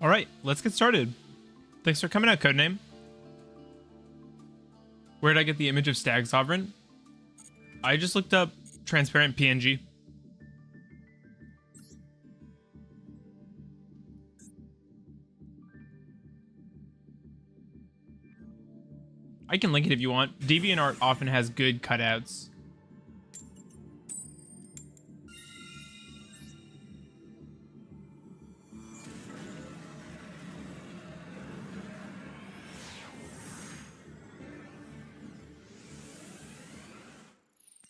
All right, let's get started. Thanks for coming out, Codename. Where did I get the image of Stag Sovereign? I just looked up transparent PNG. I can link it if you want. DeviantArt often has good cutouts.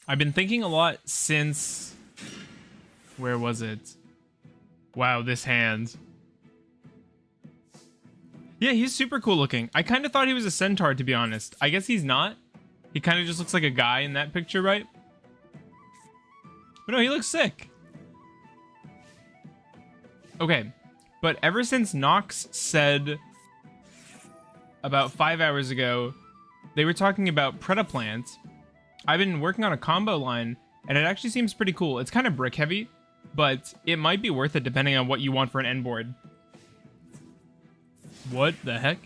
I've been thinking a lot since... Where was it? Wow, this hand. Yeah, he's super cool looking. I kind of thought he was a centaur, to be honest. I guess he's not. He kind of just looks like a guy in that picture, right? But no, he looks sick. Okay, but ever since Nox said about 5 hours ago, they were talking about Predaplant, I've been working on a combo line, and it actually seems pretty cool. It's kind of brick heavy, but it might be worth it depending on what you want for an end board. What the heck?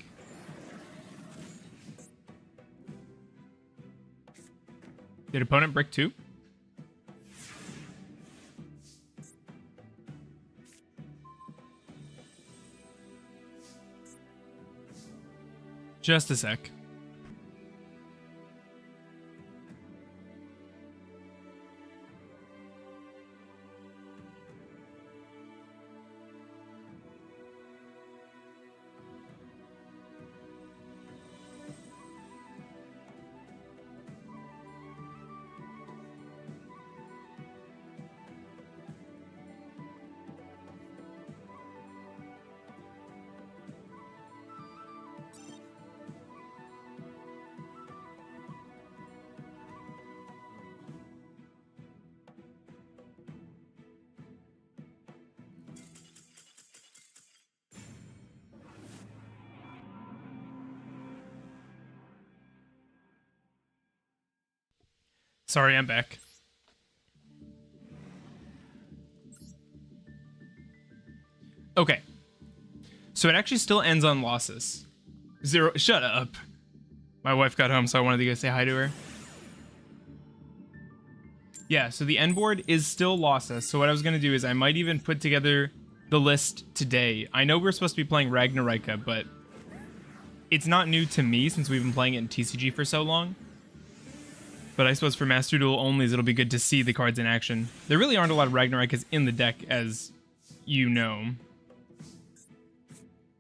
Did opponent brick too? Just a sec. Sorry, I'm back. Okay. So it actually still ends on losses. 0. Shut up. My wife got home, so I wanted to go say hi to her. Yeah, so the end board is still losses. So what I was going to do is I might even put together the list today. I know we're supposed to be playing Ragnaraika, but it's not new to me since we've been playing it in TCG for so long. But I suppose for Master Duel onlys, it'll be good to see the cards in action. There really aren't a lot of Ragnaraikas in the deck, as you know.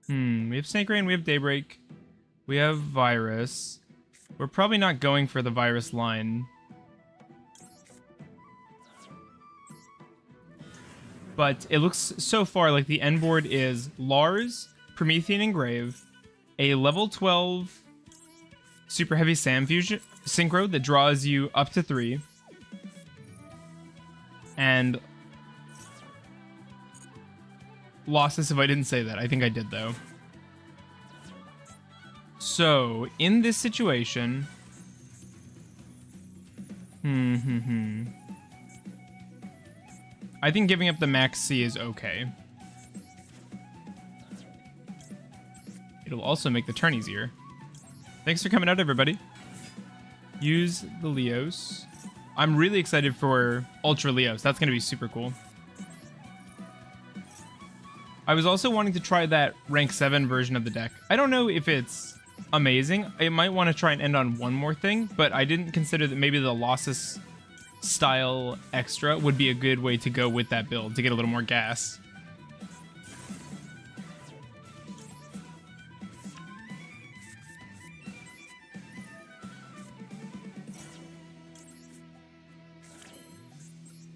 We have Snake Rain, we have Daybreak, we have Virus. We're probably not going for the Virus line. But it looks so far like the end board is Lars, Promethean Engrave, a level 12 Super Heavy Sam Fusion Synchro that draws you up to 3. And losses if I didn't say that. I think I did, though. So, in this situation... I think giving up the Max C is okay. It'll also make the turn easier. Thanks for coming out, everybody. Use the Leos. I'm really excited for Ultra Leos. That's going to be super cool. I was also wanting to try that rank 7 version of the deck. I don't know if it's amazing. I might want to try and end on one more thing, but I didn't consider that maybe the Losses style extra would be a good way to go with that build to get a little more gas.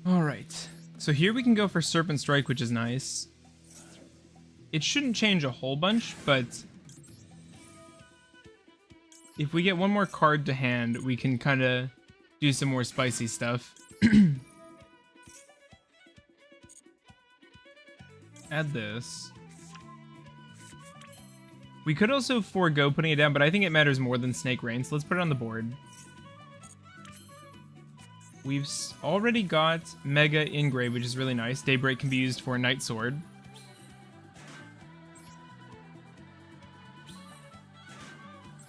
Alright, so here we can go for Serpent Strike, which is nice. It shouldn't change a whole bunch, but if we get one more card to hand, we can kind of do some more spicy stuff. Add this. We could also forego putting it down, but I think it matters more than Snake Rain, so let's put it on the board. We've already got Mega Engrave, which is really nice. Daybreak can be used for Night Sword.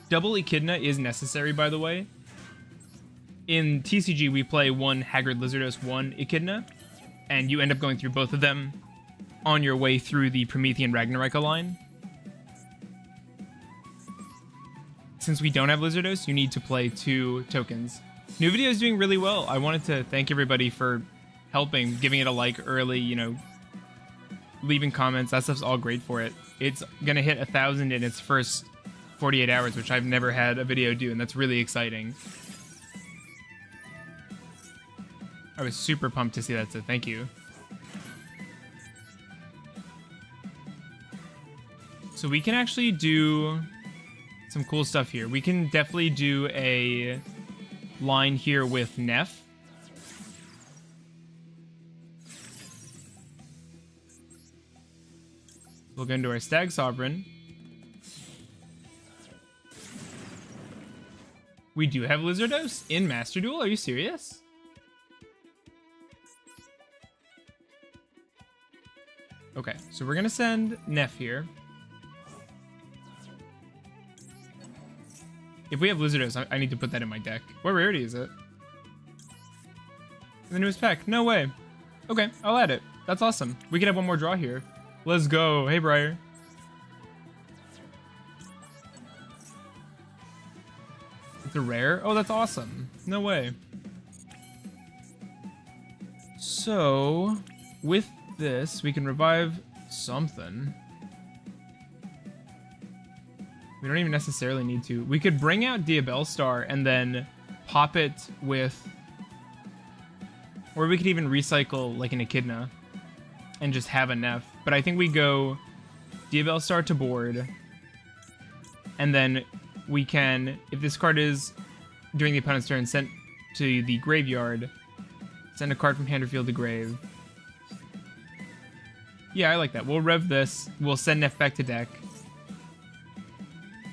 Double Echidna is necessary, by the way. In TCG, we play one Haggard Lizardos, one Echidna, and you end up going through both of them on your way through the Promethean Ragnaraika line. Since we don't have Lizardos, you need to play 2 tokens. New video is doing really well. I wanted to thank everybody for helping, giving it a like early, you know, leaving comments. That stuff's all great for it. It's gonna hit 1,000 in its first 48 hours, which I've never had a video do, and that's really exciting. I was super pumped to see that, so thank you. So we can actually do some cool stuff here. We can definitely do a line here with Neff. We'll go into our Stag Sovereign. We do have Lizardos in Master Duel? Are you serious? Okay, so we're gonna send Neff here. If we have Lizardos, I need to put that in my deck. What rarity is it? The newest pack. No way. Okay, I'll add it. That's awesome. We can have one more draw here. Let's go. Hey, Briar. It's a rare? Oh, that's awesome. No way. So, with this, we can revive something. We don't even necessarily need to. We could bring out Diabellstar and then pop it with... Or we could even recycle like an Echidna and just have a Neff. But I think we go Diabellstar to board. And then we can, if this card is during the opponent's turn, sent to the graveyard, send a card from hand or field to grave. Yeah, I like that. We'll rev this. We'll send Neff back to deck.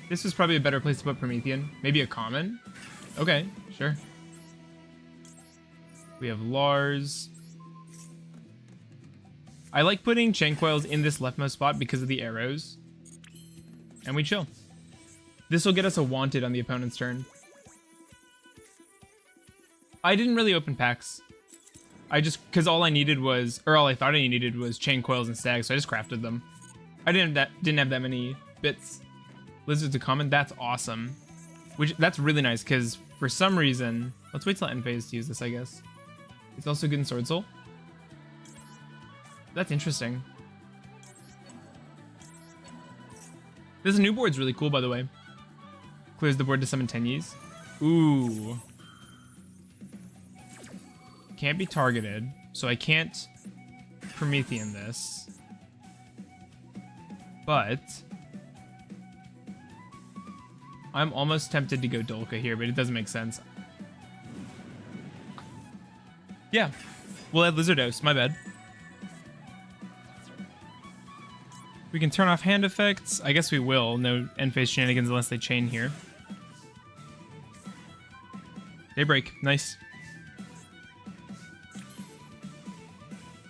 This was probably a better place to put Promethean. Maybe a common? Okay, sure. We have Lars. I like putting Chain Coils in this leftmost spot because of the arrows. And we chill. This will get us a Wanted on the opponent's turn. I didn't really open packs. I just, because all I needed was, or all I thought I needed was Chain Coils and Stags, so I just crafted them. I didn't have that many bits. Lizards a common, that's awesome. That's really nice, because for some reason, let's wait till end phase to use this, I guess. It's also good in Sword Soul. That's interesting. This new board's really cool, by the way. Clears the board to summon Tenyis. Ooh. Can't be targeted, so I can't Promethean this. But I'm almost tempted to go Dolka here, but it doesn't make sense. Yeah, we'll add Lizardos, my bad. We can turn off hand effects. I guess we will. No end phase shenanigans unless they chain here. Daybreak, nice.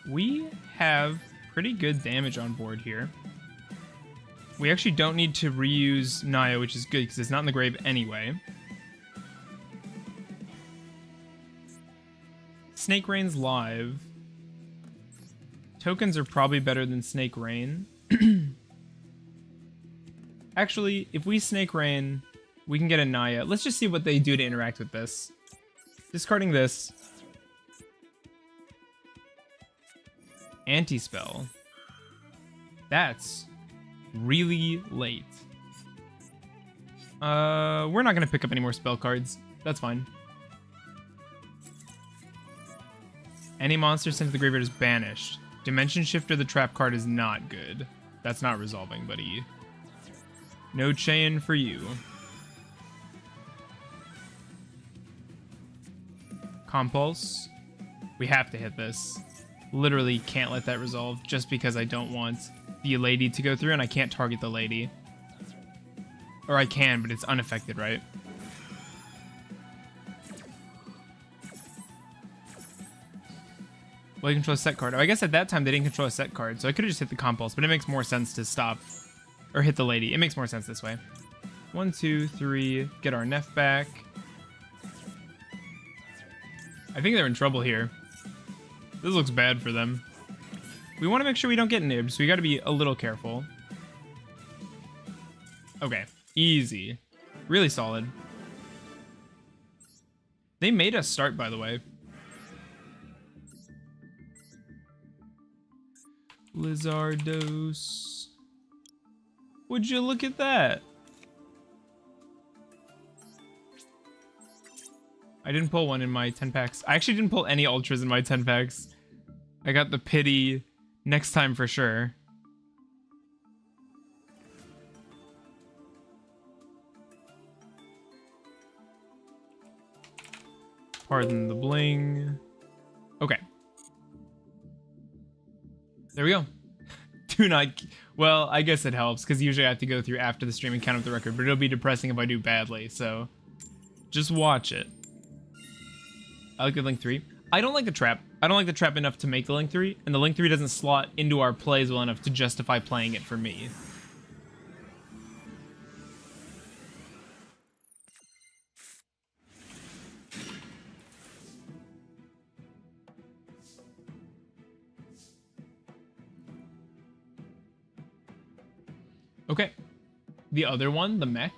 We have pretty good damage on board here. We actually don't need to reuse Naya, which is good because it's not in the grave anyway. Snake Rain's live. Tokens are probably better than Snake Rain. Actually, if we Snake Rain, we can get a Naya. Let's just see what they do to interact with this. Discarding this. Anti-spell. That's really late. We're not gonna pick up any more spell cards. That's fine. Any monster sent to the graveyard is banished. Dimension Shifter, the trap card, is not good. That's not resolving, buddy. No chain for you. Compulse. We have to hit this. Literally can't let that resolve just because I don't want the lady to go through and I can't target the lady. Or I can, but it's unaffected, right? Well, you control a set card. Oh, I guess at that time they didn't control a set card, so I could have just hit the Compulse, but it makes more sense to stop or hit the lady. It makes more sense this way. 1, 2, 3. Get our Neff back. I think they're in trouble here. This looks bad for them. We want to make sure we don't get nibbed, so we got to be a little careful. Okay, easy. Really solid. They made us start, by the way. Lizardos. Would you look at that? I didn't pull one in my 10 packs. I actually didn't pull any ultras in my 10 packs. I got the pity next time for sure. Pardon the bling. Okay. There we go. Do not... Well, I guess it helps, because usually I have to go through after the stream and count up the record, but it'll be depressing if I do badly, so... Just watch it. I like the Link 3. I don't like the trap. I don't like the trap enough to make the Link 3, and the Link 3 doesn't slot into our plays well enough to justify playing it for me. Okay. The other one, the mech.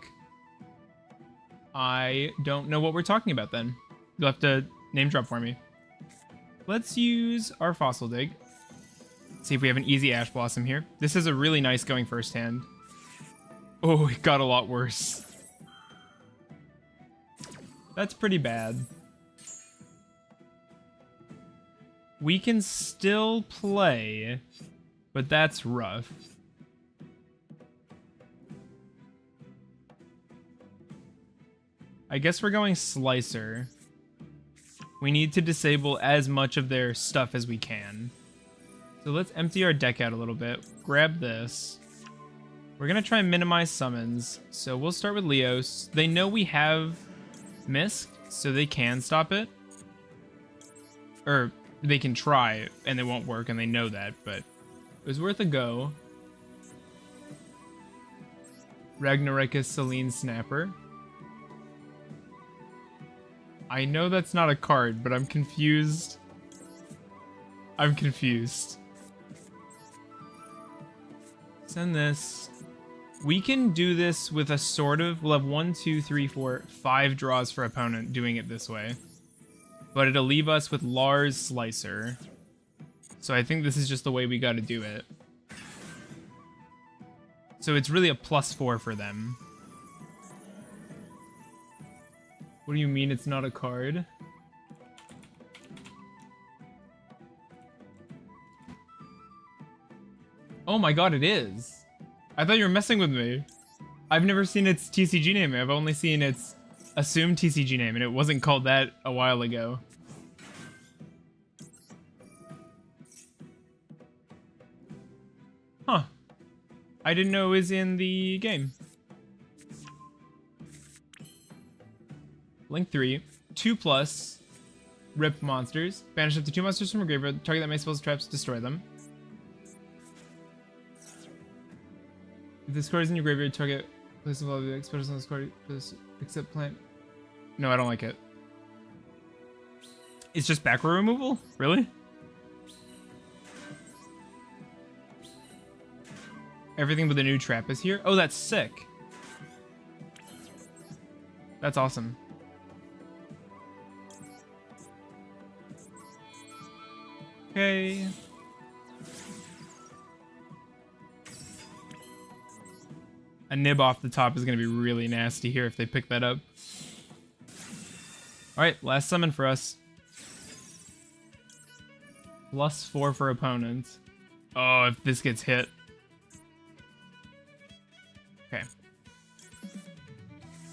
I don't know what we're talking about then. You'll have to name drop for me. Let's use our Fossil Dig. See if we have an easy Ash Blossom here. This is a really nice going first hand. Oh, it got a lot worse. That's pretty bad. We can still play, but that's rough. I guess we're going Slicer. We need to disable as much of their stuff as we can. So let's empty our deck out a little bit. Grab this. We're going to try and minimize summons. So we'll start with Leos. They know we have Mist, so they can stop it. Or they can try, and it won't work, and they know that, but it was worth a go. Ragnaraika Selene Snapper. I know that's not a card, but I'm confused. I'm confused. Send this. We can do this with a sort of... We'll have 1, 2, 3, 4, 5 draws for opponent doing it this way. But it'll leave us with Lars Slicer. So I think this is just the way we gotta do it. So it's really a +4 for them. What do you mean it's not a card? Oh my god, it is. I thought you were messing with me. I've never seen its TCG name. I've only seen its assumed TCG name, and it wasn't called that a while ago. Huh. I didn't know it was in the game. Link 3, 2+, rip monsters. Banish up to 2 monsters from a graveyard. Target that may spells traps, destroy them. If this card is in your graveyard, target place of all the expressions on this card, except plant. No, I don't like it. It's just back row removal? Really? Everything but the new trap is here? Oh, that's sick. That's awesome. Okay. A nib off the top is going to be really nasty here if they pick that up. Alright, last summon for us. +4 for opponents. Oh, if this gets hit. Okay.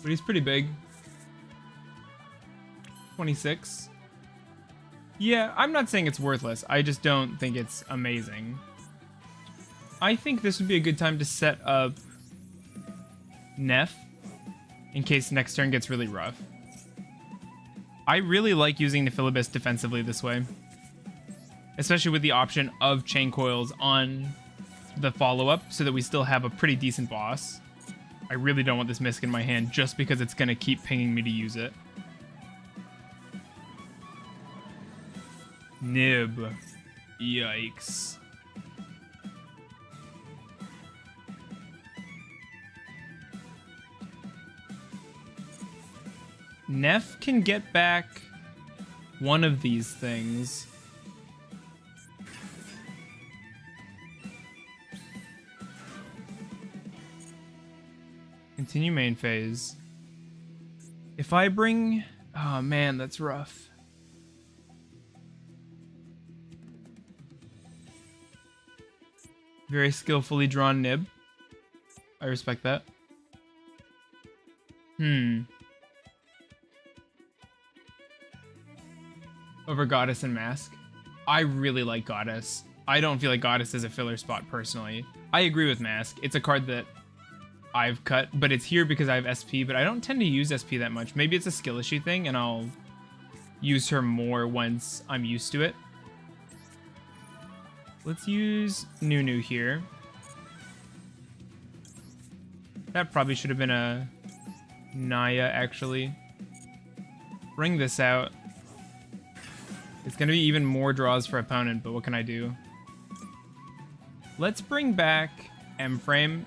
But he's pretty big. 26. Yeah, I'm not saying it's worthless. I just don't think it's amazing. I think this would be a good time to set up Neff in case next turn gets really rough. I really like using Nephilibus defensively this way. Especially with the option of Chain Coils on the follow-up so that we still have a pretty decent boss. I really don't want this Misk in my hand just because it's going to keep pinging me to use it. Nib. Yikes. Neff can get back one of these things. Continue main phase. If I bring... Oh man, that's rough. Very skillfully drawn Nib. I respect that. Over Goddess and Mask. I really like Goddess. I don't feel like Goddess is a filler spot personally. I agree with Mask. It's a card that I've cut, but it's here because I have SP, but I don't tend to use SP that much. Maybe it's a skill issue thing, and I'll use her more once I'm used to it. Let's use Nunu here. That probably should have been a Naya, actually. Bring this out. It's going to be even more draws for opponent, but what can I do? Let's bring back M-Frame.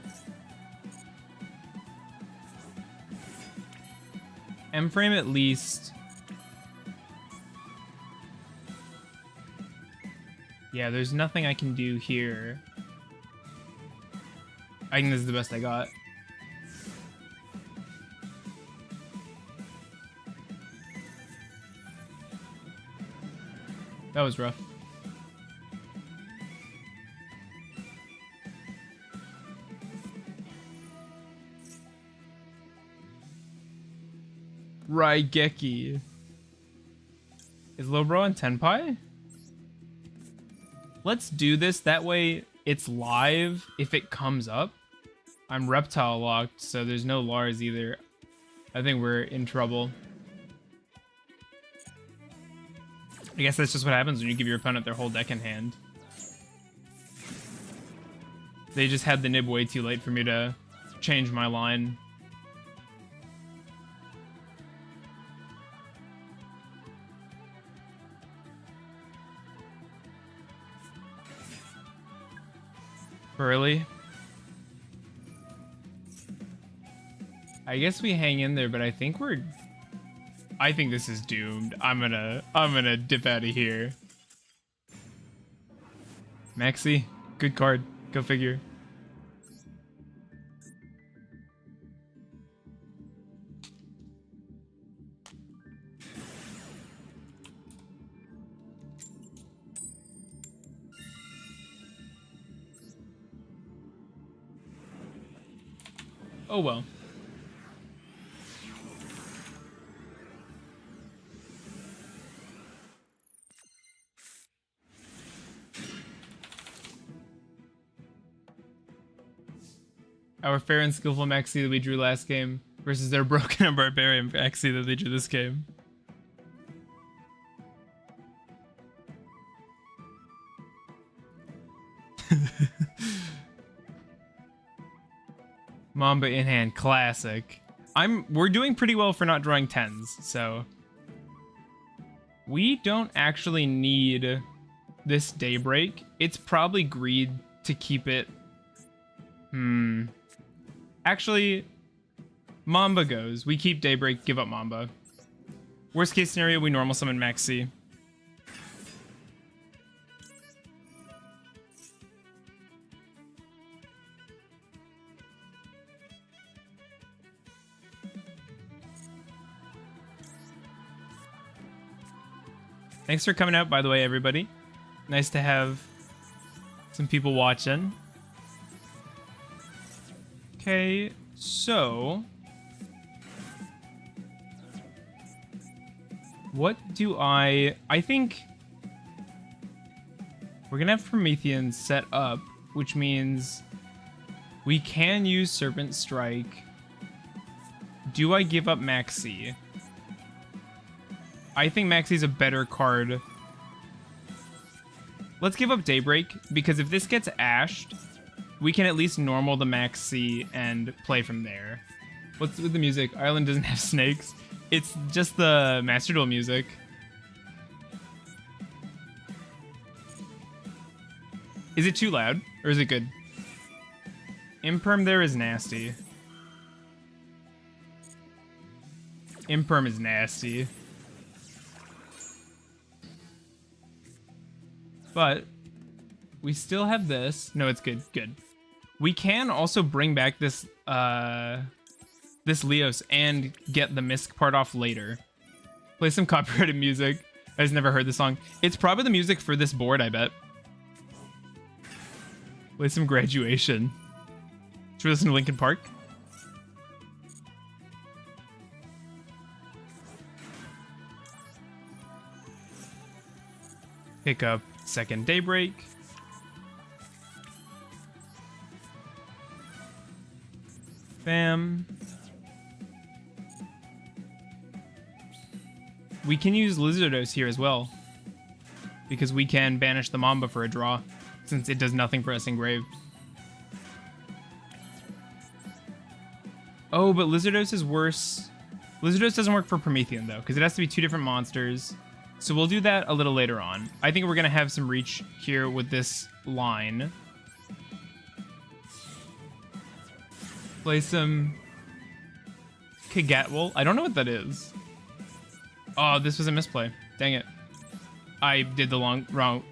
M-Frame at least. Yeah, there's nothing I can do here. I think this is the best I got. That was rough. Raigeki. Is Lobro on Tenpai? Let's do this. That way it's live if it comes up. I'm reptile locked, so there's no Lars either. I think we're in trouble. I guess that's just what happens when you give your opponent their whole deck in hand. They just had the Nib way too late for me to change my line. Early. I guess we hang in there, but I think this is doomed. I'm gonna dip out of here. Maxi, good card. Go figure. Oh well. Our fair and skillful Maxi that we drew last game versus their broken and barbarian Maxi that they drew this game. Mamba in hand, classic. We're doing pretty well for not drawing 10s, so we don't actually need this Daybreak. It's probably greed to keep it. Actually, Mamba goes. We keep Daybreak, give up Mamba. Worst case scenario, we normal summon Maxi. Thanks for coming out, by the way, everybody. Nice to have some people watching. Okay, so what do I think we're gonna have Promethean set up, which means we can use Serpent Strike. Do I give up Maxi? I think Maxi's a better card. Let's give up Daybreak, because if this gets ashed, we can at least normal the max C and play from there. What's with the music? Ireland doesn't have snakes. It's just the Master Duel music. Is it too loud or is it good? Imperm there is nasty. Imperm is nasty. But we still have this. No, it's good. Good. We can also bring back this this Leos and get the Misk part off later. Play some copyrighted music. I just never heard the song. It's probably the music for this board, I bet. Play some Graduation. Should we listen to Linkin Park? Pick up Second Daybreak. Bam. We can use Lizardos here as well, because we can banish the Mamba for a draw, since it does nothing for us in Grave. Oh, but Lizardos is worse. Lizardos doesn't work for Promethean, though, because it has to be 2 different monsters. So we'll do that a little later on. I think we're going to have some reach here with this line. Play some Kagatwell. I don't know what that is. Oh, this was a misplay. Dang it. I did the wrong.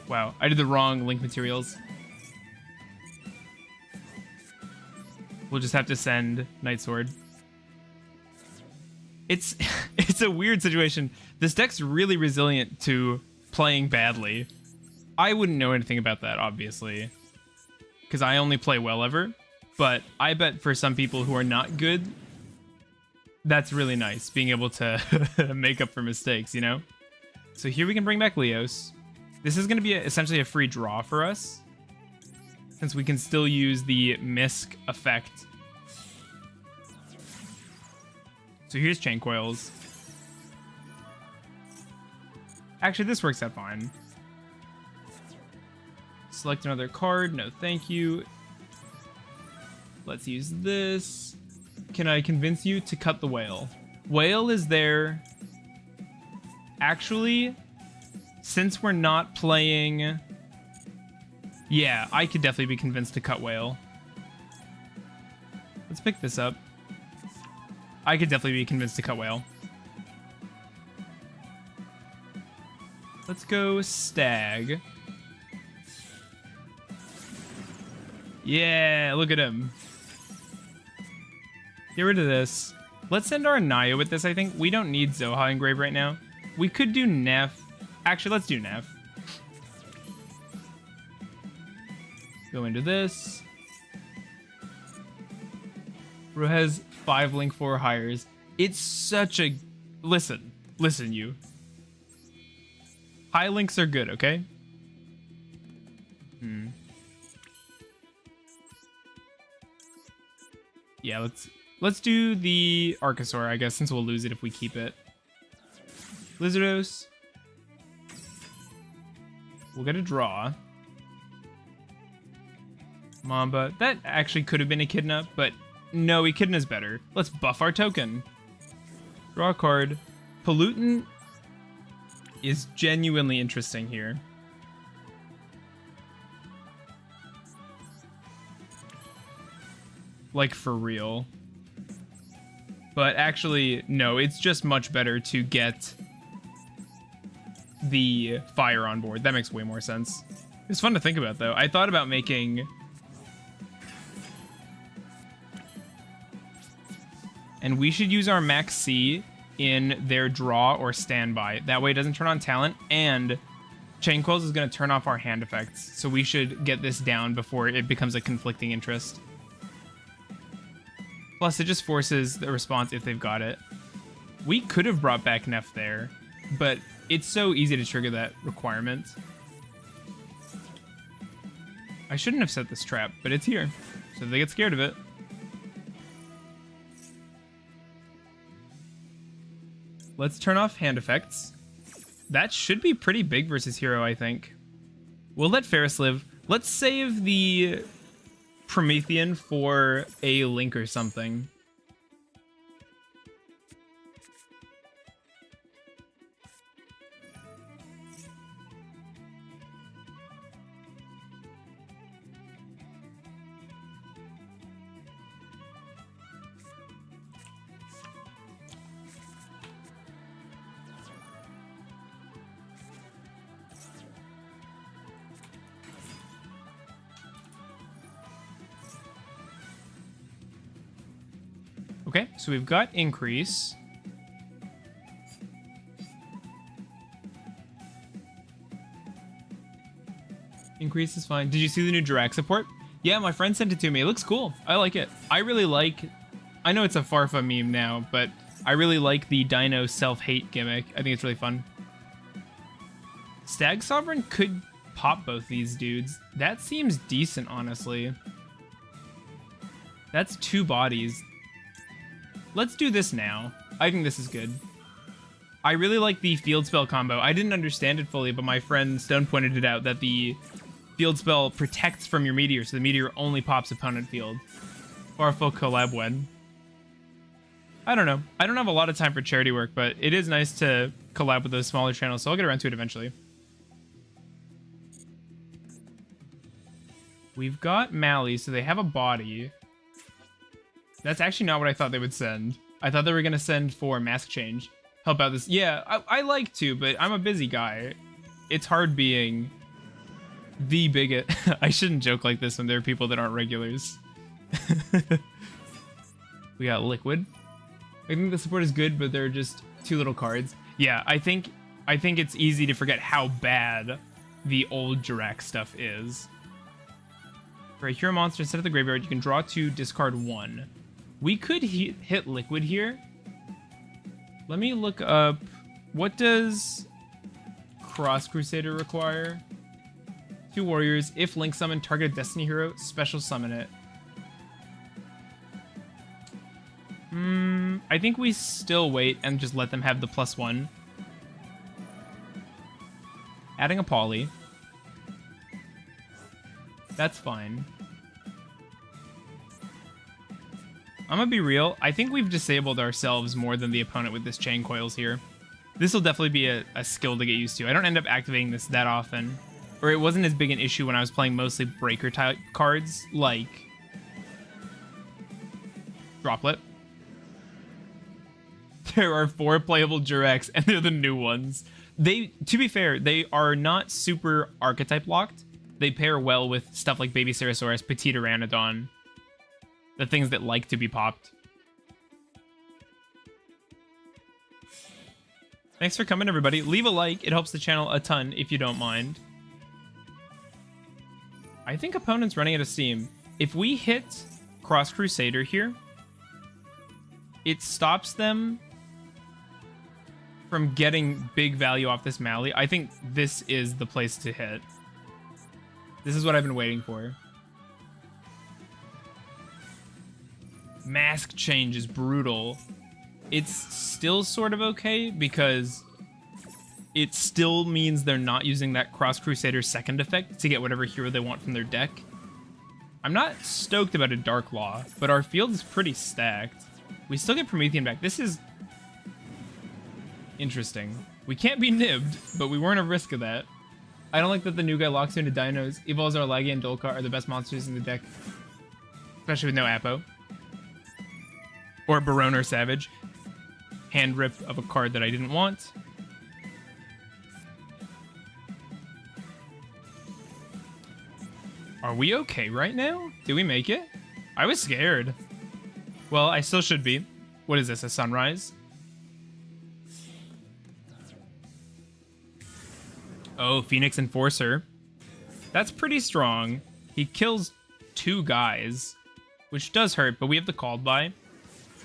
Wow, I did the wrong link materials. We'll just have to send Night Sword. It's a weird situation. This deck's really resilient to playing badly. I wouldn't know anything about that, obviously, because I only play well ever. But I bet for some people who are not good, that's really nice, being able to make up for mistakes, you know? So here we can bring back Leos. This is going to be essentially a free draw for us, since we can still use the Misk effect. So here's Chain Coils. Actually, this works out fine. Select another card. No, thank you. Let's use this. Can I convince you to cut the Whale? Whale is there. Actually, since we're not playing... Yeah, I could definitely be convinced to cut Whale. Let's pick this up. I could definitely be convinced to cut Whale. Let's go Stag. Yeah, look at him. Get rid of this. Let's send our Naya with this, I think. We don't need Zoha in Grave right now. We could do Neff. Actually, let's do Neff. Go into this. Bro has 5 Link 4 hires. It's such a... Listen, you. High links are good, okay? Yeah, let's do the Archosaur, I guess, since we'll lose it if we keep it. Lizardos. We'll get a draw. Mamba. That actually could have been Echidna, but no, Echidna's better. Let's buff our token. Draw a card. Pollutant is genuinely interesting here. Like, for real. But actually, no, it's just much better to get the fire on board. That makes way more sense. It's fun to think about, though. I thought about making... And we should use our Max C in their draw or standby. That way it doesn't turn on talent, and Chain Coils is going to turn off our hand effects. So we should get this down before it becomes a conflicting interest. Plus, it just forces the response if they've got it. We could have brought back Neff there, but it's so easy to trigger that requirement. I shouldn't have set this trap, but it's here, so they get scared of it. Let's turn off hand effects. That should be pretty big versus hero, I think. We'll let Ferris live. Let's save the Promethean for a link or something. Okay, so we've got increase. Increase is fine. Did you see the new Dirac support? Yeah, my friend sent it to me. It looks cool. I like it. I really like... I know it's a Farfa meme now, but I really like the Dino self-hate gimmick. I think it's really fun. Stag Sovereign could pop both these dudes. That seems decent, honestly. That's 2 bodies. Let's do this now. I think this is good. I really like the field spell combo. I didn't understand it fully, but my friend Stone pointed it out that the field spell protects from your meteor, so the meteor only pops opponent field. Farfo collab wed. I don't know. I don't have a lot of time for charity work, but it is nice to collab with those smaller channels, so I'll get around to it eventually. We've got Mally, so they have a body. That's actually not what I thought they would send. I thought they were going to send for mask change. Help out this. Yeah, I like to, but I'm a busy guy. It's hard being the bigot. I shouldn't joke like this when there are people that aren't regulars. We got Liquid. I think the support is good, but they're just 2 little cards. Yeah, I think it's easy to forget how bad the old Dirac stuff is. For a hero monster, instead of the graveyard, you can draw 2, discard 1. We could hit Liquid here. Let me look up... What does Cross Crusader require? 2 warriors. If Link summon, target a Destiny hero, special summon it. I think we still wait and just let them have the +1. Adding a Poly. That's fine. I'm gonna be real. I think we've disabled ourselves more than the opponent with this chain coils here. This will definitely be a skill to get used to. I don't end up activating this that often. Or it wasn't as big an issue when I was playing mostly breaker type cards like Droplet. There are 4 playable Duracs and they're the new ones. They, to be fair, they are not super archetype locked. They pair well with stuff like Baby Ceresaurus, Petite Pteranodon. The things that like to be popped. Thanks for coming, everybody. Leave a like. It helps the channel a ton if you don't mind. I think opponent's running out of steam. If we hit Cross Crusader here, it stops them from getting big value off this Mally. I think this is the place to hit. This is what I've been waiting for. Mask change is brutal. It's still sort of okay because it still means they're not using that Cross Crusader second effect to get whatever hero they want from their deck. I'm not stoked about a Dark Law, but our field is pretty stacked. We still get Promethean back. This is interesting. We can't be nibbed, but we weren't at risk of that. I don't like that the new guy locks into dinos. Evolves Arlagia and Dolka are the best monsters in the deck, especially with no Apo. Or Barone or Savage. Hand rip of a card that I didn't want. Are we okay right now? Did we make it? I was scared. Well, I still should be. What is this, a Sunrise? Oh, Phoenix Enforcer. That's pretty strong. He kills 2 guys, which does hurt, but we have the Called By.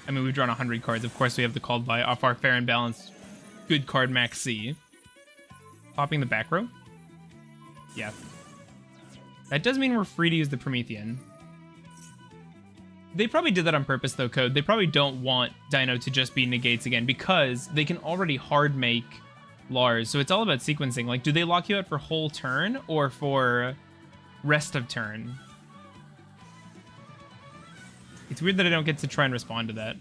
I mean, we've drawn 100 cards. Of course, we have the Called By off our Fair and Balanced good card Max C. Popping the back row? Yeah. That does mean we're free to use the Promethean. They probably did that on purpose, though, Code. They probably don't want Dino to just be negates again because they can already hard make Lars. So it's all about sequencing. Like, do they lock you out for whole turn or for rest of turn? It's weird that I don't get to try and respond to that.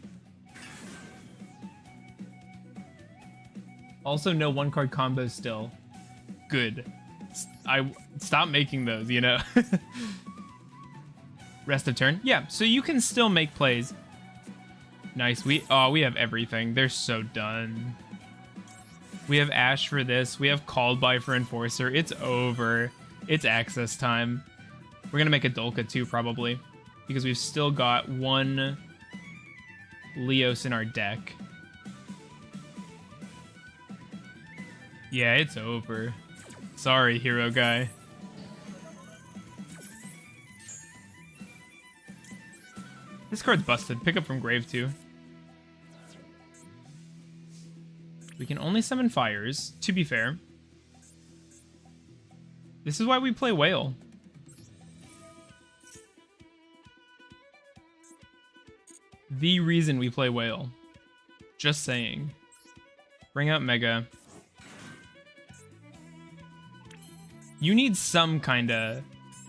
Also, no one-card combos still. Good. I stop making those, you know? Rest of turn? Yeah, so you can still make plays. Nice. We have everything. They're so done. We have Ash for this. We have Called By for Enforcer. It's over. It's access time. We're going to make a Dolka too, probably. Because we've still got one Leos in our deck. Yeah, it's over. Sorry, hero guy. This card's busted. Pick up from grave too. We can only summon fires, to be fair. This is why we play Whale. The reason we play Whale. Just saying. Bring out Mega. You need some kind of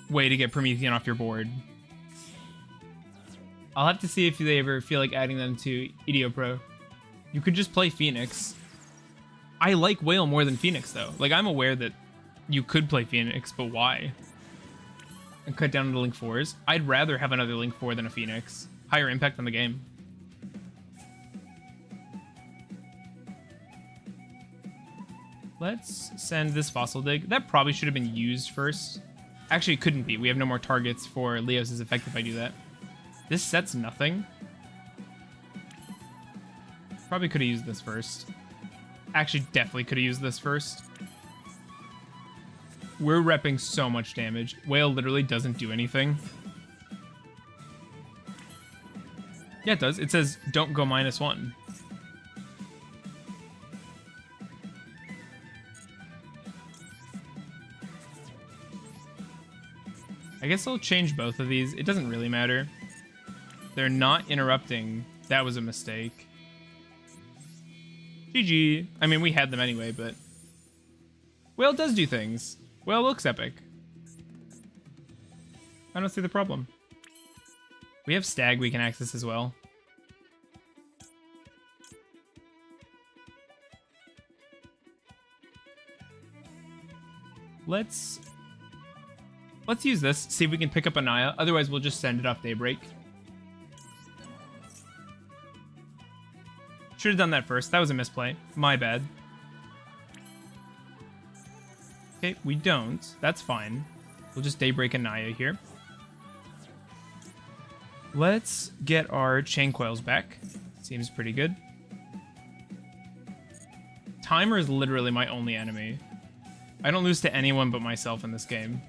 way to get Promethean off your board. I'll have to see if they ever feel like adding them to EDO Pro. You could just play Phoenix. I like Whale more than Phoenix, though. Like, I'm aware that you could play Phoenix, but why? And cut down to Link 4s. I'd rather have another Link 4 than a Phoenix. Higher impact on the game. Let's send this Fossil Dig. That probably should have been used first. Actually, it couldn't be. We have no more targets for Leos' effect if I do that. This sets nothing. Probably could have used this first. Actually, definitely could have used this first. We're repping so much damage. Whale literally doesn't do anything. Yeah, it does. It says, don't go -1. I guess I'll change both of these. It doesn't really matter. They're not interrupting. That was a mistake. GG. I mean, we had them anyway, but... Whale does do things. Whale looks epic. I don't see the problem. We have Stag we can access as well. Let's use this, see if we can pick up Anaya. Otherwise, we'll just send it off Daybreak. Should have done that first. That was a misplay. My bad. Okay, we don't. That's fine. We'll just Daybreak Anaya here. Let's get our Chain Coils back. Seems pretty good. Timer is literally my only enemy. I don't lose to anyone but myself in this game.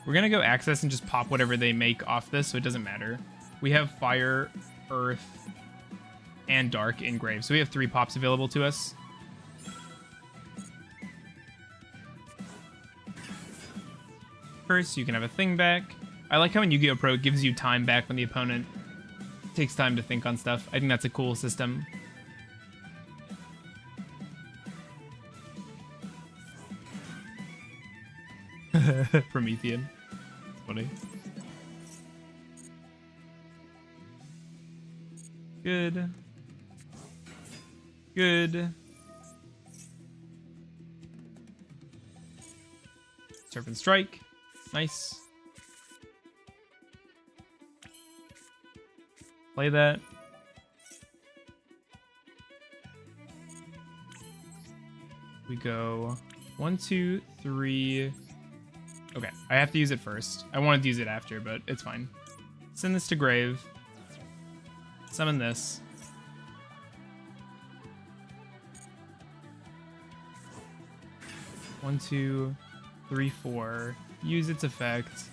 We're gonna go access and just pop whatever they make off this, so it doesn't matter. We have Fire, Earth, and Dark in Grave, so we have 3 pops available to us. First, you can have a thing back. I like how in Yu-Gi-Oh! Pro it gives you time back when the opponent takes time to think on stuff. I think that's a cool system. Promethean. Funny. Good. Good. Serpent Strike. Nice. Play that. We go 1, 2, 3. Okay, I have to use it first. I wanted to use it after, but it's fine. Send this to Grave. Summon this. One, 2, 3, 4. Use its effect.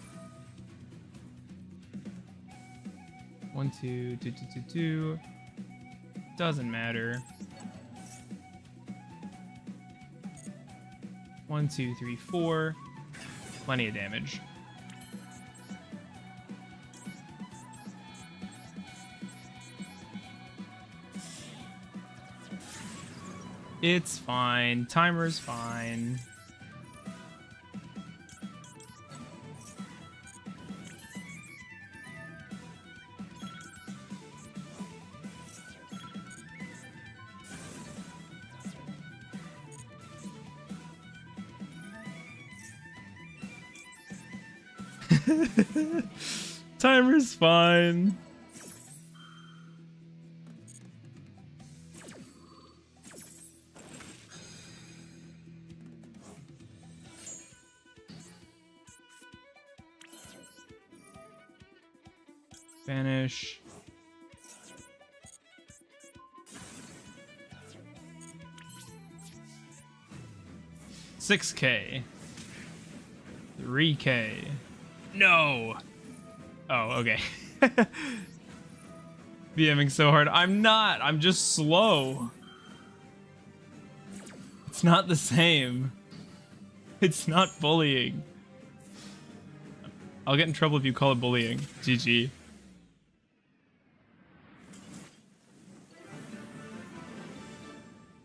1, 2, 2, 2, 2, 2. Doesn't matter. 1, 2, 3, 4. Plenty of damage. It's fine. Timer's fine. Timer's fine. Vanish. $6K. $3K. No. Oh, okay. BMing so hard. I'm not. I'm just slow. It's not the same. It's not bullying. I'll get in trouble if you call it bullying. GG.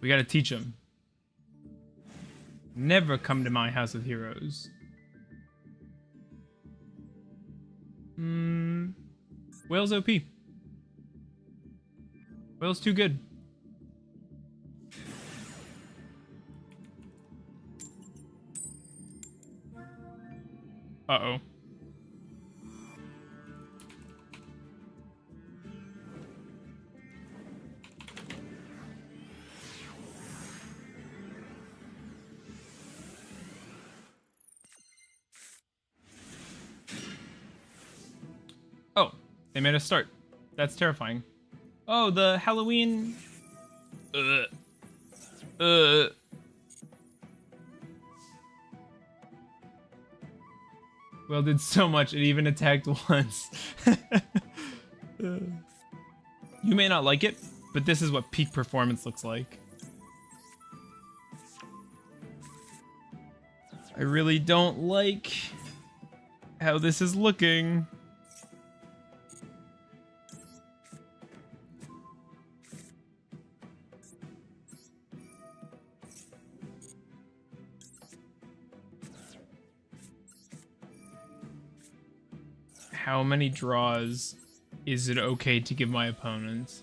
We gotta teach him. Never come to my house with heroes. Whale's OP. Whale's too good. Uh-oh. Oh, they made us start. That's terrifying. Oh, the Halloween... Well, did so much, it even attacked once. You may not like it, but this is what peak performance looks like. I really don't like how this is looking. How many draws is it okay to give my opponent?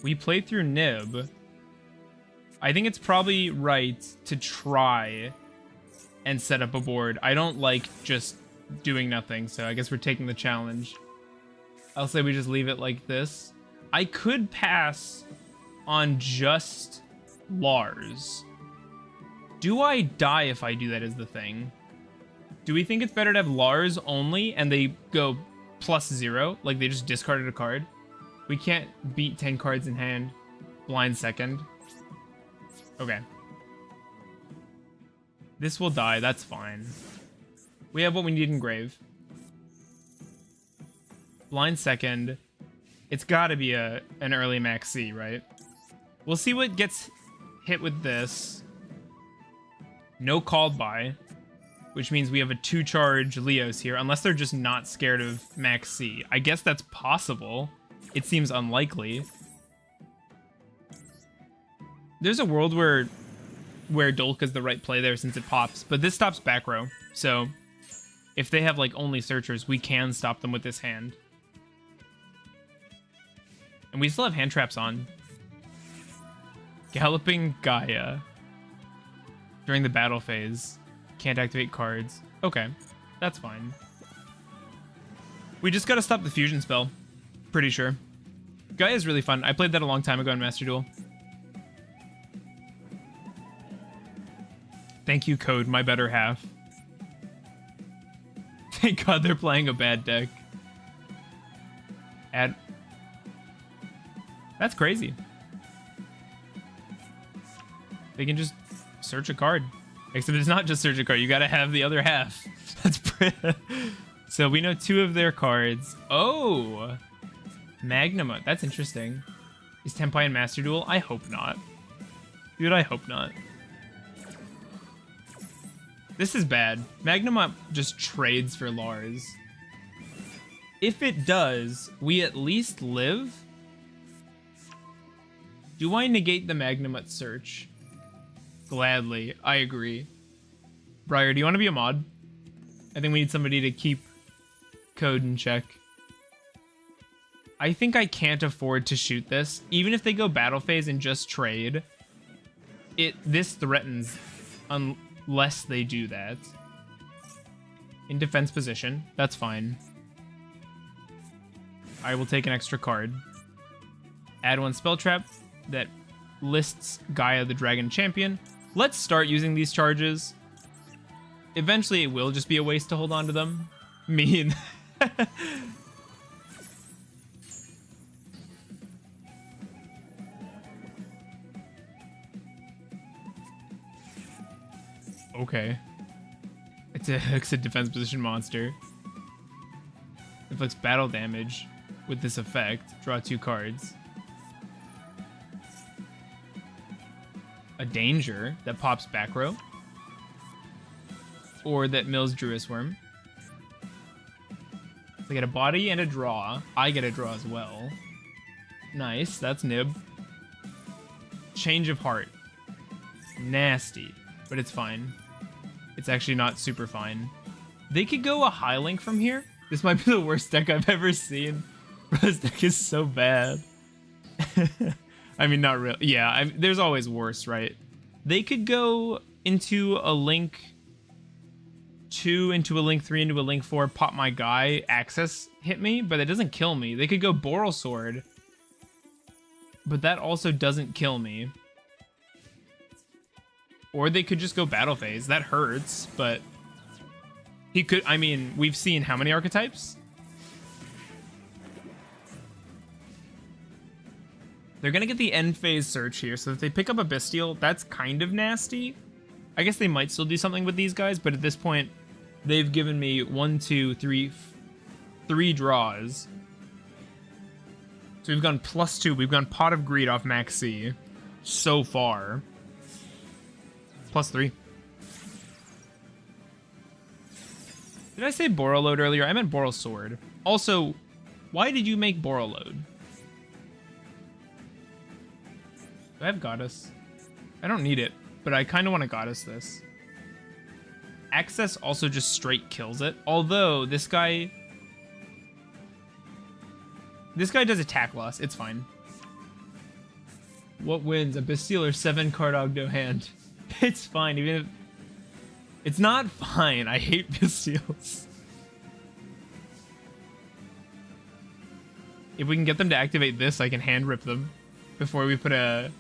We played through Nib. I think it's probably right to try and set up a board. I don't like just doing nothing, so I guess we're taking the challenge. I'll say we just leave it like this. I could pass on just Lars. Do I die if I do that is the thing? Do we think it's better to have Lars only and they go +0? Like they just discarded a card? We can't beat 10 cards in hand. Blind second. Okay. This will die, that's fine. We have what we need in grave. Blind second. It's gotta be an early max C, right? We'll see what gets hit with this. No called by. Which means we have a 2-charge Leos here, unless they're just not scared of Max C. I guess that's possible. It seems unlikely. There's a world where Dolka's the right play there since it pops, but this stops back row. So if they have like only searchers, we can stop them with this hand. And we still have hand traps on. Galloping Gaia. During the battle phase. Can't activate cards. Okay, that's fine. We just gotta stop the fusion spell. Pretty sure. Gaia is really fun. I played that a long time ago in Master Duel. Thank you, Code, my better half. Thank God they're playing a bad deck. That's crazy. They can just search a card. Except it's not just search a card. You gotta have the other half. That's so we know 2 of their cards. Oh! Magnum. That's interesting. Is Tenpai in Master Duel? I hope not. Dude, I hope not. This is bad. Magnum just trades for Lars. If it does, we at least live. Do I negate the Magnum search? Gladly. I agree. Briar, do you want to be a mod? I think we need somebody to keep Code in check. I think I can't afford to shoot this. Even if they go battle phase and just trade, this threatens unless they do that. In defense position. That's fine. I will take an extra card. Add 1 spell trap that lists Gaia the Dragon Champion. Let's start using these charges. Eventually it will just be a waste to hold on to them. Mean. Okay. It's a defense position monster. Inflicts battle damage with this effect. Draw 2 cards. A danger that pops back row. Or that mills Druis Worm. They get a body and a draw. I get a draw as well. Nice, that's nib. Change of heart. Nasty, but it's fine. It's actually not super fine. They could go a high link from here. This might be the worst deck I've ever seen. This deck is so bad. I mean, not real. Yeah, there's always worse, right? They could go into a link 2, into a link 3, into a link 4, pop my guy, access hit me, but it doesn't kill me. They could go Boral Sword, but that also doesn't kill me. Or they could just go Battle Phase. That hurts, but he could. I mean, we've seen how many archetypes? They're gonna get the end phase search here, so if they pick up a Bestial, that's kind of nasty. I guess they might still do something with these guys, but at this point, they've given me 1, 2, 3, 3 draws. So we've gone +2. We've gone Pot of Greed off Max C so far. +3. Did I say Borreload earlier? I meant Boral Sword. Also, why did you make Borreload? Do I have Goddess? I don't need it, but I kind of want to Goddess this. Access also just straight kills it. Although, this guy does attack loss. It's fine. What wins? A Bestial or 7-card Ogdo hand? It's fine, even if... It's not fine. I hate Bestials. If we can get them to activate this, I can hand rip them before we put a...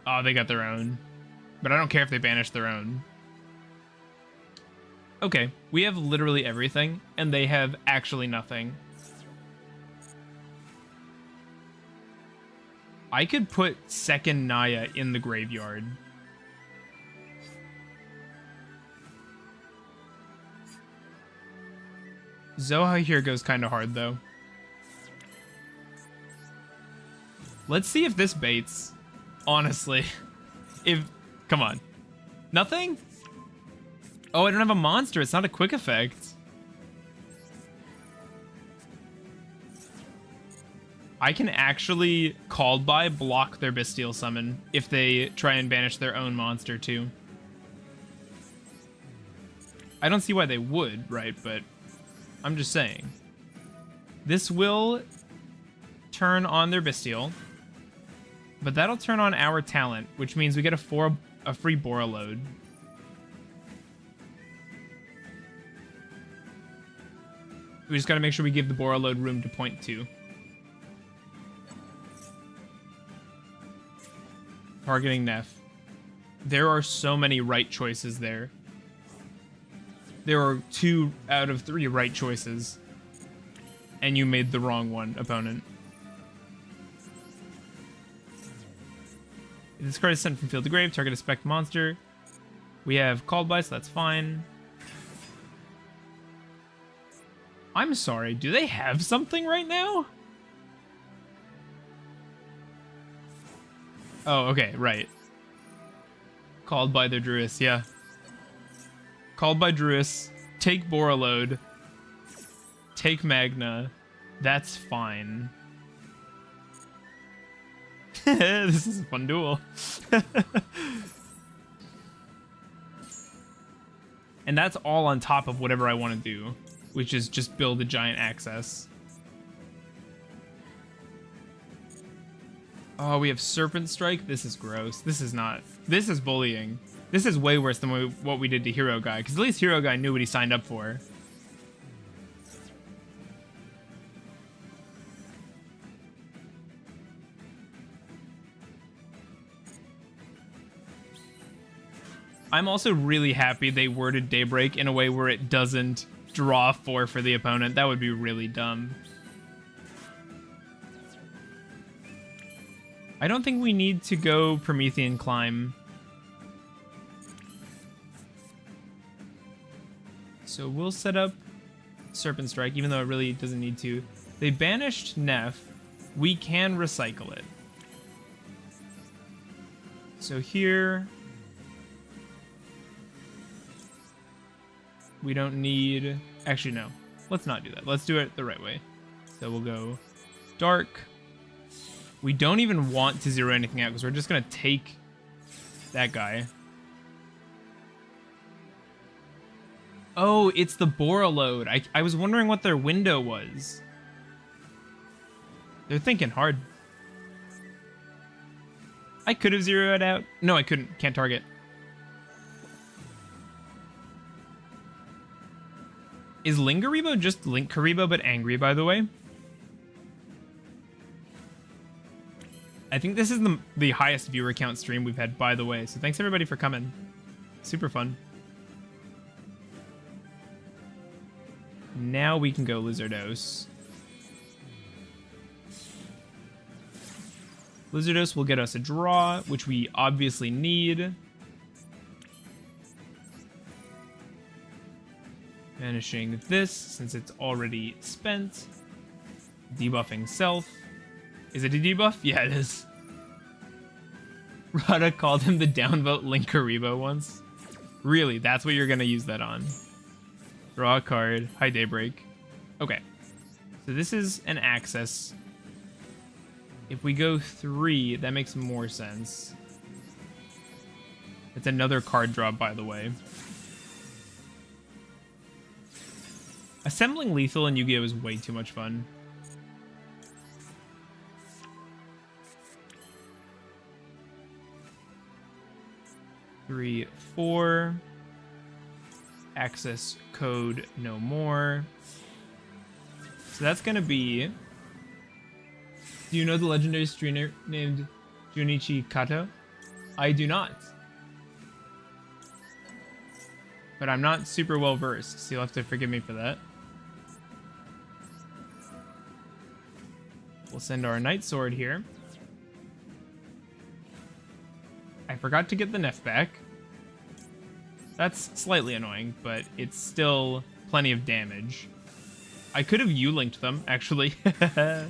Oh, they got their own. But I don't care if they banish their own. Okay, we have literally everything, and they have actually nothing. I could put second Naya in the graveyard. Zoha here goes kind of hard, though. Let's see if this baits. Honestly. Come on. Nothing? Oh, I don't have a monster. It's not a quick effect. I can actually, called by, block their Bestial summon if they try and banish their own monster too. I don't see why they would, right? But I'm just saying. This will turn on their Bestial, but that'll turn on our talent, which means we get a free Borreload. We just gotta make sure we give the Borreload room to point to. Targeting Neff. There are so many right choices there. There are 2 out of 3 right choices. And you made the wrong one, opponent. If this card is sent from field to grave, target a spec monster. We have called by, so that's fine. I'm sorry, do they have something right now? Oh, okay, right. Called by the Druis, yeah. Called by Druis, take Borreload, take Magna, that's fine. This is a fun duel. And that's all on top of whatever I want to do, which is just build a giant access. Oh, we have Serpent Strike? This is gross. This is not... This is bullying. This is way worse than what we did to Hero Guy, because at least Hero Guy knew what he signed up for. I'm also really happy they worded Daybreak in a way where it doesn't draw 4 for the opponent. That would be really dumb. I don't think we need to go Promethean Climb. So we'll set up Serpent Strike, even though it really doesn't need to. They banished Neff. We can recycle it. So here... we don't need... actually, no. Let's not do that. Let's do it the right way. So we'll go Dark. We don't even want to zero anything out because we're just going to take that guy. Oh, it's the Bora load. I was wondering what their window was. They're thinking hard. I could have zeroed it out. No, I couldn't. Can't target. Is Lingaribo just Link Karibo but angry, by the way? I think this is the highest viewer count stream we've had, by the way. So thanks everybody for coming. Super fun. Now we can go Lizardos. Lizardos will get us a draw, which we obviously need. Banishing this, since it's already spent. Debuffing Self. Is it a debuff? Yeah, it is. Rada called him the downvote Link Karibo once. Really? That's what you're going to use that on? Draw a card. Hi, Daybreak. Okay. So this is an access. If we go 3, that makes more sense. It's another card drop, by the way. Assembling lethal in Yu-Gi-Oh! Is way too much fun. Three, 4. Access code no more. So that's gonna be... Do you know the legendary streamer named Junichi Kato? I do not. But I'm not super well versed, so you'll have to forgive me for that. We'll send our Night Sword here. I forgot to get the Neff back. That's slightly annoying, but it's still plenty of damage. I could have U-linked them, actually. Now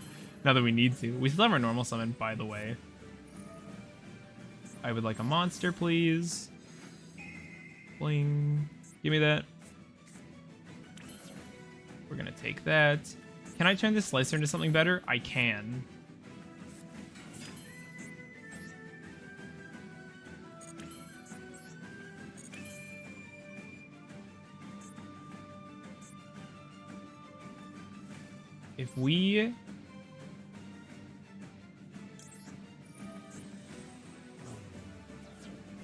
that we need to. We still have our normal summon, by the way. I would like a monster, please. Bling. Give me that. We're gonna take that. Can I turn this Slicer into something better? I can. If we...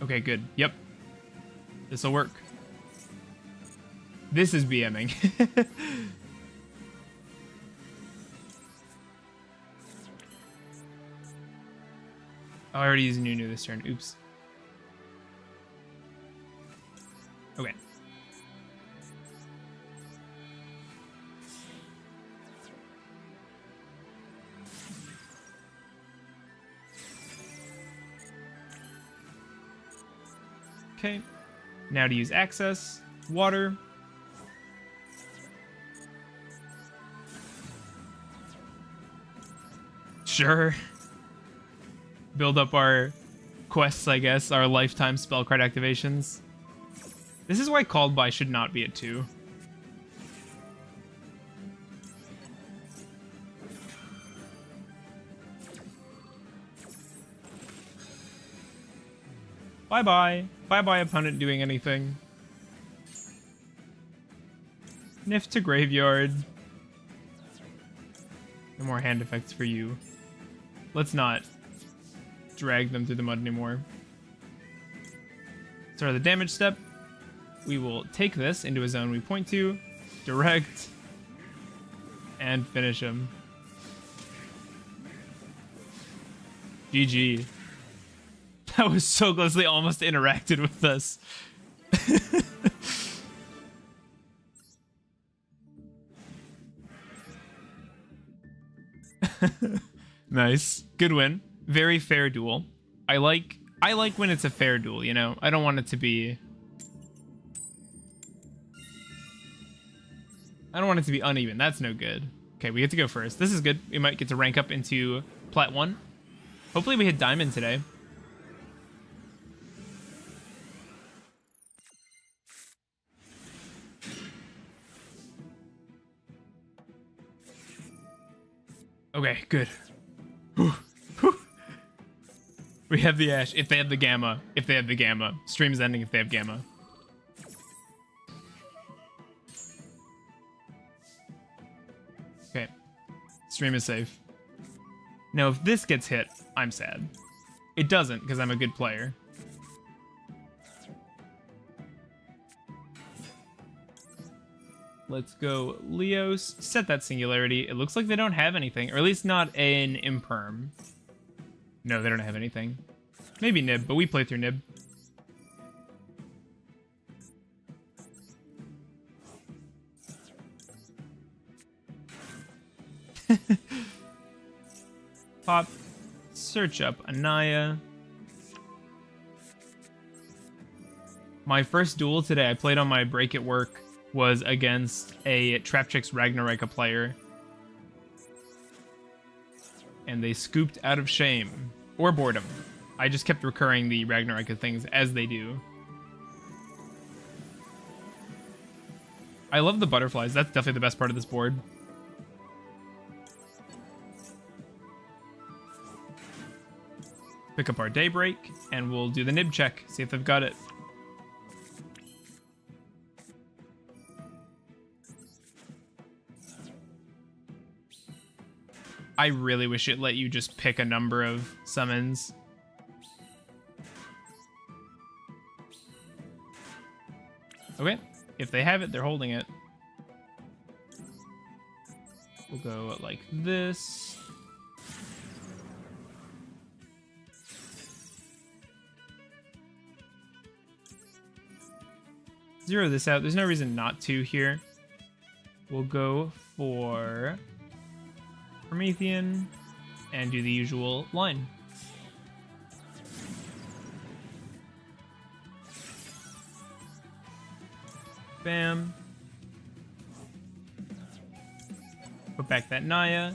Okay, good. Yep. This'll work. This is BMing. Oh, I already used Nunu this turn. Oops. Okay. Okay. Now to use access. Water. Sure. Build up our quests, I guess. Our lifetime spell card activations. This is why Called By should not be at 2. Bye-bye. Bye-bye, opponent doing anything. Niff to graveyard. No more hand effects for you. Let's not drag them through the mud anymore. Start the damage step. We will take this into a zone we point to, direct, and finish him. GG. That was so close, they almost interacted with us. Nice. Good win. Very fair duel. I like when it's a fair duel, you know? I don't want it to be... I don't want it to be uneven. That's no good. Okay, we get to go first. This is good. We might get to rank up into Plat 1. Hopefully we hit Diamond today. Okay, good. Whew. Whew. We have the Ash. If they have the Gamma. If they have the Gamma. Stream's ending if they have Gamma. Okay. Stream is safe. Now, if this gets hit, I'm sad. It doesn't, because I'm a good player. Let's go Leos. Set that Singularity. It looks like they don't have anything, or at least not an Imperm. No, they don't have anything. Maybe Nib, but we play through Nib. Pop. Search up Anaya. My first duel today I played on my break at work was against a Trapchicks Ragnaraika player. And they scooped out of shame. Or boredom. I just kept recurring the Ragnaraika things as they do. I love the butterflies. That's definitely the best part of this board. Pick up our Daybreak, and we'll do the Nib check. See if they've got it. I really wish it let you just pick a number of summons. Okay, if they have it, they're holding it. We'll go like this. Zero this out. There's no reason not to here. We'll go for Promethean and do the usual line. Bam. Put back that Naya.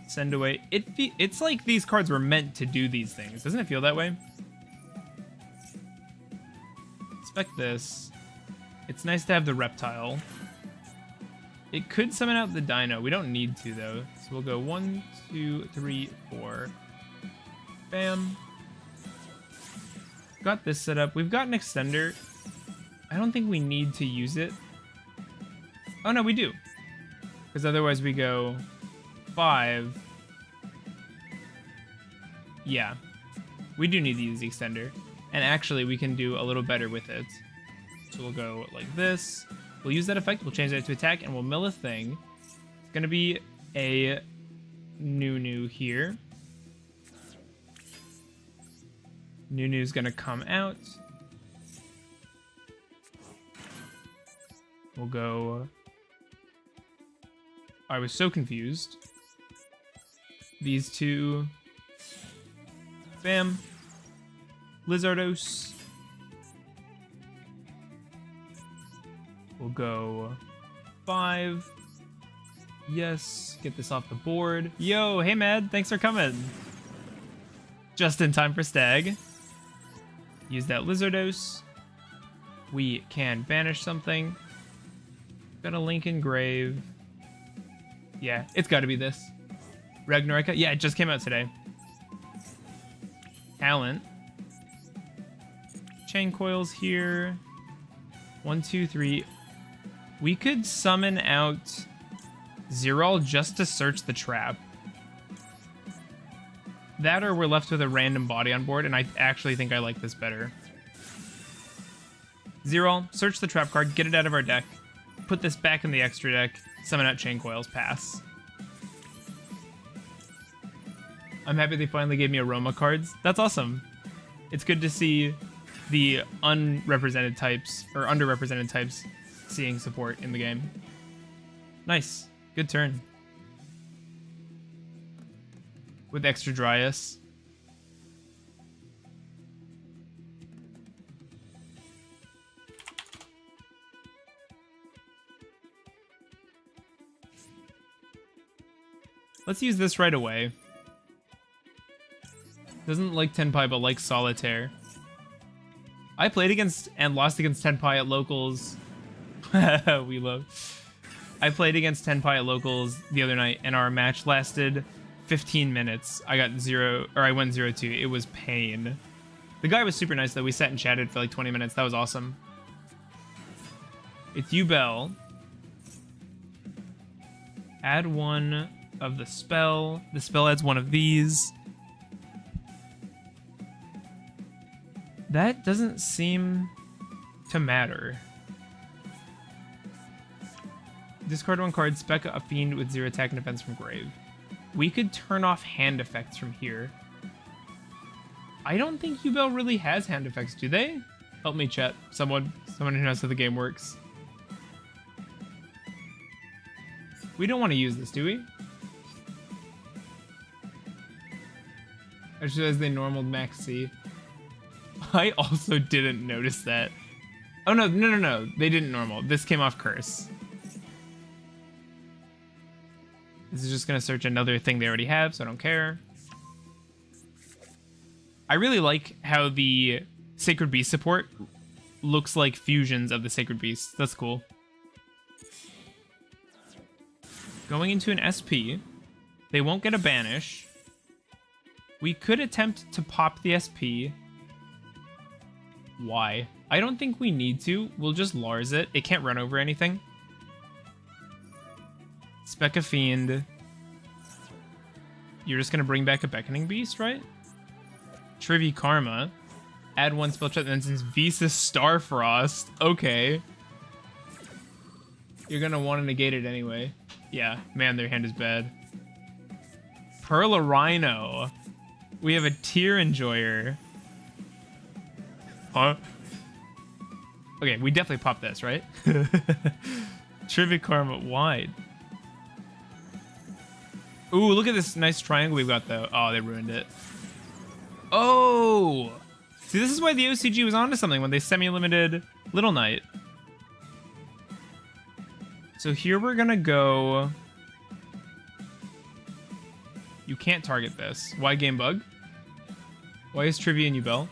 Send away. It's like these cards were meant to do these things. Doesn't it feel that way? Spec this. It's nice to have the reptile. It could summon out the dino. We don't need to, though. So we'll go 1, 2, 3, 4. Bam. Got this set up. We've got an extender. I don't think we need to use it. Oh, no, we do. Because otherwise we go 5. Yeah. We do need to use the extender. And actually, we can do a little better with it. So we'll go like this. We'll use that effect. We'll change that to attack, and we'll mill a thing. It's going to be a Nunu here. Nunu's going to come out. We'll go... I was so confused. These two. Bam. Lizardos. We'll go 5. Yes. Get this off the board. Yo, hey, Mad. Thanks for coming. Just in time for Stag. Use that Lizardos. We can banish something. Got a Lincoln Grave. Yeah, it's got to be this. Ragnaraika. Yeah, it just came out today. Talent. Chain coils here. 1, 2, 3. We could summon out Zerol just to search the trap. That or we're left with a random body on board, and I actually think I like this better. Zero, search the trap card, get it out of our deck, put this back in the extra deck, summon out Chain Coils, pass. I'm happy they finally gave me Aroma cards. That's awesome. It's good to see the unrepresented types, or underrepresented types, seeing support in the game. Nice. Good turn. With extra Dryas. Let's use this right away. Doesn't like Tenpai, but likes Solitaire. I played against and lost against Tenpai at locals. We love. I played against Tenpai at locals the other night, and our match lasted 15 minutes. I went 0-2. It was pain. The guy was super nice though. We sat and chatted for like 20 minutes. That was awesome. It's Yubel. Add one of the spell. The spell adds one of these. That doesn't seem to matter. Discard one card, spec a fiend with 0 attack and defense from grave. We could turn off hand effects from here. I don't think Yubel really has hand effects, do they? Help me, chat. Someone who knows how the game works. We don't want to use this, do we? I just realized they normaled Max C. I also didn't notice that. Oh, no. They didn't normal. This came off curse. This is just going to search another thing they already have, so I don't care. I really like how the Sacred Beast support looks like fusions of the Sacred Beasts. That's cool. Going into an SP. They won't get a banish. We could attempt to pop the SP. Why? I don't think we need to. We'll just Lars it. It can't run over anything. Spec a Fiend. You're just going to bring back a Beckoning Beast, right? Trivi Karma. Add one spell check, then since Visas Starfrost. Okay. You're going to want to negate it anyway. Yeah, man, their hand is bad. Perla Rhino. We have a Tear Enjoyer. Huh? Okay, we definitely pop this, right? Trivic Karma wide. Ooh, look at this nice triangle we've got, though. Oh, they ruined it. Oh! See, this is why the OCG was onto something when they semi-limited Little Knight. So here we're gonna go... You can't target this. Why game bug? Why is Trivia and Yubel?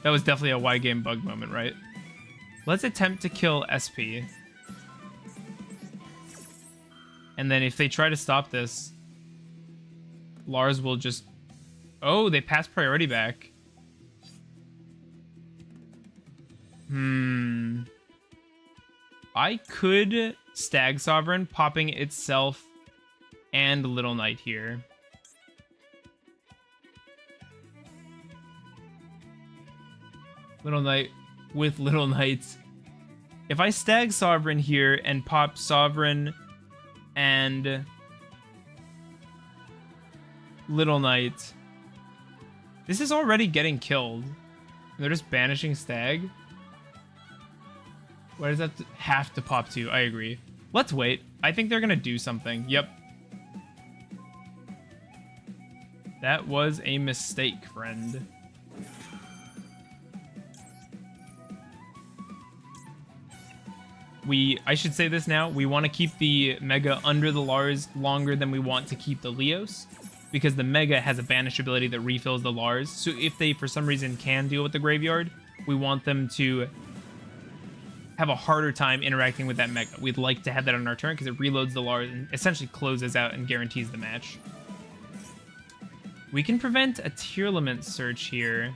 That was definitely a why game bug moment, right? Let's attempt to kill SP. And then if they try to stop this, Lars will just... Oh, they pass priority back. I could Stag Sovereign, popping itself and Little Knight here. Little Knight with Little Knight. If I Stag Sovereign here and pop Sovereign and Little Knight, this is already getting killed. They're just banishing Stag. Why does that have to pop to? I agree. Let's wait. I think they're gonna do something. Yep. That was a mistake, friend. I should say this now, we want to keep the Mega under the Lars longer than we want to keep the Leos, because the Mega has a banish ability that refills the Lars, so if they for some reason can deal with the graveyard, we want them to have a harder time interacting with that Mega. We'd like to have that on our turn because it reloads the Lars and essentially closes out and guarantees the match. We can prevent a Tearlament search here.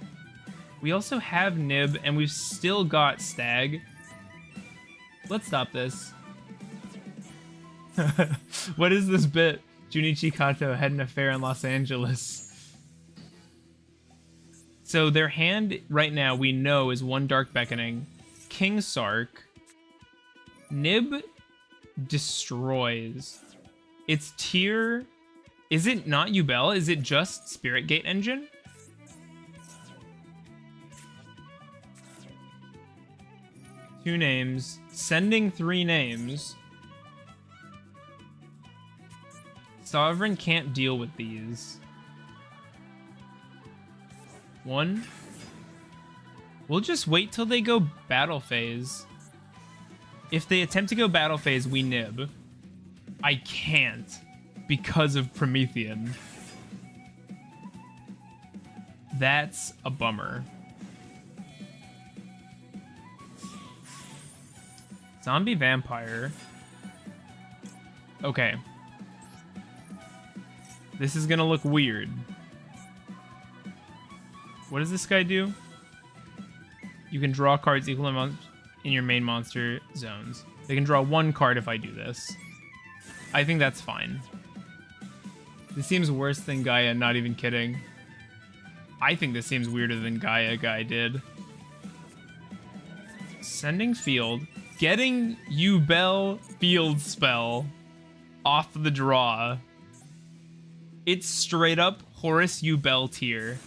We also have Nib, and we've still got Stag. Let's stop this. What is this bit? Junichi Kato had an affair in Los Angeles. So their hand right now we know is one Dark Beckoning, King Sark. Nib destroys. Its tier... Is it not Yubel? Is it just Spirit Gate Engine? Two names. Sending 3 names. Sovereign can't deal with these. 1. We'll just wait till they go battle phase. If they attempt to go battle phase, we nib. I can't because of Promethean. That's a bummer. Zombie vampire. Okay. This is gonna look weird. What does this guy do? You can draw cards equal amounts in your main monster zones. They can draw 1 card if I do this. I think that's fine. This seems worse than Gaia, not even kidding. I think this seems weirder than Gaia guy did. Sending field. Getting Yubel field spell off the draw. It's straight up Horus Yubel tier.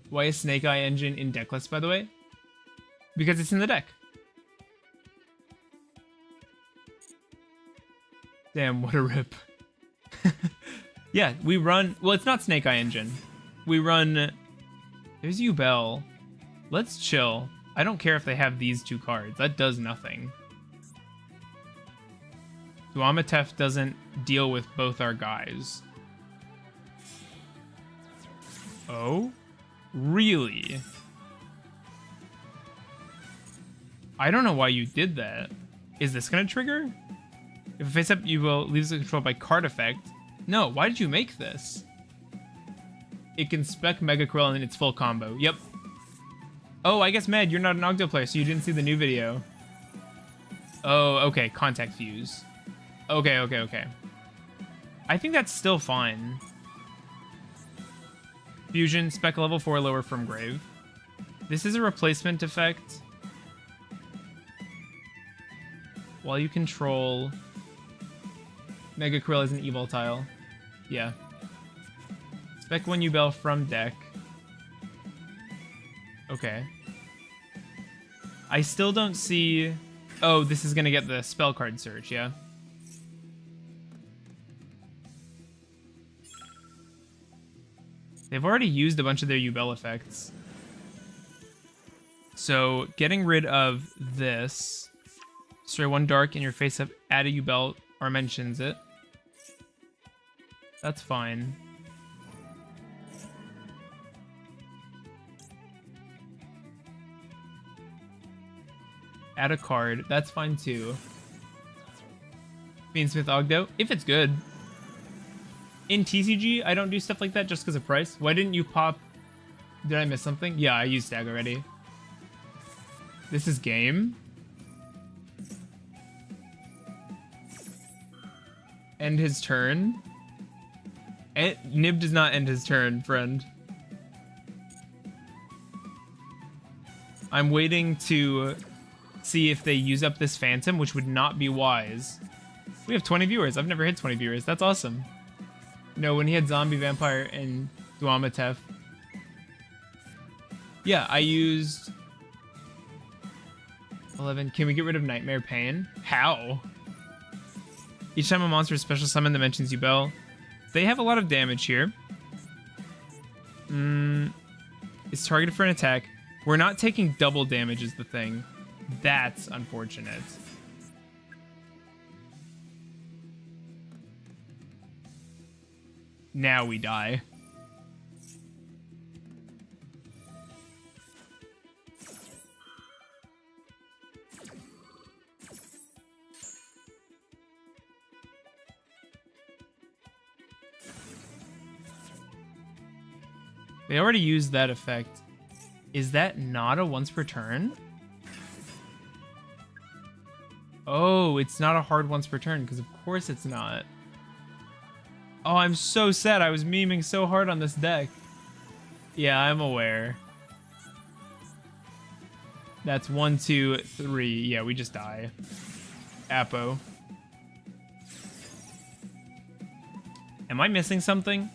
Why is Snake Eye Engine in deck list, by the way? Because it's in the deck. Damn, what a rip. Yeah, we run... Well, it's not Snake Eye Engine. We run... There's Yubel. Let's chill. I don't care if they have these 2 cards. That does nothing. Duamatef doesn't deal with both our guys. Oh? Really? I don't know why you did that. Is this gonna trigger? If a face-up you will leaves it controlled by card effect. No, why did you make this? It can spec Mega Krill in its full combo. Yep. Oh, I guess, Med, you're not an Ogdo player, so you didn't see the new video. Oh, okay. Contact Fuse. Okay, okay, okay. I think that's still fine. Fusion, spec level 4 lower from Grave. This is a replacement effect. While you control... Mega Krill is an evil tile. Yeah. Spec 1 Yubel from deck. Okay. I still don't see... Oh, this is gonna get the spell card search, yeah? They've already used a bunch of their Yubel effects. So, getting rid of this. Destroy 1 dark in your face up, add a Yubel, or mentions it. That's fine. Add a card. That's fine too. Fiendsmith Ogdo, if it's good. In TCG, I don't do stuff like that just because of price. Why didn't you pop... Did I miss something? Yeah, I used Stag already. This is game. End his turn. Nib does not end his turn, friend. I'm waiting to see if they use up this Phantom, which would not be wise. We have 20 viewers. I've never hit 20 viewers. That's awesome. No, when he had Zombie Vampire and Duamatef. Yeah, I used 11. Can we get rid of Nightmare Pain? How? Each time a monster is special summon that mentions Yubel, they have a lot of damage here. It's targeted for an attack. We're not taking double damage is the thing. That's unfortunate. Now we die. They already used that effect. Is that not a once per turn? Oh, it's not a hard once per turn, because of course it's not. Oh, I'm so sad. I was memeing so hard on this deck. Yeah, I'm aware. That's 1, 2, 3. Yeah, we just die. Apo. Am I missing something?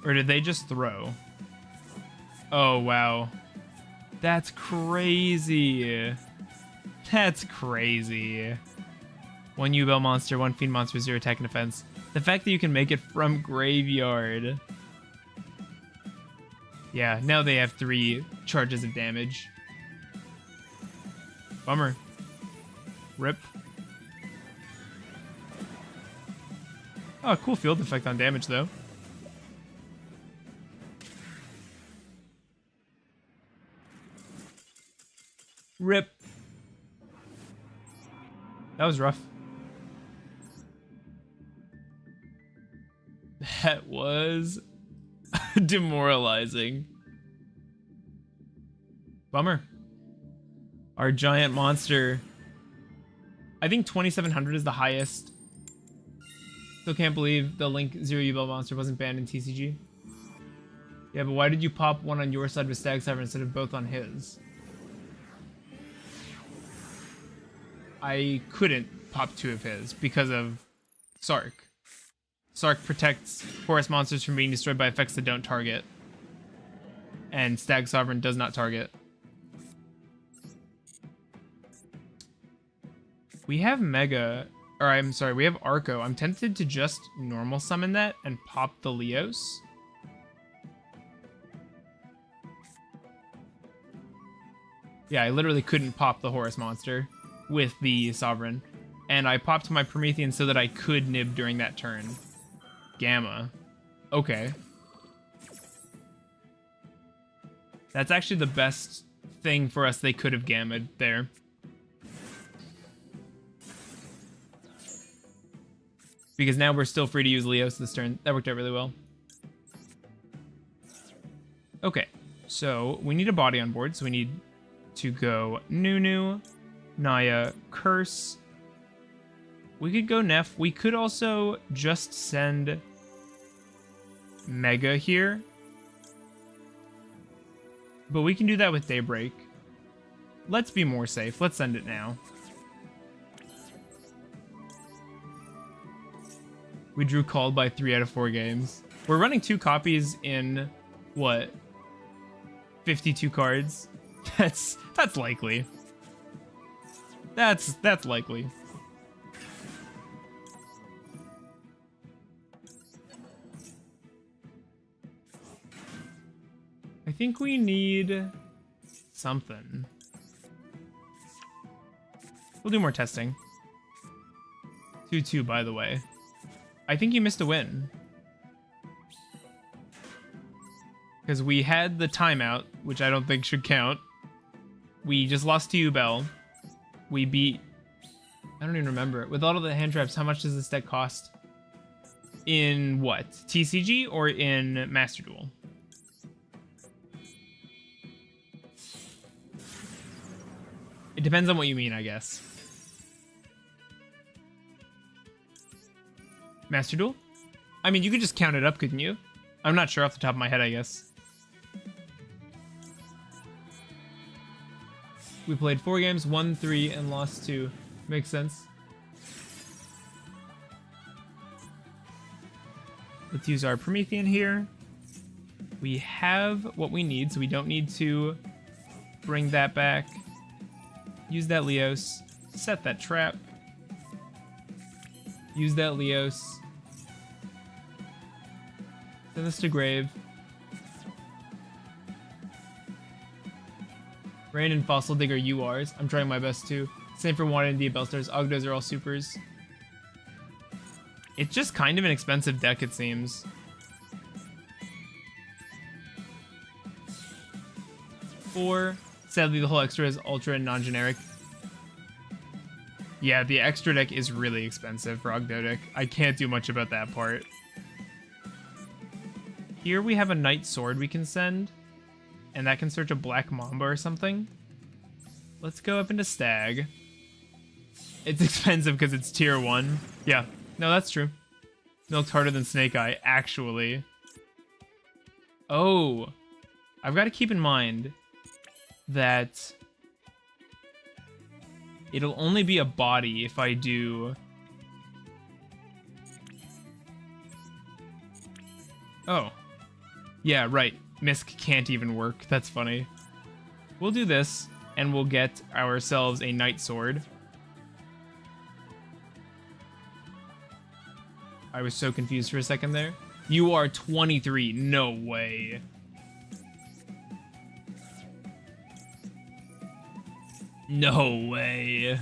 Or did they just throw? Oh, wow. That's crazy. That's crazy. 1 Yugioh monster, 1 fiend monster, 0 attack and defense. The fact that you can make it from graveyard. Yeah, now they have 3 charges of damage. Bummer. Rip. Oh, cool field effect on damage, though. Rip. That was rough. That was demoralizing. Bummer. Our giant monster. I think 2700 is the highest. Still can't believe the Link 0 Yugioh monster wasn't banned in TCG. Yeah, but why did you pop one on your side with Stag Cyber instead of both on his? I couldn't pop 2 of his because of Sark. Sark protects forest monsters from being destroyed by effects that don't target. And Stag Sovereign does not target. We have Mega, or I'm sorry, we have Arco. I'm tempted to just normal summon that and pop the Leos. Yeah, I literally couldn't pop the Horus monster with the Sovereign. And I popped my Promethean so that I could nib during that turn. Gamma. Okay. That's actually the best thing for us they could have gammaed there. Because now we're still free to use Leos this turn. That worked out really well. Okay, so we need a body on board, so we need to go Nunu, Naya, Curse. We could go Neff. We could also just send Mega here. But we can do that with Daybreak. Let's be more safe. Let's send it now. We drew called by 3 out of 4 games. We're running 2 copies in, what, 52 cards? That's likely. That's likely. I think we need something. We'll do more testing. 2-2, by the way. I think you missed a win. Because we had the timeout, which I don't think should count. We just lost to you, Bell. We beat... I don't even remember. With all of the hand traps, how much does this deck cost? In what? TCG or in Master Duel? It depends on what you mean, I guess. Master Duel? I mean, you could just count it up, couldn't you? I'm not sure off the top of my head, I guess. We played 4 games, won 3, and lost 2. Makes sense. Let's use our Promethean here. We have what we need, so we don't need to bring that back. Use that Leos. Set that trap. Use that Leos. Send this to grave. Rain and Fossil Digger URs. I'm trying my best too. Same for Wanted and D Bellstars. Ogdos are all supers. It's just kind of an expensive deck, it seems. Four. Sadly, the whole extra is ultra and non-generic. Yeah, the extra deck is really expensive for Ogdoadic. I can't do much about that part. Here we have a Knight Sword we can send. And that can search a Black Mamba or something. Let's go up into Stag. It's expensive because it's tier 1. Yeah, no, that's true. Milked harder than Snake Eye, actually. Oh. I've got to keep in mind that it'll only be a body if I do... Oh. Yeah, right. Misk can't even work. That's funny. We'll do this, and we'll get ourselves a Knight Sword. I was so confused for a second there. You are 23. No way. No way.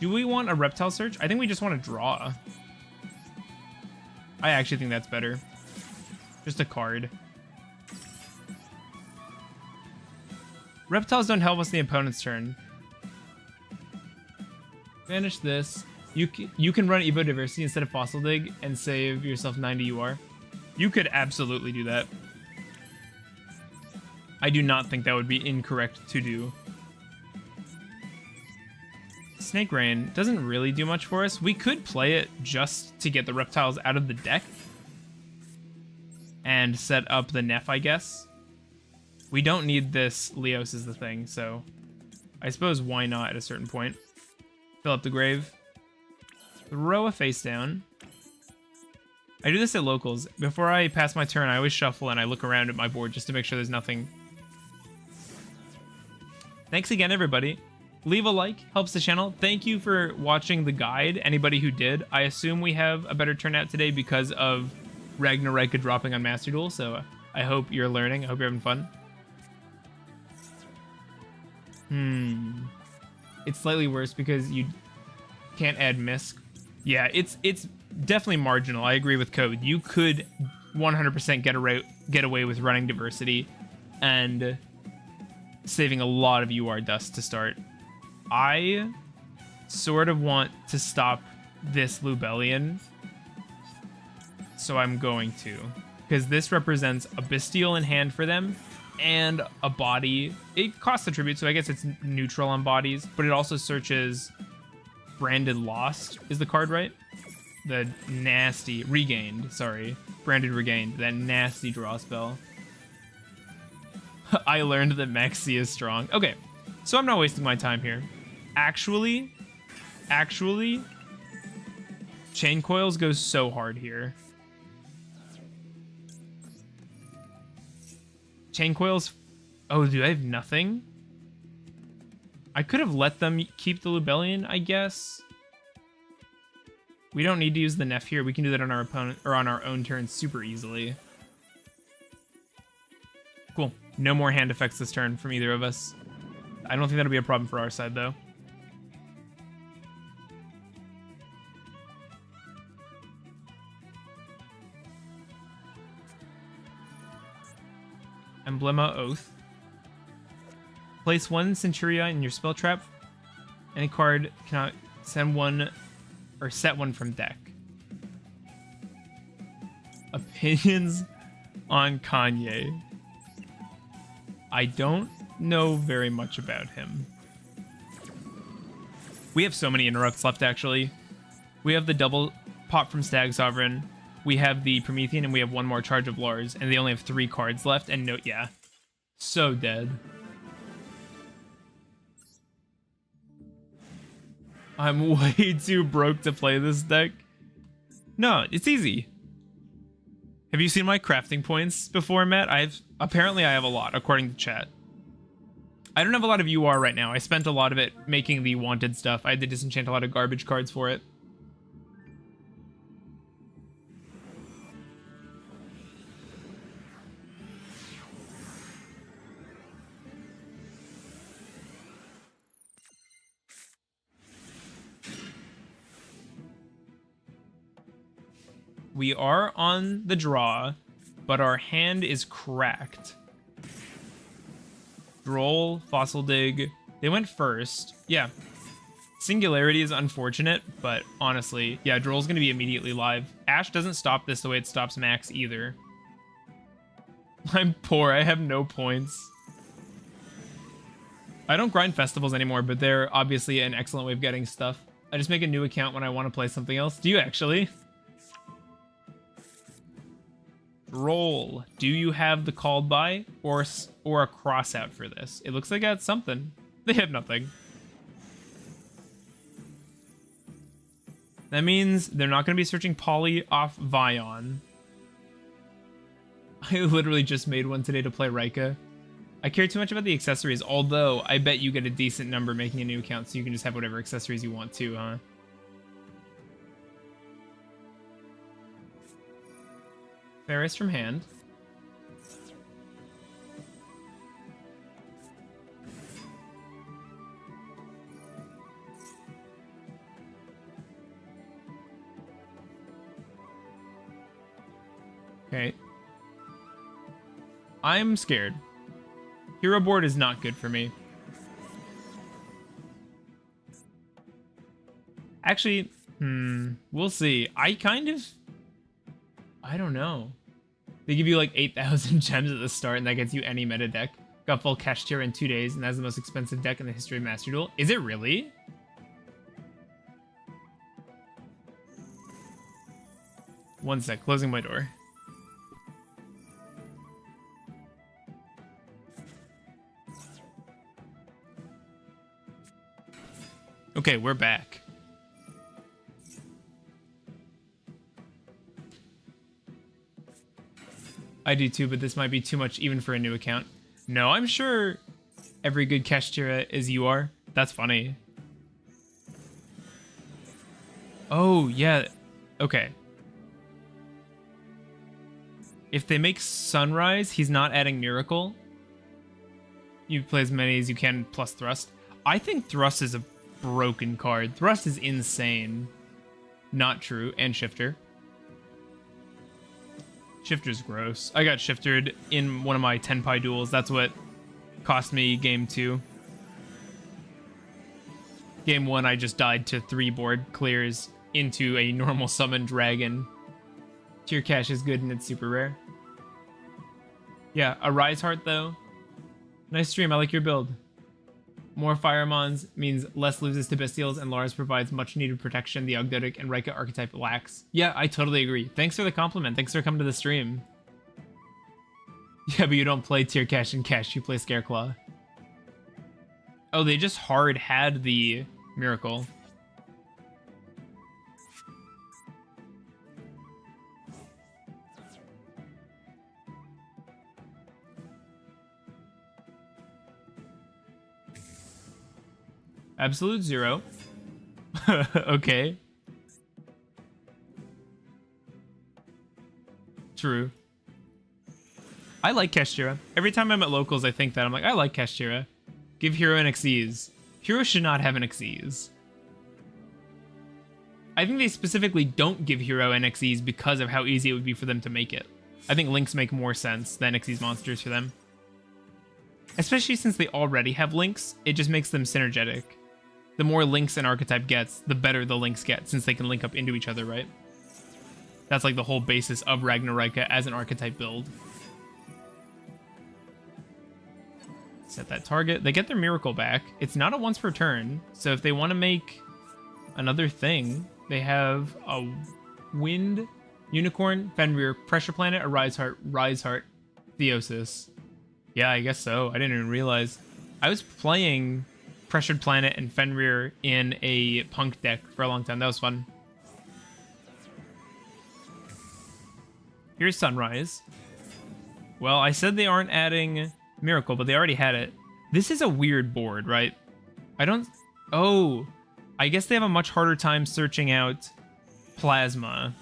Do we want a reptile search? I think we just want to draw. I actually think that's better. Just a card. Reptiles don't help us the opponent's turn. Banish this. You can run Evo Diversity instead of Fossil Dig and save yourself 90 UR. You could absolutely do that. I do not think that would be incorrect to do. Snake Rain doesn't really do much for us. We could play it just to get the reptiles out of the deck and set up the Neff, I guess. We don't need this Leos is the thing, so I suppose why not at a certain point. Fill up the grave. Throw a face down. I do this at locals. Before I pass my turn, I always shuffle and I look around at my board just to make sure there's nothing. Thanks again, everybody. Leave a like, helps the channel. Thank you for watching the guide, anybody who did. I assume we have a better turnout today because of Ragnaraika dropping on Master Duel, so I hope you're learning. I hope you're having fun. It's slightly worse because you can't add Misk. Yeah, it's definitely marginal. I agree with Code. You could 100% get away with running Diversity and saving a lot of UR dust to start. I sort of want to stop this Lubellion, so I'm going to. Because this represents a Bestial in hand for them, and a body. It costs a tribute, so I guess it's neutral on bodies, but it also searches Branded Lost, is the card right? The nasty, Regained, sorry. Branded Regained, that nasty draw spell. I learned that Maxi is strong. Okay, so I'm not wasting my time here. Actually, Chain Coils goes so hard here. Chain Coils, oh, do I have nothing? I could have let them keep the Lubellion, I guess. We don't need to use the Neff here. We can do that on our opponent or on our own turn super easily. Cool. No more hand effects this turn from either of us. I don't think that'll be a problem for our side, though. Emblema Oath. Place one Centuria in your spell trap. Any card cannot send one or set one from deck. Opinions on Kanye. I don't know very much about him. We have so many interrupts left, actually. We have the double pop from Stag Sovereign. We have the Promethean, and we have one more Charge of Lars, and they only have 3 cards left, and no, yeah. So dead. I'm way too broke to play this deck. No, it's easy. Have you seen my crafting points before, Matt? Apparently I have a lot, according to chat. I don't have a lot of UR right now. I spent a lot of it making the wanted stuff. I had to disenchant a lot of garbage cards for it. We are on the draw, but our hand is cracked. Droll, Fossil Dig. They went first. Yeah. Singularity is unfortunate, but honestly, yeah, Droll's going to be immediately live. Ash doesn't stop this the way it stops Max either. I'm poor. I have no points. I don't grind festivals anymore, but they're obviously an excellent way of getting stuff. I just make a new account when I want to play something else. Do you actually? Roll. Do you have the called by or a cross out for this? It looks like that's something. They have nothing. That means they're not going to be searching Poly off Vion. I literally just made one today to play Raika. I care too much about the accessories, although I bet you get a decent number making a new account, so you can just have whatever accessories you want to, huh? Ferris from hand. Okay. I'm scared. Hero board is not good for me. Actually, we'll see. I don't know. They give you like 8,000 gems at the start, and that gets you any meta deck. Got full cash tier in 2 days, and that's the most expensive deck in the history of Master Duel. Is it really? One sec, closing my door. Okay, we're back. I do too, but this might be too much even for a new account. No, I'm sure every good Kashtira is you are. That's funny. Oh, yeah. Okay. If they make Sunrise, he's not adding Miracle. You play as many as you can plus Thrust. I think Thrust is a broken card. Thrust is insane. Not true. And Shifter. Shifter's gross. I got shifted in one of my Tenpai duels. That's what cost me game 2. Game 1, I just died to 3 board clears into a normal summon dragon. Tier cash is good and it's super rare. Yeah, a Rise Heart though. Nice stream, I like your build. More Firemons means less loses to Bestials, and Lars provides much needed protection the Ogdoadic and Raika archetype lacks. Yeah, I totally agree. Thanks for the compliment. Thanks for coming to the stream. Yeah, but you don't play tier cash and cash, you play Scareclaw. Oh, they just hard had the Miracle. Absolute 0. Okay. True. I like Kashtira. Every time I'm at locals, I think that. I'm like, I like Kashtira. Give Hero an Xyz. Hero should not have an Xyz. I think they specifically don't give Hero an Xyz because of how easy it would be for them to make it. I think Links make more sense than Xyz monsters for them. Especially since they already have Links, it just makes them synergetic. The more links an archetype gets, the better the links get, since they can link up into each other, right? That's like the whole basis of Ragnaraika as an archetype build. Set that target. They get their Miracle back. It's not a once per turn, so if they want to make another thing, they have a Wind, Unicorn, Fenrir, Pressure Planet, a Rise Heart, Theosis. Yeah, I guess so. I didn't even realize. I was playing Pressured Planet and Fenrir in a Punk deck for a long time. That was fun. Here's Sunrise. Well, I said they aren't adding Miracle, but they already had it. This is a weird board, right? Oh, I guess they have a much harder time searching out Plasma.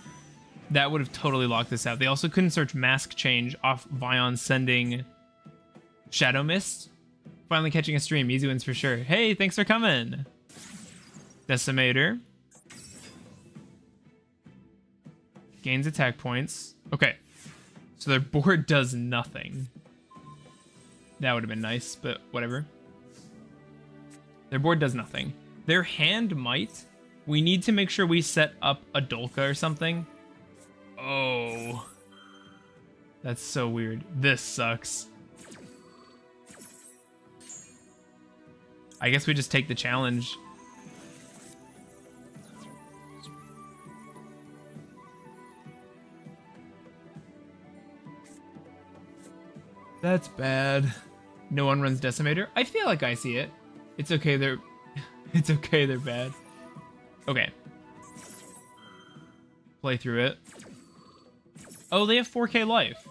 That would have totally locked this out. They also couldn't search Mask Change off Vion sending Shadow Mist. Finally catching a stream. Easy wins for sure. Hey, thanks for coming. Decimator. Gains attack points. Okay. So their board does nothing. That would have been nice, but whatever. Their board does nothing. Their hand might. We need to make sure we set up a Dolka or something. Oh. That's so weird. This sucks. I guess we just take the challenge. That's bad. No one runs Decimator. I feel like I see it. It's okay, they're... it's okay, they're bad. Okay. Play through it. Oh, they have 4k life.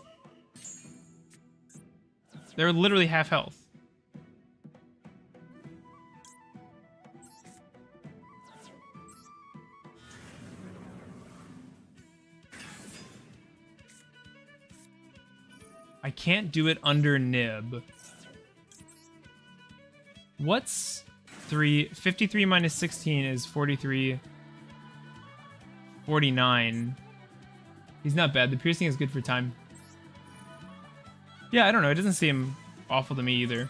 They're literally half health. I can't do it under Nib. What's 53 minus 16 is 43. 49. He's not bad. The piercing is good for time. Yeah, I don't know. It doesn't seem awful to me either.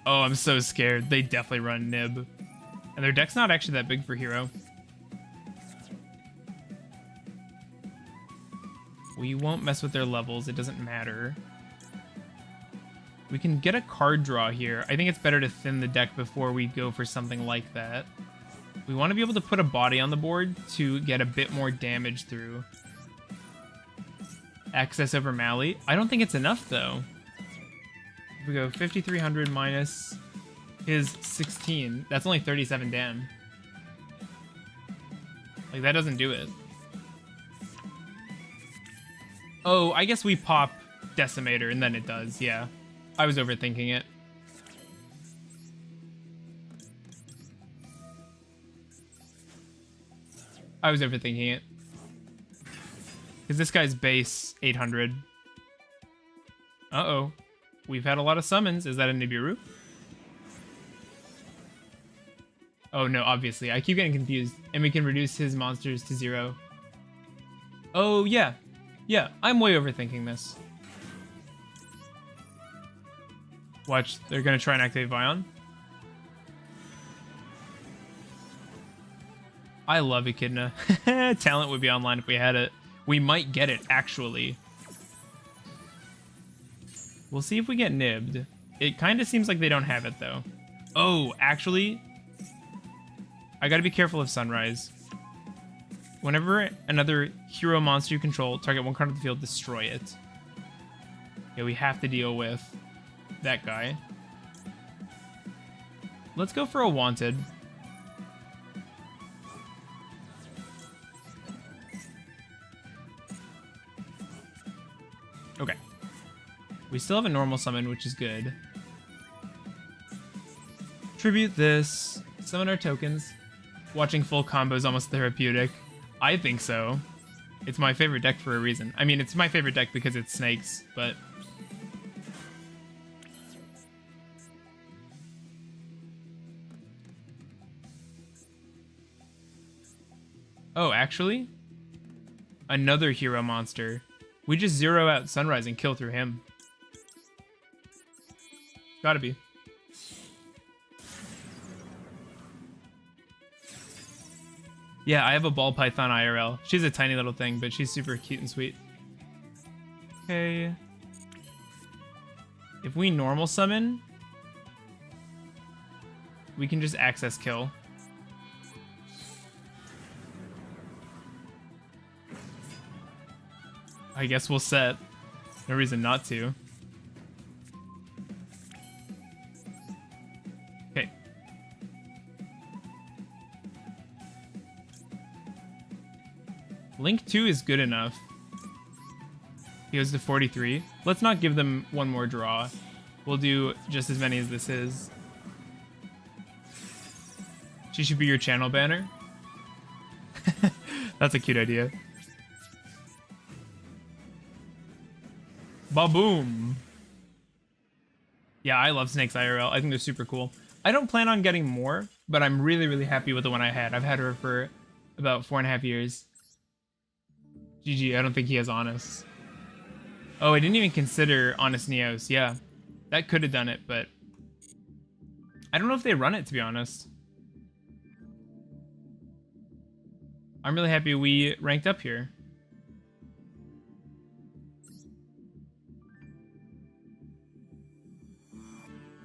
Oh, I'm so scared. They definitely run Nib. And their deck's not actually that big for hero. We won't mess with their levels. It doesn't matter. We can get a card draw here. I think it's better to thin the deck before we go for something like that. We want to be able to put a body on the board to get a bit more damage through. Access over Mally. I don't think it's enough, though. If we go 5,300 minus his 16, that's only 37 dam. Like, that doesn't do it. Oh, I guess we pop Decimator, and then it does, yeah. I was overthinking it. I was overthinking it. Because this guy's base 800. Uh-oh. We've had a lot of summons. Is that a Nibiru? Oh, no, obviously. I keep getting confused. And we can reduce his monsters to 0. Oh, yeah. Yeah, I'm way overthinking this. Watch, they're going to try and activate Vion. I love Echidna. Talent would be online if we had it. We might get it, actually. We'll see if we get nibbed. It kind of seems like they don't have it, though. Oh, actually, I gotta be careful of Sunrise. Whenever another hero monster you control, target one card of the field, destroy it. Yeah, we have to deal with that guy. Let's go for a Wanted. Okay. We still have a normal summon, which is good. Tribute this. Summon our tokens. Watching full combo is almost therapeutic. I think so. It's my favorite deck for a reason. I mean, it's my favorite deck because it's snakes, but... Oh, actually? Another hero monster. We just zero out Sunrise and kill through him. Gotta be. Yeah, I have a ball python IRL. She's a tiny little thing, but she's super cute and sweet. Okay. If we normal summon, we can just access kill. I guess we'll set. No reason not to. Okay. Link 2 is good enough. He goes to 43. Let's not give them one more draw. We'll do just as many as this is. She should be your channel banner. That's a cute idea. Ba-boom. Yeah, I love Snakes IRL. I think they're super cool. I don't plan on getting more, but I'm really, really happy with the one I had. I've had her for about 4.5 years. GG, I don't think he has Honest. Oh, I didn't even consider Honest Neos. Yeah, that could have done it, but I don't know if they run it, to be honest. I'm really happy we ranked up here.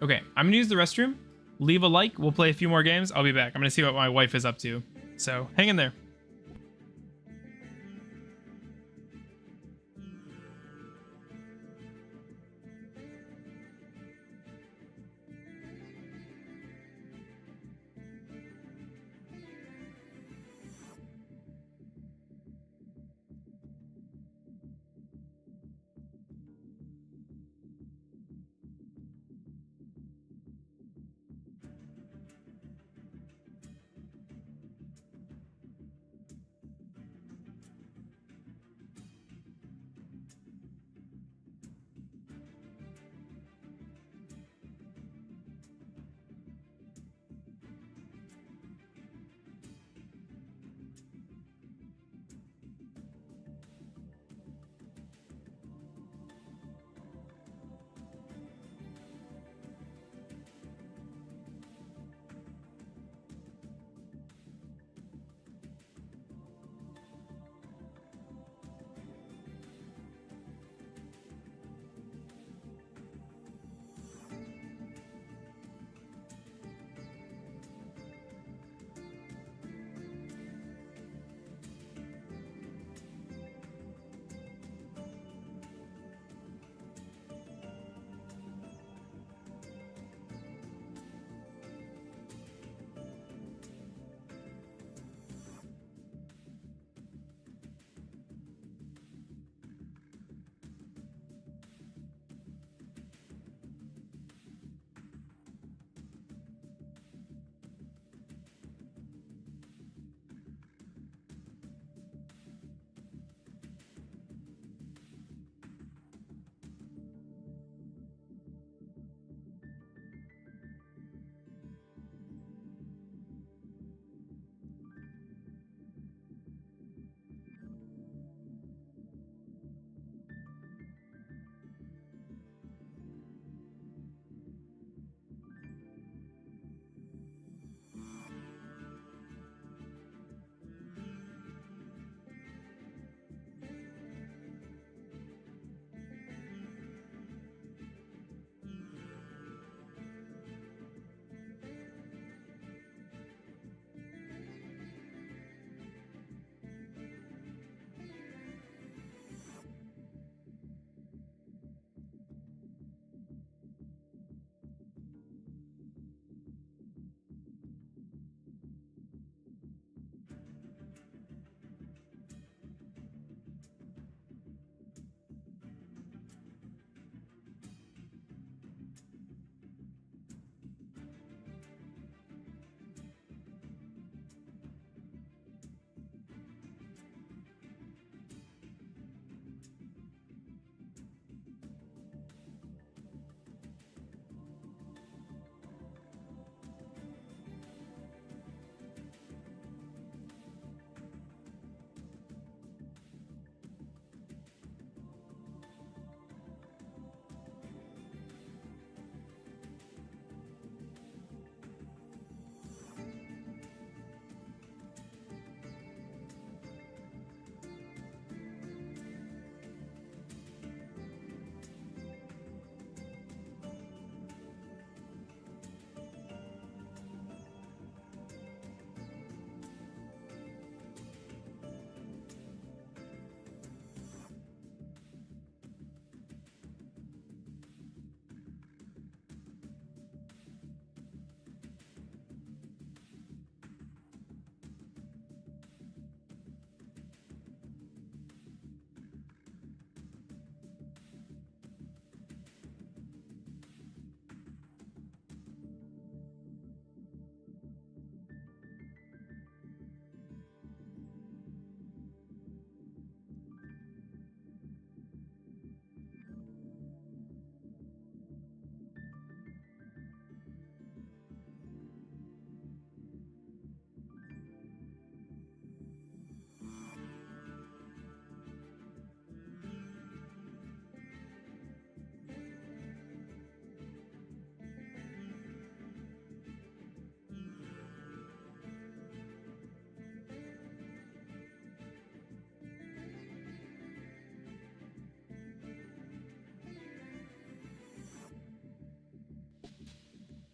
Okay, I'm gonna use the restroom. Leave a like. We'll play a few more games. I'll be back. I'm gonna see what my wife is up to. So hang in there.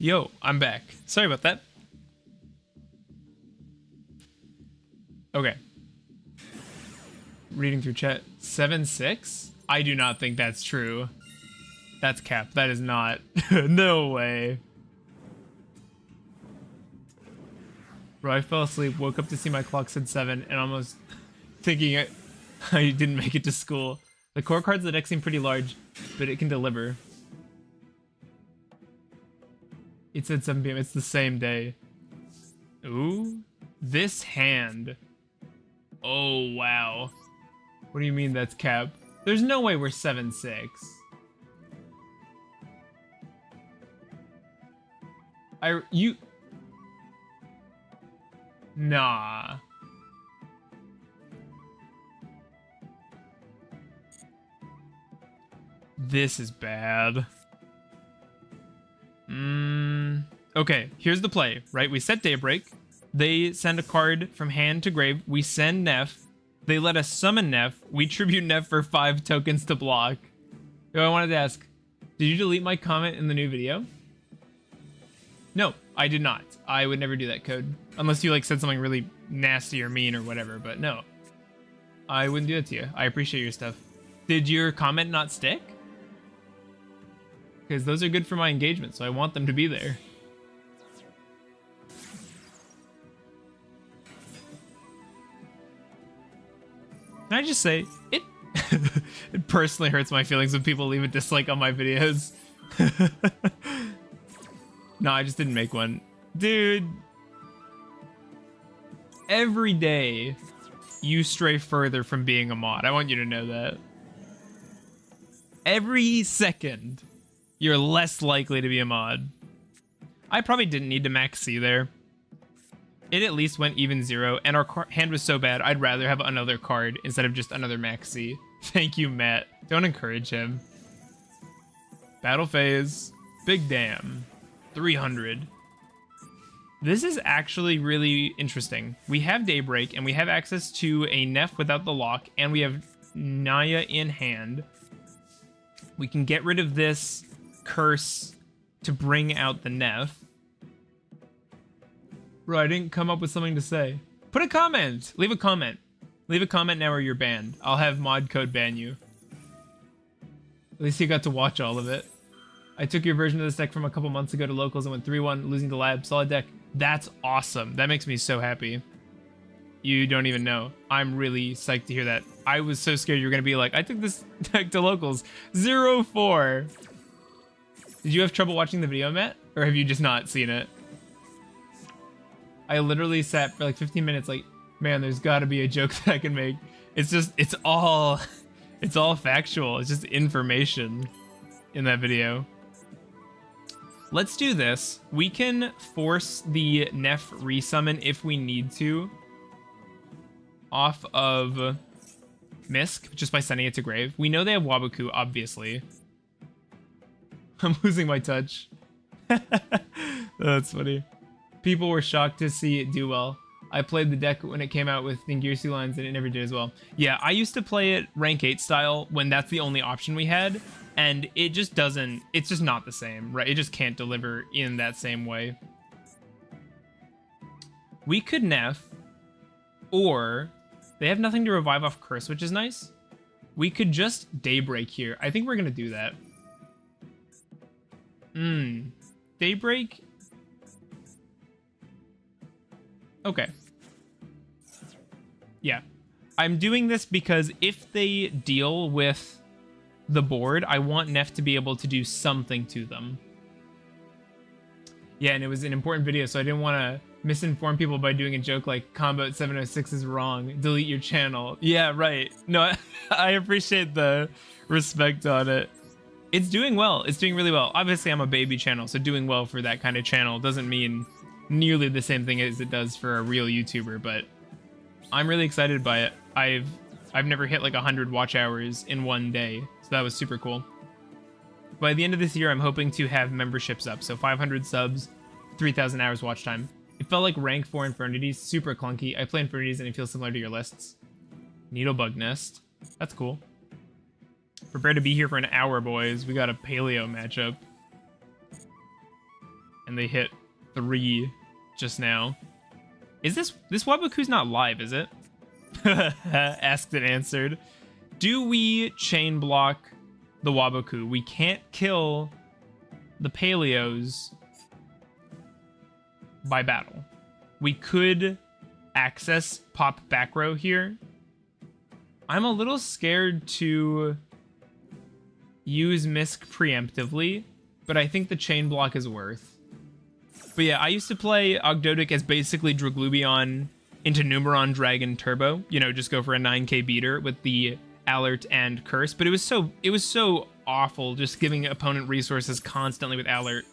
Yo, I'm back. Sorry about that. Okay. Reading through chat. 7-6? I do not think that's true. That's cap. That is not. No way. Bro, I fell asleep, woke up to see my clock said 7, and almost thinking I didn't make it to school. The core cards of the deck seem pretty large, but it can deliver. It said 7 p.m. It's the same day. Ooh. This hand. Oh, wow. What do you mean that's cap? There's no way we're 7-6. Nah. This is bad. Okay, here's the play, right? We set Daybreak. They send a card from hand to grave. We send Neff. They let us summon Neff. We tribute Neff for 5 tokens to block. Yo, I wanted to ask, did you delete my comment in the new video? No, I did not. I would never do that, Code. Unless you like said something really nasty or mean or whatever, but no. I wouldn't do that to you. I appreciate your stuff. Did your comment not stick? Because those are good for my engagement, so I want them to be there. Can I just say, it personally hurts my feelings when people leave a dislike on my videos. No, I just didn't make one. Dude. Every day, you stray further from being a mod. I want you to know that. Every second, you're less likely to be a mod. I probably didn't need to max C there. It at least went even 0, and our hand was so bad, I'd rather have another card instead of just another max C. Thank you, Matt. Don't encourage him. Battle phase. Big damn. 300. This is actually really interesting. We have Daybreak, and we have access to a Neff without the lock, and we have Naya in hand. We can get rid of this curse to bring out the Neff. Bro, I didn't come up with something to say. Put a comment. Leave a comment. Leave a comment now or you're banned. I'll have mod code ban you. At least you got to watch all of it. I took your version of this deck from a couple months ago to locals and went 3-1, losing to lab. Solid deck. That's awesome. That makes me so happy. You don't even know. I'm really psyched to hear that. I was so scared you were going to be like, I took this deck to locals. 0-4. Did you have trouble watching the video, Matt? Or have you just not seen it? I literally sat for like 15 minutes like, man, there's got to be a joke that I can make. It's all factual. It's just information in that video. Let's do this. We can force the Neff resummon if we need to off of Misk just by sending it to grave. We know they have Waboku, obviously. I'm losing my touch. That's funny. People were shocked to see it do well. I played the deck when it came out with Thingirsu lines and it never did as well. Yeah, I used to play it rank 8 style when that's the only option we had, and it just doesn't, it's just not the same, right? It just can't deliver in that same way. We could Neff, or they have nothing to revive off Curse, which is nice. We could just Daybreak here. I think we're gonna do that. Daybreak. Okay. Yeah. I'm doing this because if they deal with the board, I want Neff to be able to do something to them. Yeah, and it was an important video, so I didn't want to misinform people by doing a joke like combo at 706 is wrong, delete your channel. Yeah, right. No, I appreciate the respect on it. It's doing well. It's doing really well. Obviously, I'm a baby channel, so doing well for that kind of channel doesn't mean nearly the same thing as it does for a real YouTuber, but I'm really excited by it. I've never hit like 100 watch hours in one day, so that was super cool. By the end of this year, I'm hoping to have memberships up, so 500 subs, 3,000 hours watch time. It felt like rank 4 Infernities, super clunky. I play Infernities and it feels similar to your lists. Needlebug Nest, that's cool. Prepare to be here for an hour, boys. We got a paleo matchup. and they hit 3 just now. Is this Waboku's not live, is it? Asked and answered. Do we chain block the Waboku? We can't kill the Paleos by battle. We could access pop back row here. I'm a little scared to use Misk preemptively, but I think the chain block is worth. But yeah, I used to play Ogdoadic as basically Draglubion into Numeron Dragon Turbo. You know, just go for a 9k beater with the Alert and Curse. But it was so awful just giving opponent resources constantly with Alert.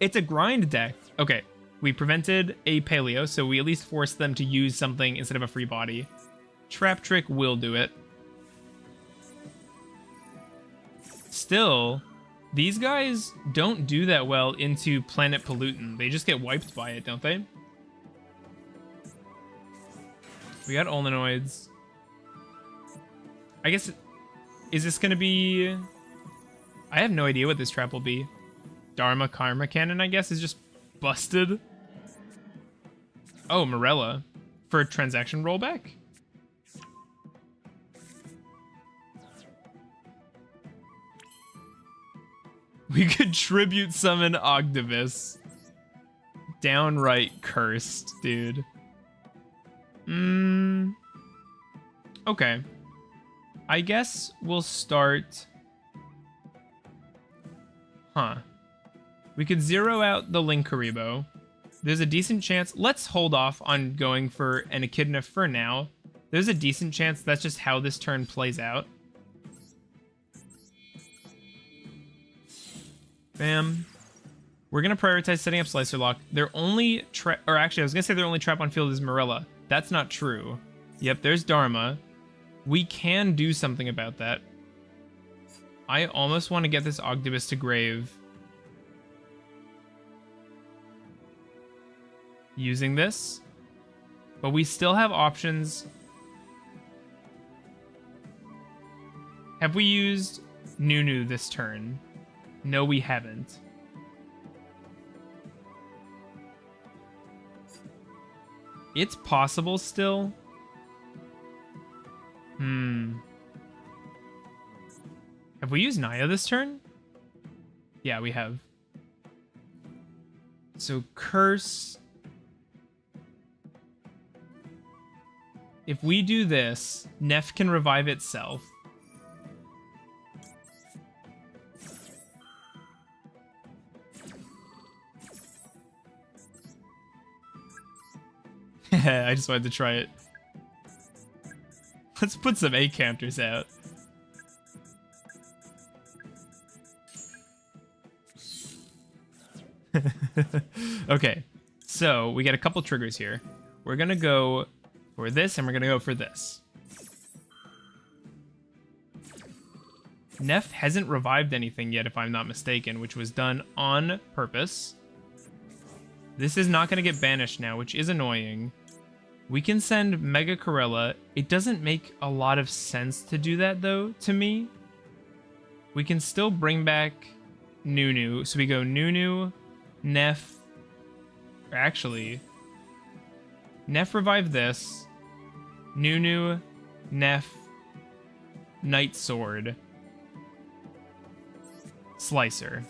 It's a grind deck. Okay, we prevented a Paleo, so we at least forced them to use something instead of a free body. Trap Trick will do it. Still, these guys don't do that well into Planet Pollutant. They just get wiped by it, don't they? We got Olenoids. I guess, is this gonna be... I have no idea what this trap will be. Dharma Karma Cannon, I guess, is just busted. Oh, Morella. For a transaction rollback? We could tribute summon Ogdoadic. Downright cursed, dude. Okay. I guess we'll start... Huh. We could zero out the Linkuriboh. There's a decent chance... Let's hold off on going for an Echidna for now. There's a decent chance that's just how this turn plays out. Bam. We're going to prioritize setting up Slicer Lock. Their only trap... Or actually, I was going to say their only trap on field is Morella. That's not true. Yep, there's Dharma. We can do something about that. I almost want to get this Ogdoadic to grave. Using this. But we still have options. Have we used Nunu this turn? No, we haven't. It's possible still. Have we used Naya this turn? Yeah, we have. So Curse. If we do this, Neff can revive itself. I just wanted to try it. Let's put some A-counters out. Okay, so we got a couple triggers here. We're gonna go for this, and we're gonna go for this. Neff hasn't revived anything yet, if I'm not mistaken, which was done on purpose. This is not gonna get banished now, which is annoying. We can send Mega Corella. It doesn't make a lot of sense to do that, though, to me. We can still bring back Nunu. So we go Nunu, Neff. Actually, Neff revive this. Nunu, Neff, Night Sword, Slicer.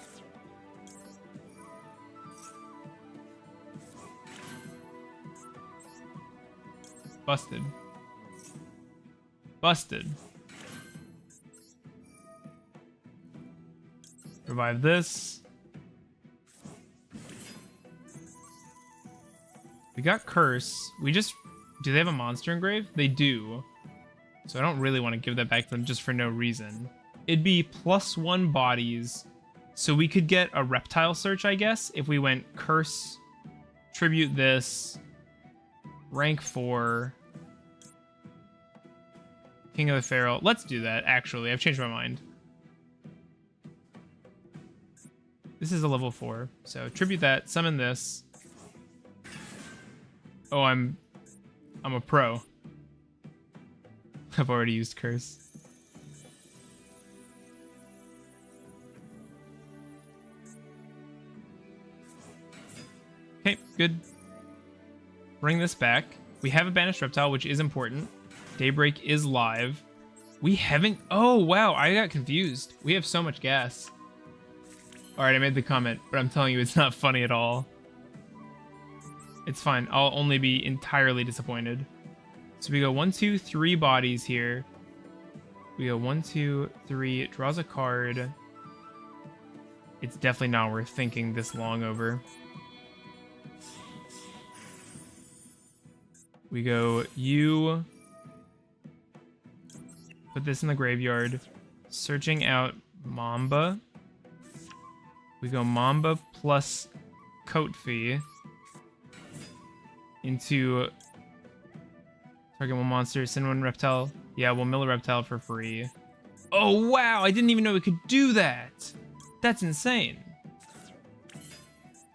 Busted. Busted. Revive this. We got Curse. We just... Do they have a monster engrave? They do. So I don't really want to give that back to them just for no reason. It'd be +1 bodies. So we could get a reptile search, I guess, if we went Curse, tribute this, rank 4, King of the Feral. Let's do that, actually. I've changed my mind. This is a level 4. So tribute that, summon this. Oh, I'm a pro. I've already used Curse. Okay, good. Bring this back. We have a banished reptile, which is important. Daybreak is live. We haven't... Oh, wow, I got confused. We have so much gas. Alright, I made the comment, but I'm telling you, it's not funny at all. It's fine. I'll only be entirely disappointed. So we go 1, 2, 3 bodies here. We go 1, 2, 3. It draws a card. It's definitely not worth thinking this long over. We go you. Put this in the graveyard. Searching out Mamba. We go Mamba plus Coat Fee into target one monster, send one reptile. Yeah, we'll mill a reptile for free. Oh, wow. I didn't even know we could do that. That's insane.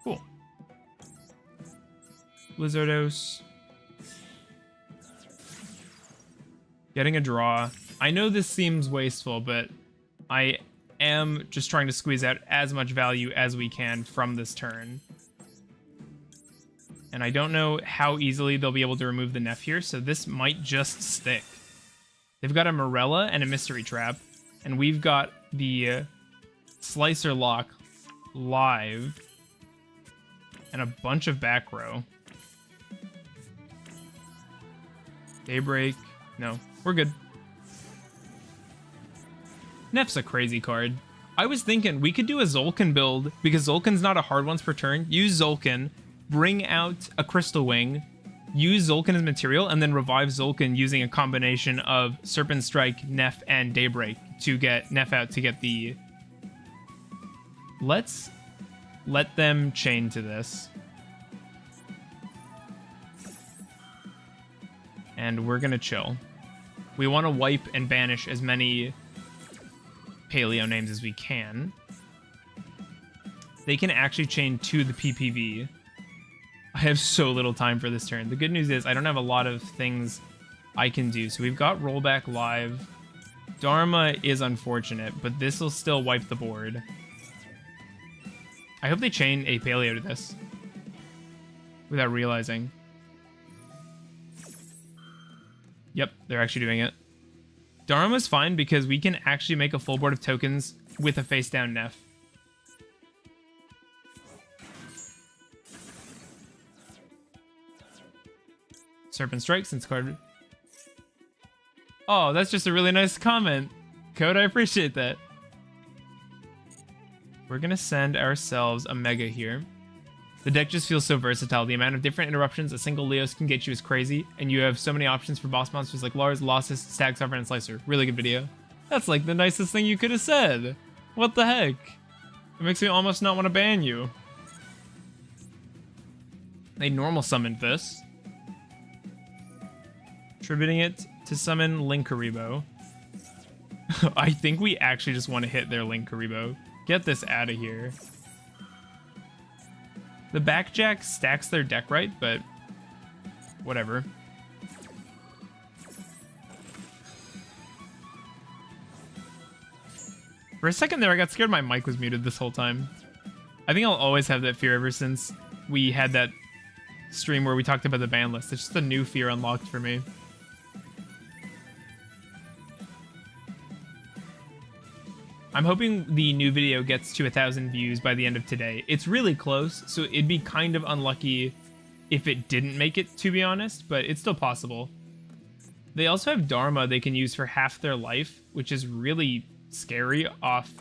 Cool. Blizzardos. Getting a draw. I know this seems wasteful, but I am just trying to squeeze out as much value as we can from this turn. And I don't know how easily they'll be able to remove the Neff here, so this might just stick. They've got a Morella and a Mystery Trap, and we've got the Slicer Lock live and a bunch of back row. Daybreak. No, we're good. Neff's a crazy card. I was thinking we could do a Zolkin build because Zolkin's not a hard once per turn. Use Zolkin, bring out a Crystal Wing, use Zolkin as material, and then revive Zolkin using a combination of Serpent Strike, Neff, and Daybreak to get Neff out to get the... Let's let them chain to this. And we're gonna chill. We want to wipe and banish as many Paleo names as we can. They can actually chain to the PPV. I have so little time for this turn. The good news is I don't have a lot of things I can do. So we've got rollback live. Dharma is unfortunate, but this will still wipe the board. I hope they chain a Paleo to this without realizing. Yep, they're actually doing it. Dharma's fine because we can actually make a full board of tokens with a face down Neff. Serpent Strike since card. Oh, that's just a really nice comment. Code, I appreciate that. We're gonna send ourselves a Mega here. The deck just feels so versatile. The amount of different interruptions a single Leos can get you is crazy, and you have so many options for boss monsters like Lars, Lossus, Stag Sovereign, and Slicer. Really good video. That's like the nicest thing you could have said. What the heck? It makes me almost not want to ban you. They normal summoned this. Attributing it to summon Linkaribo. I think we actually just want to hit their Linkaribo. Get this out of here. The Backjack stacks their deck right, but whatever. For a second there, I got scared my mic was muted this whole time. I think I'll always have that fear ever since we had that stream where we talked about the ban list. It's just a new fear unlocked for me. I'm hoping the new video gets to 1,000 views by the end of today. It's really close, so it'd be kind of unlucky if it didn't make it, to be honest, but it's still possible. They also have Dharma they can use for half their life, which is really scary off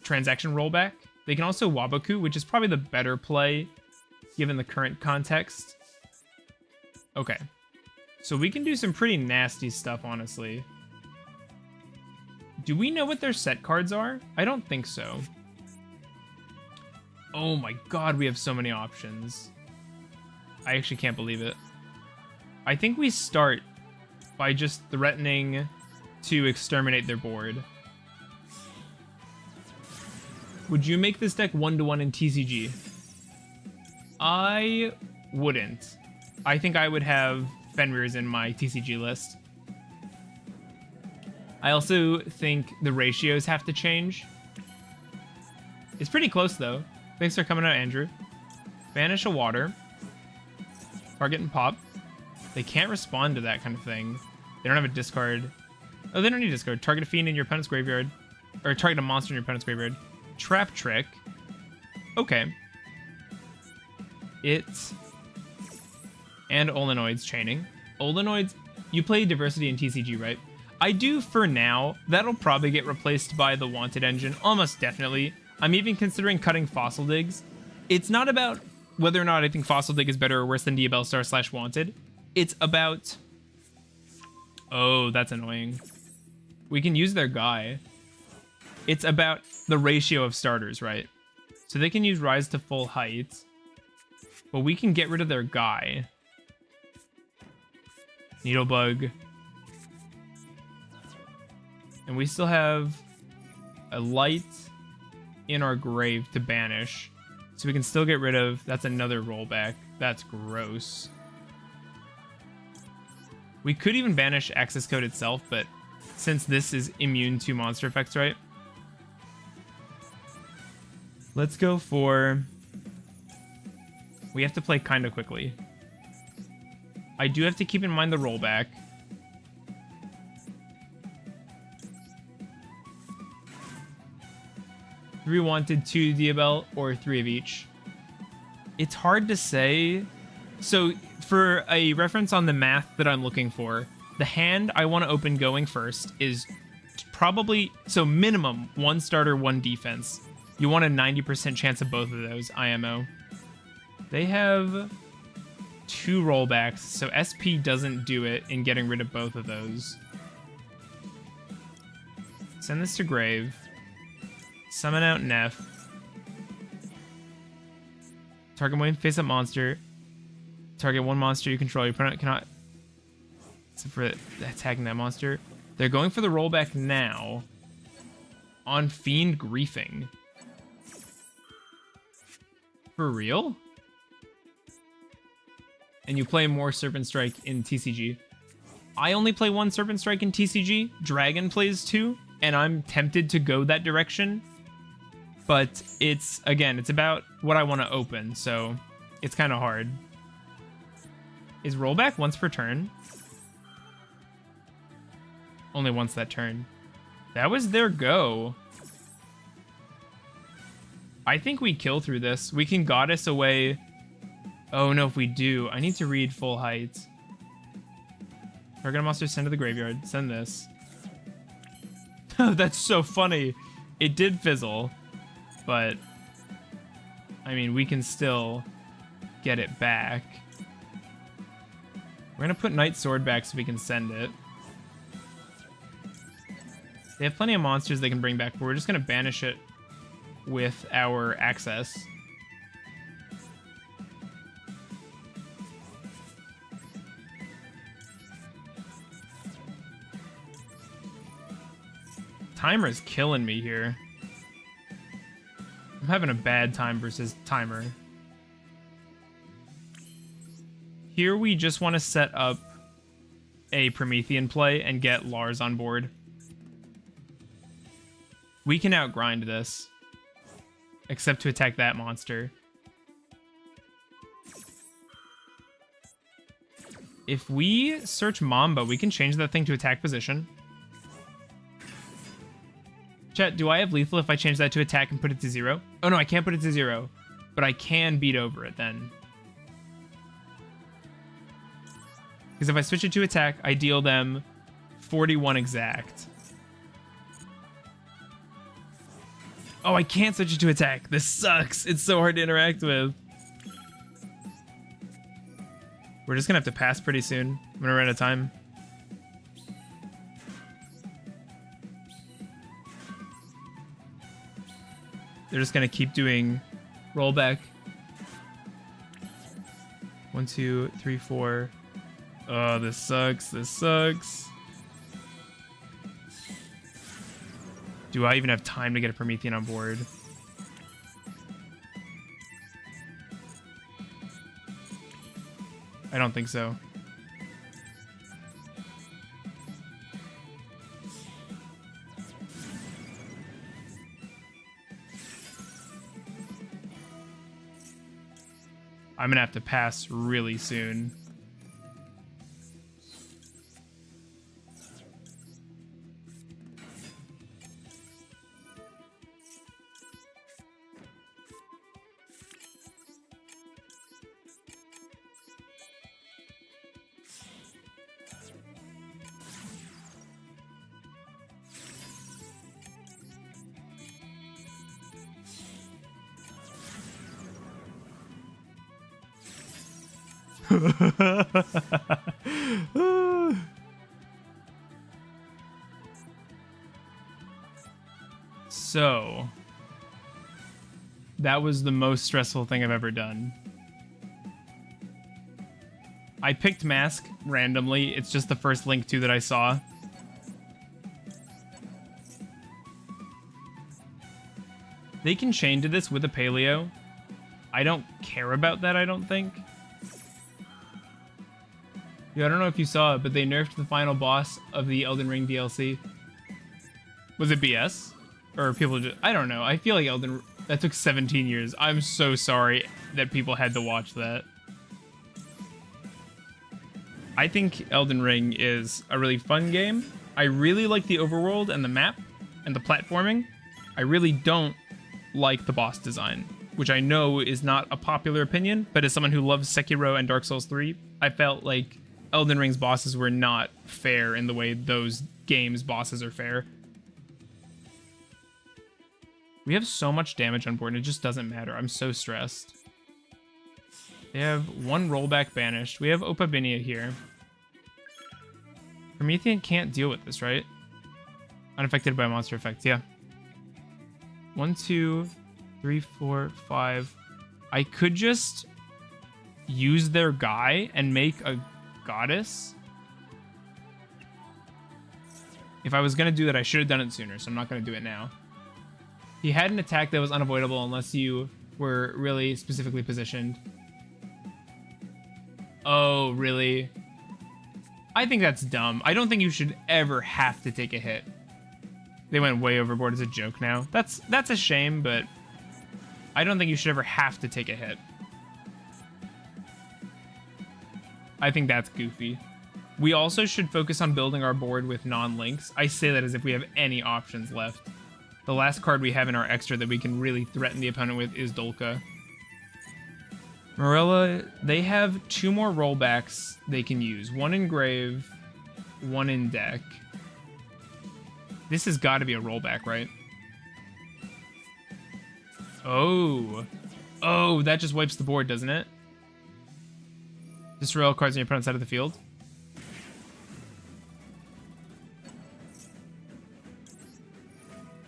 transaction rollback. They can also Waboku, which is probably the better play given the current context. Okay. So we can do some pretty nasty stuff, honestly. Do we know what their set cards are? I don't think so. Oh my god, we have so many options. I actually can't believe it. I think we start by just threatening to exterminate their board. Would you make this deck 1-1 in TCG? I wouldn't. I think I would have Fenrir's in my TCG list. I also think the ratios have to change. It's pretty close, though. Thanks for coming out, Andrew. Banish a water. Target and pop. They can't respond to that kind of thing. They don't have a discard. Oh, they don't need discard. Target a fiend in your opponent's graveyard. Or target a monster in your opponent's graveyard. Trap Trick. Okay. And Olenoids chaining. Olenoids, you play Diversity in TCG, right? I do for now. That'll probably get replaced by the Wanted engine, almost definitely. I'm even considering cutting Fossil Digs. It's not about whether or not I think Fossil Dig is better or worse than Diabellstar / Wanted. It's about... Oh, that's annoying. We can use their guy. It's about the ratio of starters, right? So they can use Rise to full height, but we can get rid of their guy. Needlebug. And we still have a light in our grave to banish. So we can still get rid of... That's another rollback. That's gross. We could even banish Access Code itself, but since this is immune to monster effects, right? Let's go for... We have to play kind of quickly. I do have to keep in mind the rollback. Three Wanted, 2 Diabell, or 3 of each. It's hard to say. So, for a reference on the math that I'm looking for, the hand I want to open going first is probably... So, minimum 1 starter, 1 defense. You want a 90% chance of both of those, IMO. They have 2 rollbacks, so SP doesn't do it in getting rid of both of those. Send this to grave. Summon out Neff. Target one face-up monster. Target 1 monster you control. Your opponent cannot... Except for attacking that monster. They're going for the rollback now. On Fiend Griefing. For real? And you play more Serpent Strike in TCG. I only play 1 Serpent Strike in TCG. Dragon plays 2. And I'm tempted to go that direction. But it's, again, it's about what I want to open. So it's kind of hard. Is rollback once per turn? Only once that turn. That was their go. I think we kill through this. We can Goddess away. Oh no, if we do, I need to read full height. Target monster, send to the graveyard. Send this. Oh, that's so funny. It did fizzle, but I mean, we can still get it back. We're gonna put Knight Sword back so we can send it. They have plenty of monsters they can bring back, but we're just gonna banish it with our access. Timer is killing me here. I'm having a bad time versus Timer. Here we just want to set up a Promethean play and get Lars on board. We can outgrind this. Except to attack that monster. If we search Mamba, we can change that thing to attack position. Chat, do I have lethal if I change that to attack and put it to 0? Oh no, I can't put it to 0. But I can beat over it then. Because if I switch it to attack, I deal them 41 exact. Oh, I can't switch it to attack. This sucks. It's so hard to interact with. We're just gonna have to pass pretty soon. I'm gonna run out of time. They're just gonna keep doing rollback. 1, 2, 3, 4. Oh, this sucks. This sucks. Do I even have time to get a Promethean on board? I don't think so. I'm gonna have to pass really soon. So, that was the most stressful thing I've ever done. I picked Mask randomly. It's just the first link to that I saw. They can chain to this with a Paleo. I don't care about that, I don't think. Yeah, I don't know if you saw it, but they nerfed the final boss of the Elden Ring DLC. Was it BS? Or people just... I don't know. I feel like that took 17 years. I'm so sorry that people had to watch that. I think Elden Ring is a really fun game. I really like the overworld and the map and the platforming. I really don't like the boss design, which I know is not a popular opinion, but as someone who loves Sekiro and Dark Souls 3, I felt like Elden Ring's bosses were not fair in the way those games' bosses are fair. We have so much damage on board, and it just doesn't matter. I'm so stressed. They have one rollback banished. We have Opabinia here. Promethean can't deal with this, right? Unaffected by monster effects, yeah. 1, 2, 3, 4, 5. I could just use their guy and make a goddess. If I was going to do that, I should have done it sooner, so I'm not going to do it now. He had an attack that was unavoidable unless you were really specifically positioned. Oh, really? I think that's dumb. I don't think you should ever have to take a hit. They went way overboard as a joke now. That's a shame, but I don't think you should ever have to take a hit. I think that's goofy. We also should focus on building our board with non-links. I say that as if we have any options left. The last card we have in our extra that we can really threaten the opponent with is Dolka. Morella, they have 2 more rollbacks they can use. 1 in grave, 1 in deck. This has got to be a rollback, right? Oh. Oh, that just wipes the board, doesn't it? Disarray all cards on your opponent's side of the field.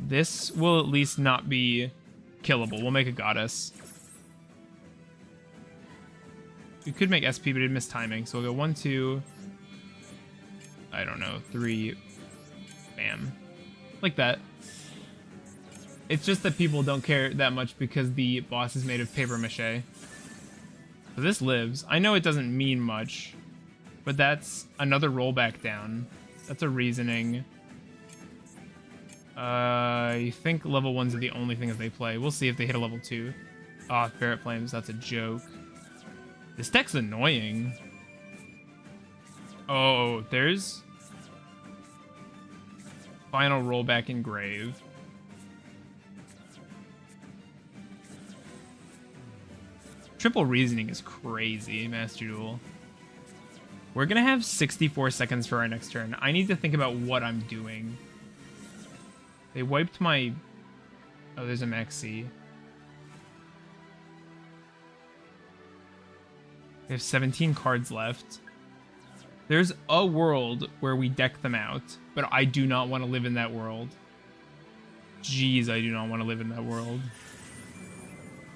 This will at least not be killable. We'll make a goddess. We could make SP, but it missed timing. So we'll go 1, 2. I don't know. 3. Bam. Like that. It's just that people don't care that much because the boss is made of paper mache. So this lives. I know it doesn't mean much, but that's another rollback down. That's a reasoning. I think level 1s are the only things they play. We'll see if they hit a level 2. Ah, oh, Ferret Flames. That's a joke. This deck's annoying. Oh, there's final rollback in grave. Triple reasoning is crazy, Master Duel. We're gonna have 64 seconds for our next turn. I need to think about what I'm doing. They wiped my... Oh, there's a Maxi. They have 17 cards left. There's a world where we deck them out, but I do not want to live in that world. Jeez, I do not want to live in that world.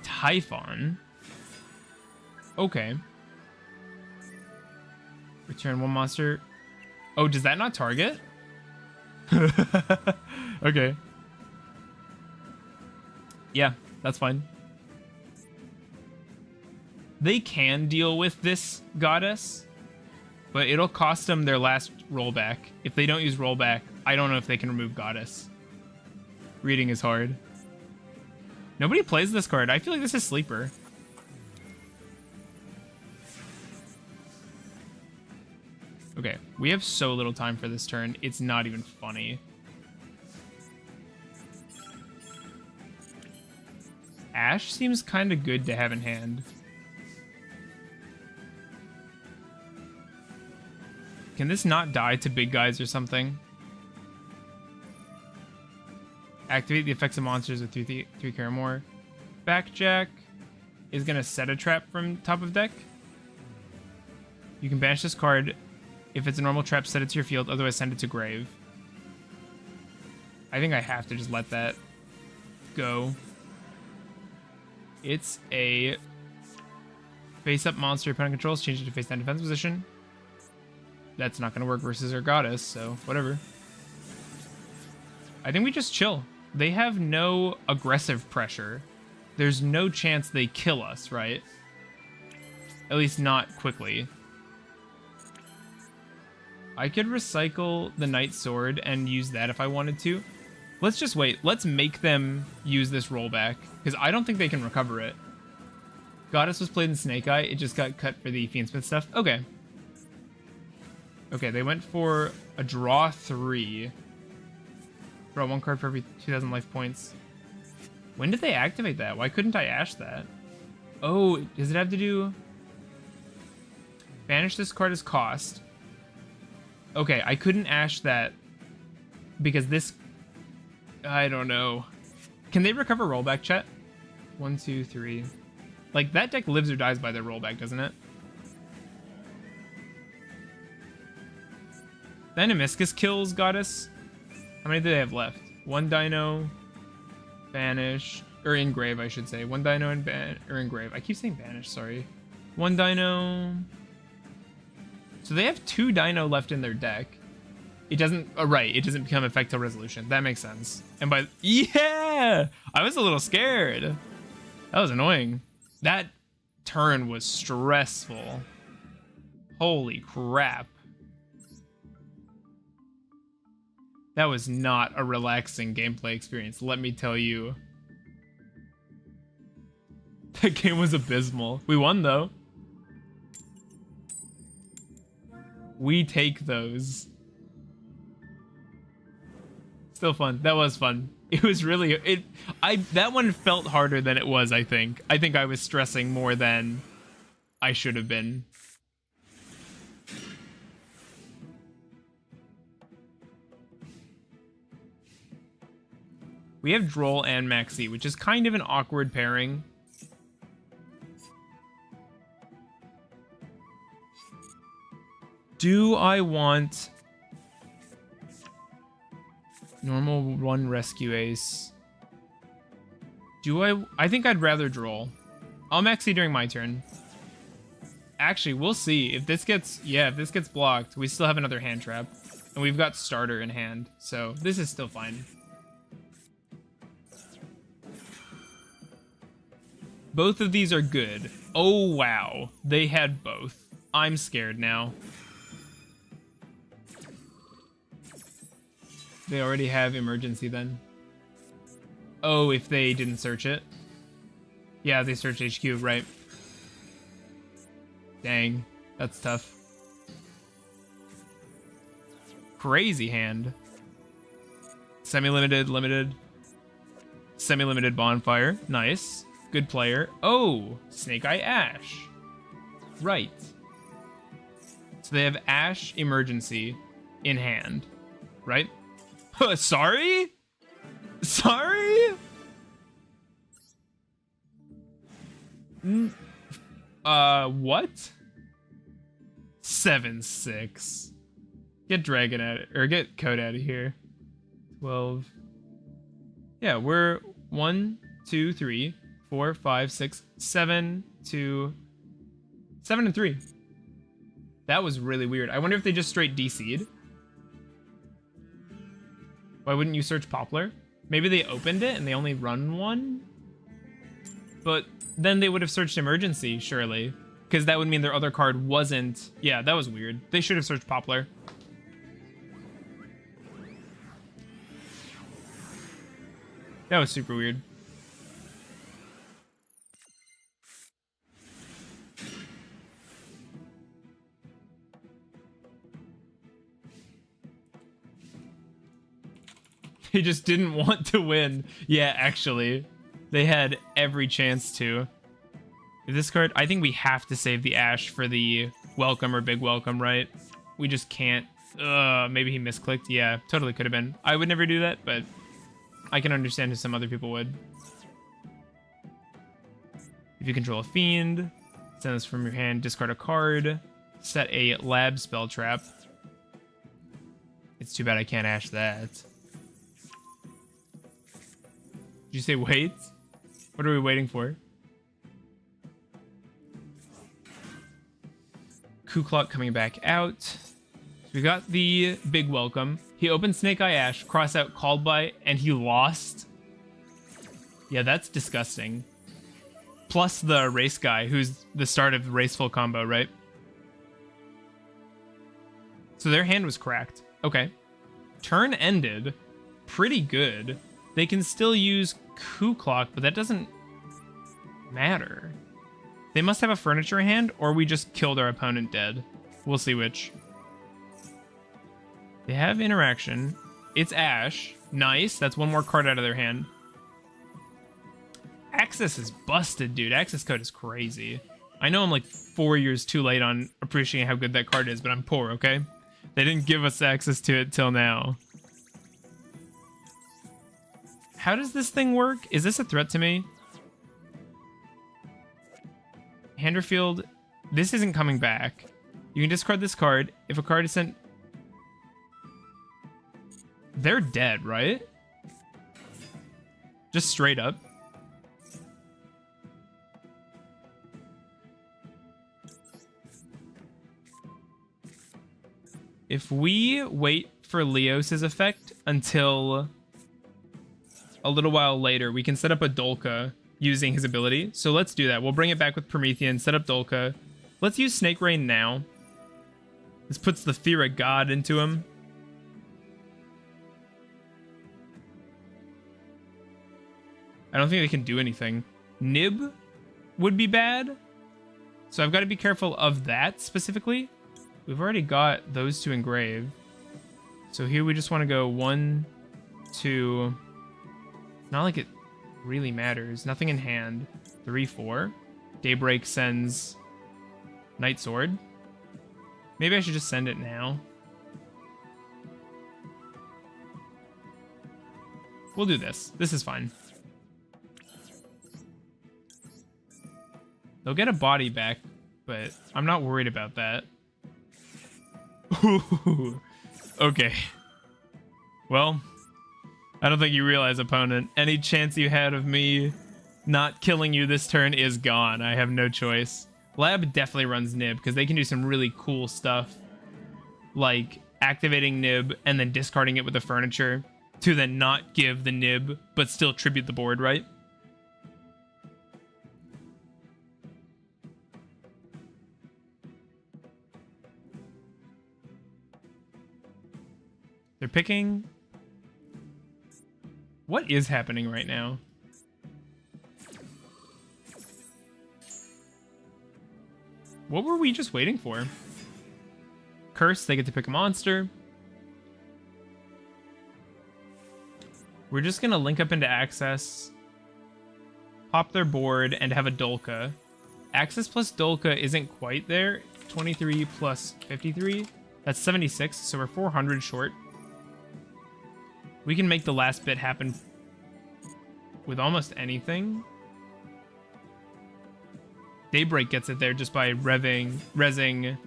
Typhon. Okay. Return 1 monster. Oh, does that not target? Okay. Yeah, that's fine. They can deal with this goddess, but it'll cost them their last rollback. If they don't use rollback, I don't know if they can remove goddess. Reading is hard. Nobody plays this card. I feel like this is sleeper. Okay, we have so little time for this turn. It's not even funny. Ash seems kind of good to have in hand. Can this not die to big guys or something? Activate the effects of monsters with 3 care or more. Backjack is going to set a trap from top of deck. You can banish this card. If it's a normal trap, set it to your field. Otherwise, send it to grave. I think I have to just let that go. It's a face-up monster your opponent controls. Change it to face-down defense position. That's not going to work versus our goddess, so whatever. I think we just chill. They have no aggressive pressure. There's no chance they kill us, right? At least not quickly. I could recycle the Knight Sword and use that if I wanted to. Let's just wait. Let's make them use this rollback, because I don't think they can recover it. Goddess was played in Snake Eye. It just got cut for the Fiendsmith stuff. Okay. Okay, they went for a draw 3. Draw 1 card for every 2,000 life points. When did they activate that? Why couldn't I Ash that? Oh, does it have to do... Banish this card as cost. Okay, I couldn't Ash that because this... I don't know. Can they recover rollback, chat? 1, 2, 3. Like, that deck lives or dies by their rollback, doesn't it? Venomiscus kills Goddess. How many do they have left? 1 dino, banish, or engrave, I should say. 1 dino and or engrave. I keep saying banish, sorry. 1 dino. So they have 2 dino left in their deck. It doesn't, right, it doesn't become effect till resolution. That makes sense. And by, yeah! I was a little scared. That was annoying. That turn was stressful. Holy crap. That was not a relaxing gameplay experience, let me tell you. That game was abysmal. We won, though. We take those. Still fun. That was fun. It was really... that one felt harder than it was, I think. I think I was stressing more than I should have been. We have Droll and Maxi, which is kind of an awkward pairing. Do I want normal 1 rescue ace? Do I think I'd rather Droll. I'll Maxi during my turn. Actually, we'll see. If this gets, yeah, if this gets blocked, we still have another hand trap. And we've got starter in hand, so this is still fine. Both of these are good. Oh, wow. They had both. I'm scared now. They already have emergency then. Oh, if they didn't search it. Yeah, they searched HQ, right. Dang, that's tough. Crazy hand. Semi-limited, limited. Semi-limited bonfire. Nice. Good player. Oh, Snake Eye Ash. Right. So they have Ash emergency in hand, right? Sorry? Sorry? What? 7-6. Get Dragon out of, or get Code out of here. 12. Yeah, we're 1, 2, 3, 4, 5, 6, 7 to 7 and 3. That was really weird. I wonder if they just straight DC'd. Why wouldn't you search Poplar? Maybe they opened it and they only run one? But then they would have searched Emergency, surely. Because that would mean their other card wasn't... Yeah, that was weird. They should have searched Poplar. That was super weird. They just didn't want to win. Yeah, actually. They had every chance to. This card, I think we have to save the Ash for the welcome or big welcome, right? We just can't. Maybe he misclicked. Yeah, totally could have been. I would never do that, but I can understand if some other people would. If you control a fiend, send this from your hand, discard a card, set a lab spell trap. It's too bad I can't Ash that. Did you say wait? What are we waiting for? Ku-Klok coming back out. So we got the big welcome. He opened Snake Eye Ash, cross out Called By, and he lost. Yeah, that's disgusting. Plus the race guy, who's the start of the Raceful combo, right? So their hand was cracked. Okay. Turn ended. Pretty good. They can still use Ku-Klok, but that doesn't matter. They must have a furniture hand, or we just killed our opponent dead. We'll see which. They have interaction. It's Ash. Nice. That's one more card out of their hand. Access is busted, dude. Access code is crazy. I know I'm like 4 years too late on appreciating how good that card is, but I'm poor, okay? They didn't give us access to it till now. How does this thing work? Is this a threat to me? Handerfield, this isn't coming back. You can discard this card. If a card is sent... They're dead, right? Just straight up. If we wait for Leos's effect until a little while later, we can set up a Dolka using his ability. So let's do that. We'll bring it back with Promethean, set up Dolka. Let's use Snake Rain now. This puts the fear of God into him. I don't think they can do anything. Nib would be bad. So I've got to be careful of that specifically. We've already got those two engrave. So here we just want to go 1, 2. Not like it really matters. Nothing in hand. 3, 4. Daybreak sends Night Sword. Maybe I should just send it now. We'll do this. This is fine. They'll get a body back, but I'm not worried about that. Ooh. Okay. Well, I don't think you realize, opponent, any chance you had of me not killing you this turn is gone. I have no choice. Lab definitely runs Nib, because they can do some really cool stuff, like activating Nib and then discarding it with the furniture to then not give the Nib, but still tribute the board, right? They're picking... What is happening right now? What were we just waiting for? Curse, they get to pick a monster. We're just gonna link up into Access, pop their board, and have a Dolka. Access plus Dolka isn't quite there. 23 plus 53. That's 76, so we're 400 short. We can make the last bit happen with almost anything. Daybreak gets it there just by rezzing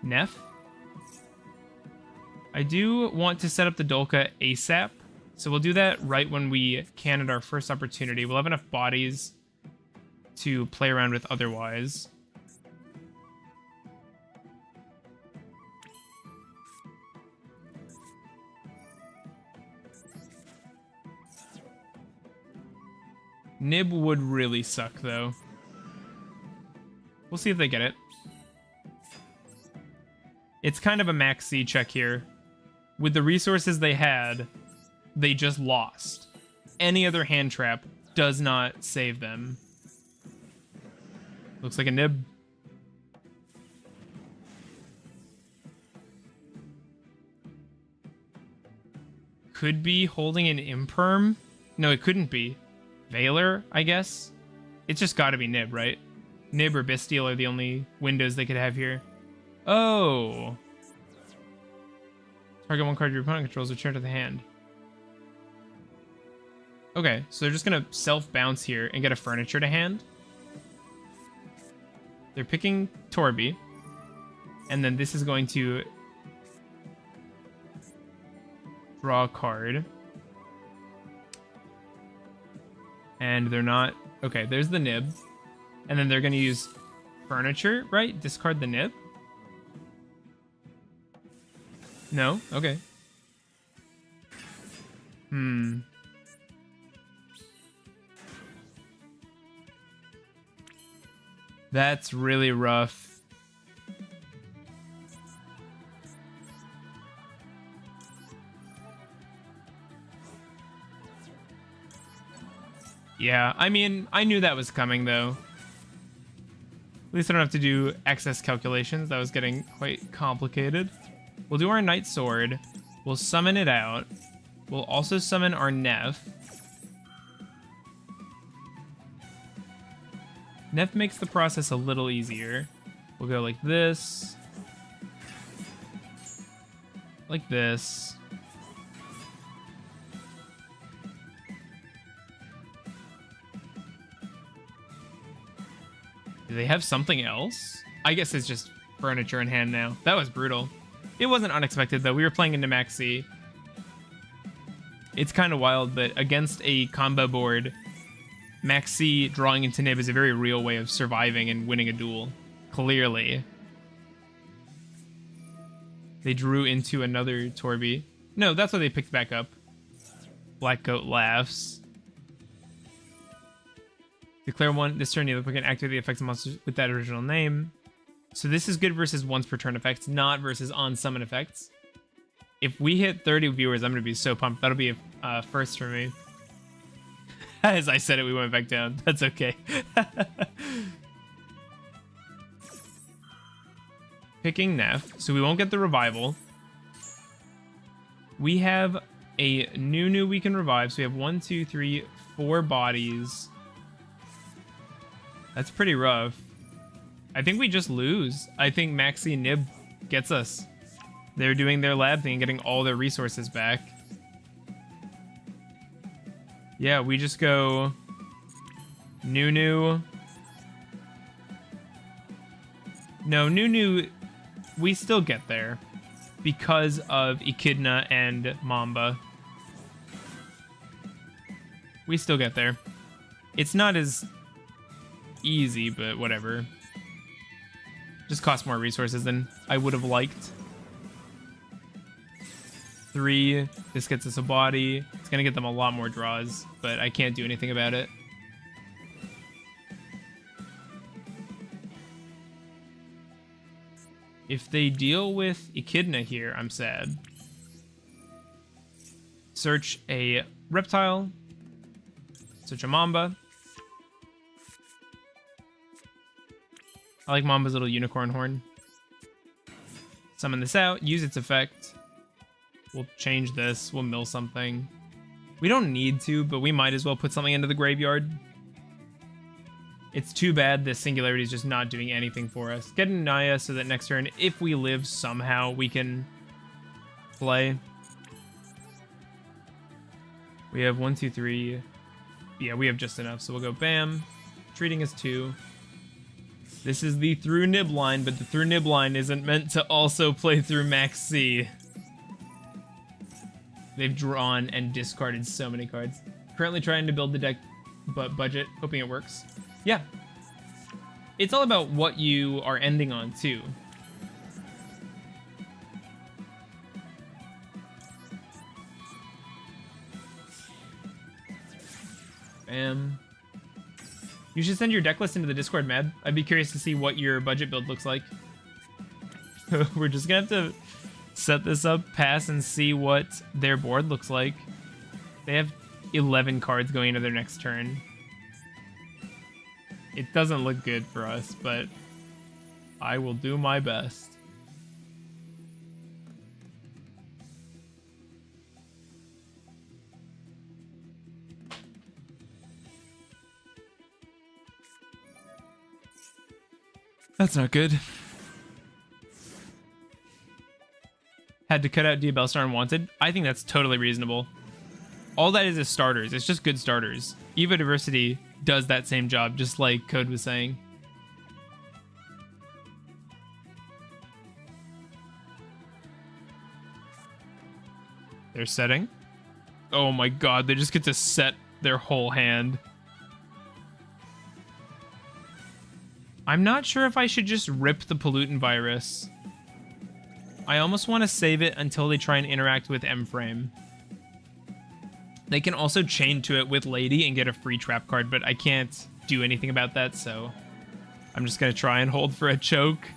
Neff. I do want to set up the Dolka ASAP, so we'll do that right when we can at our first opportunity. We'll have enough bodies to play around with otherwise. Nib would really suck, though. We'll see if they get it. It's kind of a max C check here. With the resources they had, they just lost. Any other hand trap does not save them. Looks like a Nib. could be holding an Imperm. No, it couldn't be. Valor, I guess. It's just got to be Nib, right? Nib or Bestial are the only windows they could have here. Oh. Target one card your opponent controls, return to the hand. Okay, so they're just going to self-bounce here and get a furniture to hand. They're picking Torby. And then this is going to draw a card. And they're not... Okay, there's the Nib. And then they're going to use furniture, right? Discard the Nib? No? Okay. That's really rough. Yeah, I mean, I knew that was coming, though. At least I don't have to do excess calculations. That was getting quite complicated. We'll do our Knight Sword. We'll summon it out. We'll also summon our Neff. Neff makes the process a little easier. We'll go like this. Like this. Do they have something else? I guess it's just furniture in hand now. That was brutal. It wasn't unexpected, though. We were playing into Max C. It's kind of wild, but against a combo board, Max C drawing into Nib is a very real way of surviving and winning a duel. Clearly. They drew into another Torby. No, that's what they picked back up. Black Goat laughs. Declare one. This turn, the other player can activate the effects of monsters with that original name. So this is good versus once per turn effects, not versus on summon effects. If we hit 30 viewers, I'm going to be so pumped. That'll be a first for me. As I said it, we went back down. That's okay. Picking Neff, so we won't get the revival. We have a new we can revive. So we have 1, 2, 3, 4 bodies. That's pretty rough. I think we just lose. I think Maxi Nib gets us. They're doing their lab thing and getting all their resources back. Yeah, we just go Nunu. No, Nunu, we still get there because of Echidna and Mamba. We still get there. It's not as easy, but whatever. Just costs more resources than I would have liked. 3, this gets us a body. It's gonna get them a lot more draws, but I can't do anything about it. If they deal with Echidna here, I'm sad. Search a reptile. Search a Mamba. I like Mamba's little unicorn horn. Summon this out, use its effect. We'll change this, we'll mill something. We don't need to, but we might as well put something into the graveyard. It's too bad this singularity is just not doing anything for us. Get an Naya so that next turn, if we live somehow, we can play. We have 1, 2, 3. Yeah, we have just enough, so we'll go bam. Treating is 2. This is the through Nib line, but the through Nib line isn't meant to also play through Max C. They've drawn and discarded so many cards. Currently trying to build the deck, but budget, hoping it works. Yeah. It's all about what you are ending on, too. Bam. You should send your deck list into the Discord, Mad. I'd be curious to see what your budget build looks like. We're just gonna have to set this up, pass, and see what their board looks like. They have 11 cards going into their next turn. It doesn't look good for us, but I will do my best. That's not good. Had to cut out Diabellstar Unwanted. I think that's totally reasonable. All that is starters. It's just good starters. Evo Diversity does that same job, just like Code was saying. They're setting. Oh my god, they just get to set their whole hand. I'm not sure if I should just rip the Pollutant Virus. I almost want to save it until they try and interact with M-Frame. They can also chain to it with Lady and get a free trap card, but I can't do anything about that, so I'm just going to try and hold for a choke.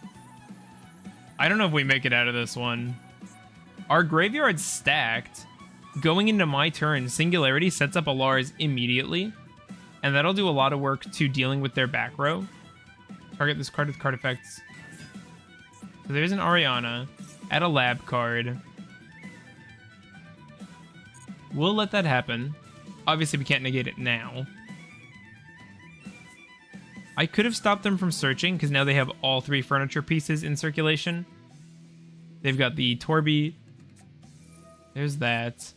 I don't know if we make it out of this one. Our graveyard's stacked. Going into my turn, Singularity sets up a Lars immediately, and that'll do a lot of work to dealing with their back row. Target this card with card effects. So there's an Ariana. Add a lab card. We'll let that happen. Obviously, we can't negate it now. I could have stopped them from searching, because now they have all 3 furniture pieces in circulation. They've got the Torby. There's that.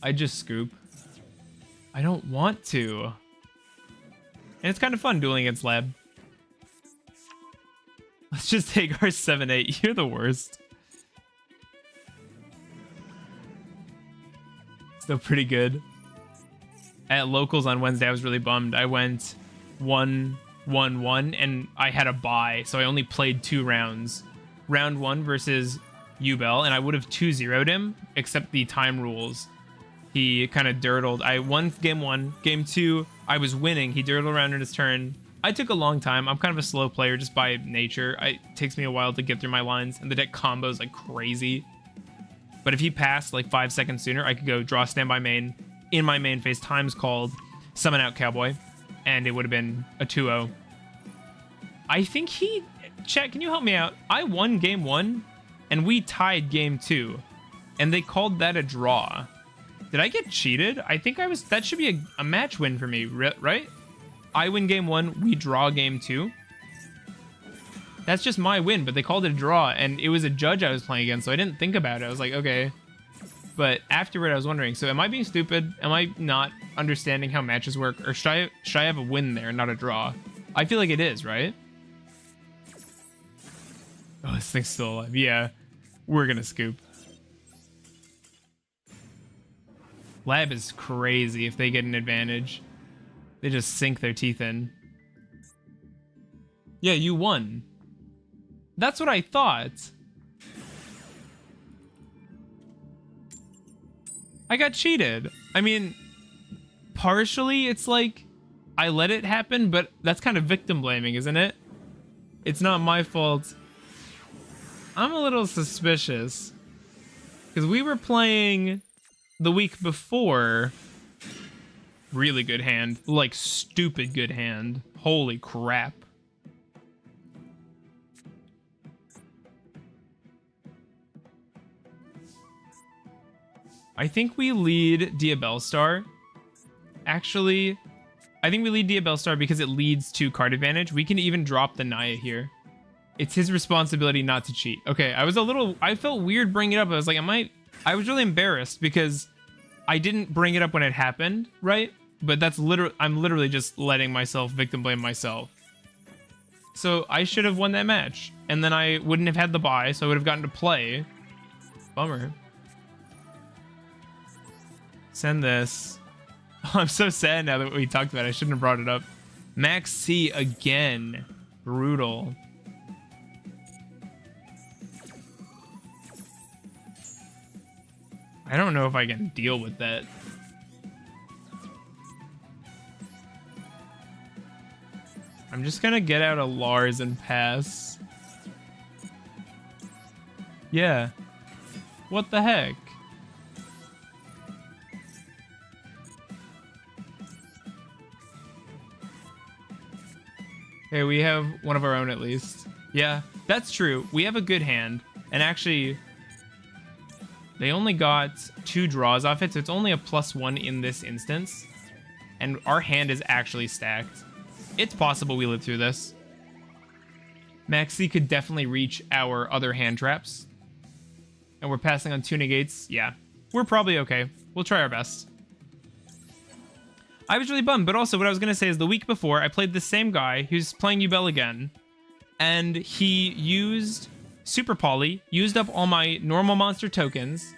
I just scoop. I don't want to. And it's kind of fun dueling against Lab. Let's just take our 7-8. You're the worst. Still pretty good. At locals on Wednesday, I was really bummed. I went 1-1-1, and I had a bye, so I only played 2 rounds. Round 1 versus Yugioh, and I would have 2-0'd him, except the time rules. He kind of dirtled. I won game 1. Game 2, I was winning. He dirtled around in his turn. I took a long time. I'm kind of a slow player just by nature. It takes me a while to get through my lines, and the deck combos like crazy. But if he passed like 5 seconds sooner, I could go draw standby main. In my main phase, times called, summon out Cowboy, and it would have been a 2-0. I think he... Chat, can you help me out? I won game 1, and we tied game 2, and they called that a draw. Did I get cheated? I think I was... That should be a match win for me, right? I win game 1, we draw game 2. That's just my win, but they called it a draw, and it was a judge I was playing against, so I didn't think about it. I was like, okay. But afterward, I was wondering, so am I being stupid? Am I not understanding how matches work? Or should I have a win there, not a draw? I feel like it is, right? Oh, this thing's still alive. Yeah, we're gonna scoop. Lab is crazy if they get an advantage. They just sink their teeth in. Yeah, you won. That's what I thought. I got cheated. I mean, partially it's like I let it happen, but that's kind of victim blaming, isn't it? It's not my fault. I'm a little suspicious because we were playing the week before. Really good hand, like stupid good hand. Holy crap. I think we lead Diabellstar. Actually, I think we lead Diabellstar because it leads to card advantage. We can even drop the Naya here. It's his responsibility not to cheat. Okay, I felt weird bringing it up. I was like, I was really embarrassed because I didn't bring it up when it happened, right? But that's I'm literally just letting myself victim blame myself. So I should have won that match. And then I wouldn't have had the bye, so I would have gotten to play. Bummer. Send this. Oh, I'm so sad now that we talked about it. I shouldn't have brought it up. Max C again. Brutal. I don't know if I can deal with that. I'm just gonna get out a Lars and pass. Yeah. What the heck? Okay, we have one of our own at least. Yeah, that's true. We have a good hand. And actually, they only got 2 draws off it, so it's only a +1 in this instance. And our hand is actually stacked. It's possible we live through this. Maxi could definitely reach our other hand traps. And we're passing on 2 negates. Yeah, we're probably okay. We'll try our best. I was really bummed, but also what I was going to say is the week before, I played the same guy who's playing Yubel again. And he used Super Poly, used up all my normal monster tokens.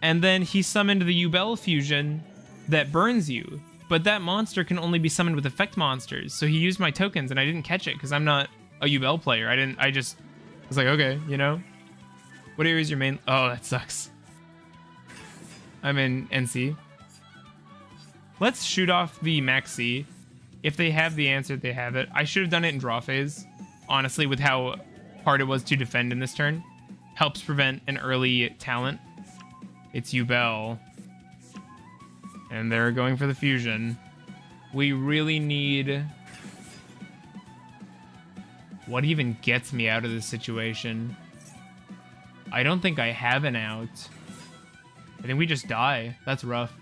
And then he summoned the Yubel fusion that burns you. But that monster can only be summoned with effect monsters. So he used my tokens and I didn't catch it because I'm not a Yubel player. I just was like, okay, you know? What area is your main? Oh, that sucks. I'm in NC. Let's shoot off the Maxi. If they have the answer, they have it. I should have done it in draw phase. Honestly, with how hard it was to defend in this turn. Helps prevent an early talent. It's Yubel. And they're going for the fusion. We really need... What even gets me out of this situation? I don't think I have an out. I think we just die. That's rough.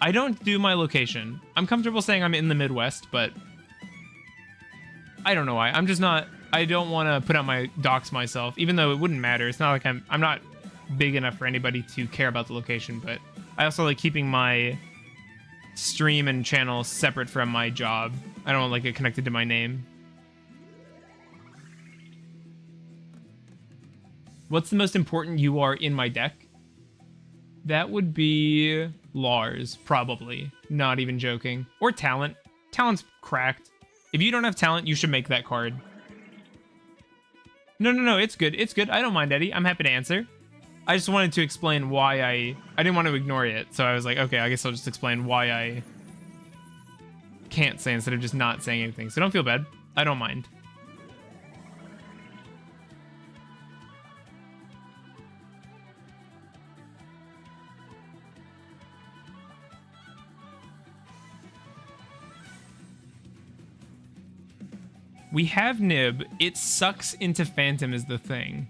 I don't do my location. I'm comfortable saying I'm in the Midwest, but... I don't know why. I'm just not... I don't want to put out my docs myself, even though it wouldn't matter. It's not like I'm not big enough for anybody to care about the location, but I also like keeping my stream and channel separate from my job. I don't like it connected to my name. What's the most important you are in my deck? That would be Lars, probably. Not even joking. Or Talent. Talent's cracked. If you don't have Talent, you should make that card. No, it's good. It's good. I don't mind, Eddie. I'm happy to answer. I just wanted to explain why I didn't want to ignore it. So I was like, okay, I guess I'll just explain why I can't say instead of just not saying anything. So don't feel bad. I don't mind. We have Nib. It sucks into Phantom is the thing.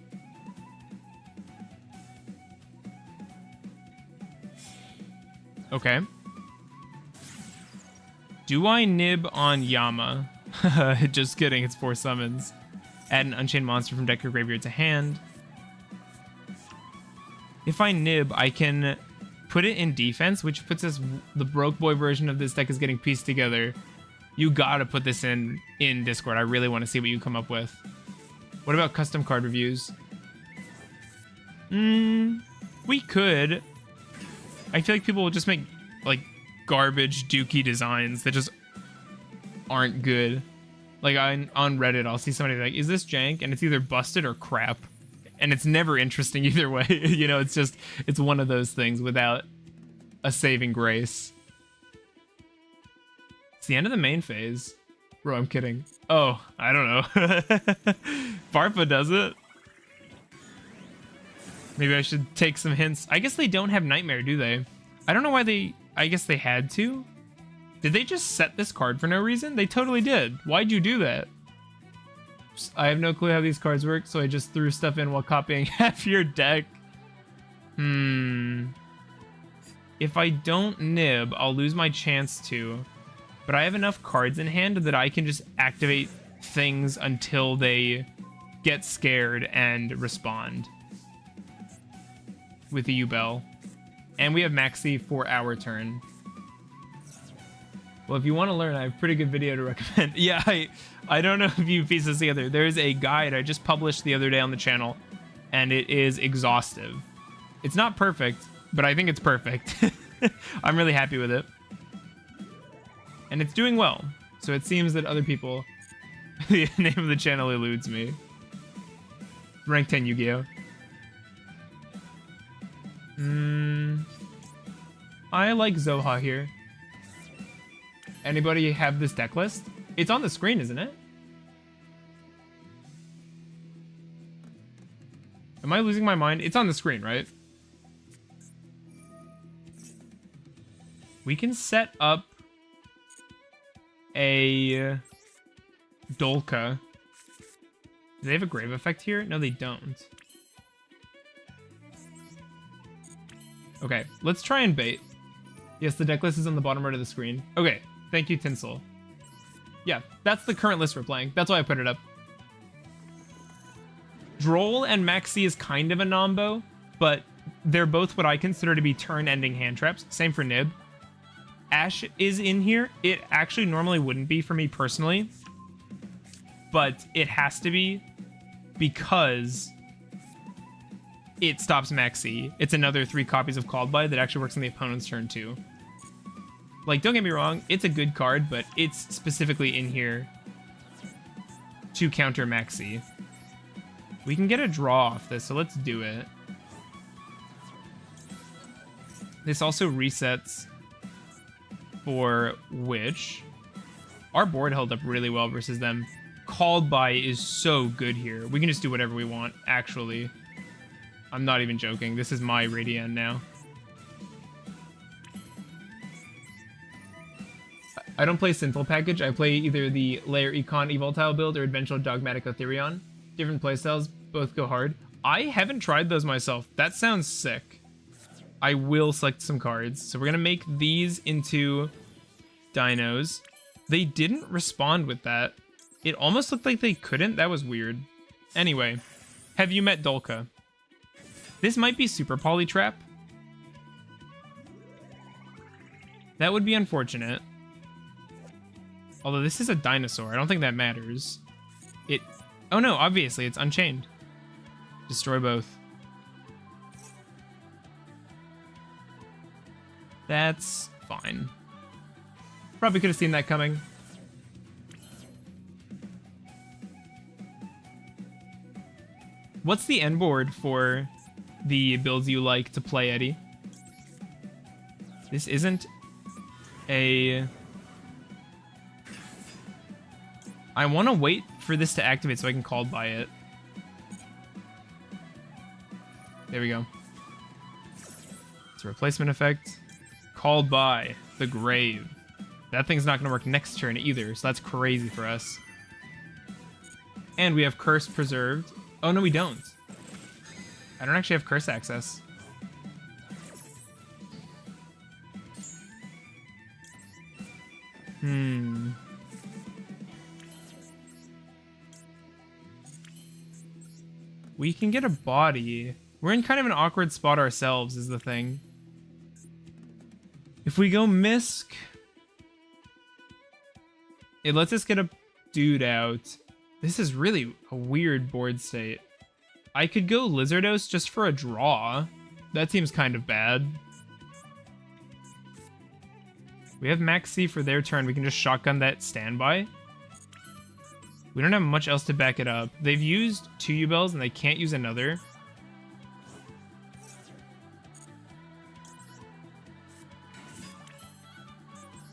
Okay. Do I Nib on Yama? Just kidding, it's 4 summons. Add an Unchained monster from deck or graveyard to hand. If I Nib, I can put it in defense, which puts us... The Broke Boy version of this deck is getting pieced together. You gotta put this in Discord. I really want to see what you come up with. What about custom card reviews? We could. I feel like people will just make like garbage dookie designs that just aren't good. Like on Reddit, I'll see somebody like, is this jank? And it's either busted or crap. And it's never interesting either way. You know, it's one of those things without a saving grace. It's the end of the main phase. Bro, I'm kidding. Oh, I don't know. Farfa does it. Maybe I should take some hints. I guess they don't have Nightmare, do they? I don't know why they... I guess they had to. Did they just set this card for no reason? They totally did. Why'd you do that? I have no clue how these cards work, so I just threw stuff in while copying half your deck. If I don't Nib, I'll lose my chance to... But I have enough cards in hand that I can just activate things until they get scared and respond. With the Yubel. And we have Maxi for our turn. Well, if you want to learn, I have a pretty good video to recommend. Yeah, I don't know if you piece this together. There's a guide I just published the other day on the channel, and it is exhaustive. It's not perfect, but I think it's perfect. I'm really happy with it. And it's doing well. So it seems that other people... The name of the channel eludes me. Rank 10 Yu-Gi-Oh! I like Zoha here. Anybody have this deck list? It's on the screen, isn't it? Am I losing my mind? It's on the screen, right? We can set up a Dolka. Do they have a grave effect here? No, they don't. Okay, let's try and bait. Yes, the deck list is on the bottom right of the screen. Okay, thank you, Tinsel. Yeah, that's the current list we're playing. That's why I put it up. Droll and Maxi is kind of a nombo, but they're both what I consider to be turn-ending hand traps. Same for Nib. Ash is in here. It actually normally wouldn't be for me personally, but it has to be because it stops Maxi. It's another 3 copies of Called By that actually works on the opponent's turn too. Like, don't get me wrong, it's a good card, but it's specifically in here to counter Maxi. We can get a draw off this, so let's do it. This also resets for Witch. Our board held up really well versus them. Called By is so good here. We can just do whatever we want, actually. I'm not even joking. This is my Radiant now. I don't play Sinful Package. I play either the Layer Econ Evoltile build or Adventual Dogmatic Ethereon. Different playstyles, both go hard. I haven't tried those myself. That sounds sick. I will select some cards. So we're going to make these into dinos. They didn't respond with that. It almost looked like they couldn't. That was weird. Anyway, have you met Dolka? This might be Super Polytrap. That would be unfortunate. Although this is a dinosaur. I don't think that matters. Oh no, obviously, it's Unchained. Destroy both. That's fine. Probably could have seen that coming. What's the end board for the builds you like to play, Eddie? This isn't a... I want to wait for this to activate so I can Called By it. There we go. It's a replacement effect. Called By the Grave. That thing's not going to work next turn either, so that's crazy for us. And we have Curse preserved. Oh, no, we don't. I don't actually have Curse access. We can get a body. We're in kind of an awkward spot ourselves, is the thing. If we go Misk, it lets us get a dude out. This is really a weird board state. I could go Lizardos just for a draw. That seems kind of bad. We have Maxi for their turn. We can just shotgun that standby. We don't have much else to back it up. They've used 2 U-Bells and they can't use another.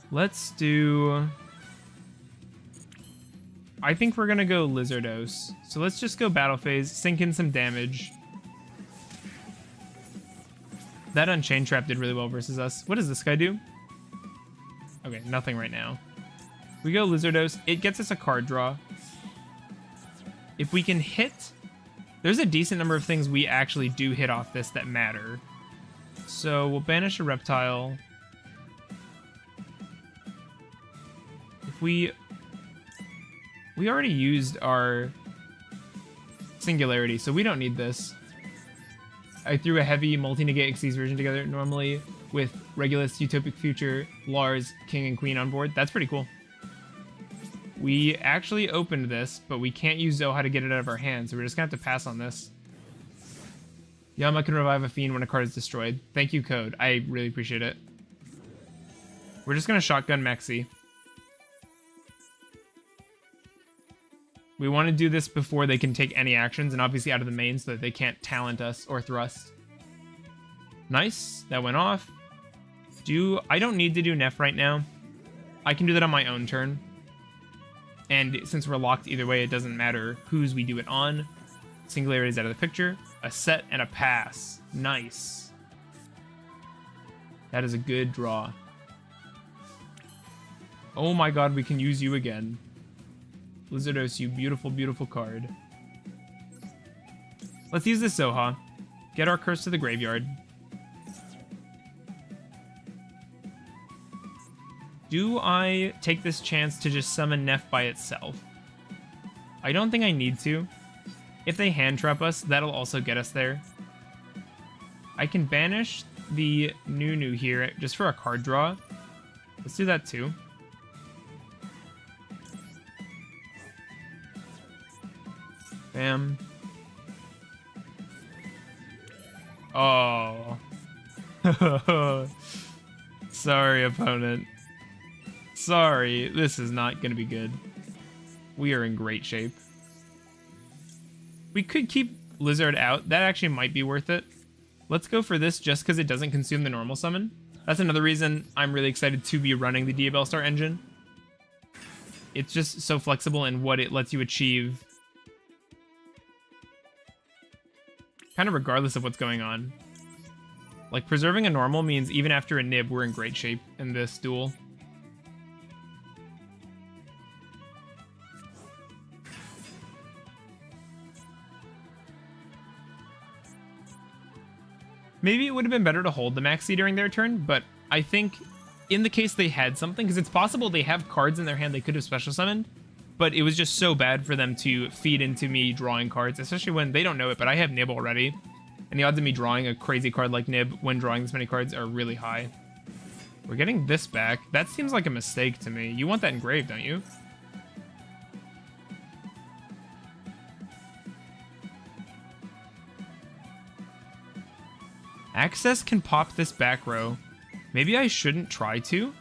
Let's do... I think we're gonna go Lizardos. So let's just go Battle Phase, sink in some damage. That Unchained Trap did really well versus us. What does this guy do? Okay, nothing right now. We go Lizardos. It gets us a card draw. If we can hit... There's a decent number of things we actually do hit off this that matter. So we'll banish a Reptile. If we already used our Singularity, so we don't need this. I threw a heavy multi-negate Xyz version together normally with Regulus, Utopic Future, Lars, King, and Queen on board. That's pretty cool. We actually opened this, but we can't use Zoha to get it out of our hands, so we're just gonna have to pass on this. Yama can revive a Fiend when a card is destroyed. Thank you, Code. I really appreciate it. We're just gonna shotgun Maxi. We want to do this before they can take any actions, and obviously out of the main so that they can't talent us or thrust. Nice. That went off. I don't need to do Neff right now. I can do that on my own turn. And since we're locked either way, it doesn't matter whose we do it on. Singularity is out of the picture. A set and a pass. Nice. That is a good draw. Oh my god, we can use you again. Lizardos, you beautiful, beautiful card. Let's use this Zoha. Get our curse to the graveyard. Do I take this chance to just summon Neff by itself? I don't think I need to. If they hand trap us, that'll also get us there. I can banish the Nunu here just for a card draw. Let's do that too. Bam. Oh. Sorry, opponent. Sorry, this is not going to be good. We are in great shape. We could keep Lizard out. That actually might be worth it. Let's go for this just because it doesn't consume the normal summon. That's another reason I'm really excited to be running the Diabell Star engine. It's just so flexible in what it lets you achieve. Kind of regardless of what's going on. Like, preserving a normal means even after a nib, we're in great shape in this duel. Maybe it would have been better to hold the Maxi during their turn, but I think in the case they had something, because it's possible they have cards in their hand they could have special summoned, but it was just so bad for them to feed into me drawing cards, especially when they don't know it, but I have Nib already. And the odds of me drawing a crazy card like Nib when drawing this many cards are really high. We're getting this back. That seems like a mistake to me. You want that engraved, don't you? Access can pop this back row. Maybe I shouldn't try to.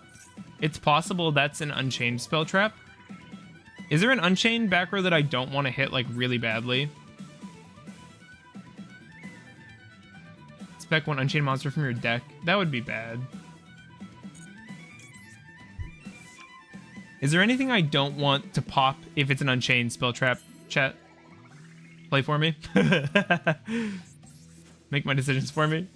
It's possible that's an Unchained spell trap. Is there an Unchained back row that I don't want to hit like really badly? Spec one Unchained monster from your deck. That would be bad. Is there anything I don't want to pop if it's an Unchained spell trap? Chat, play for me. Make my decisions for me.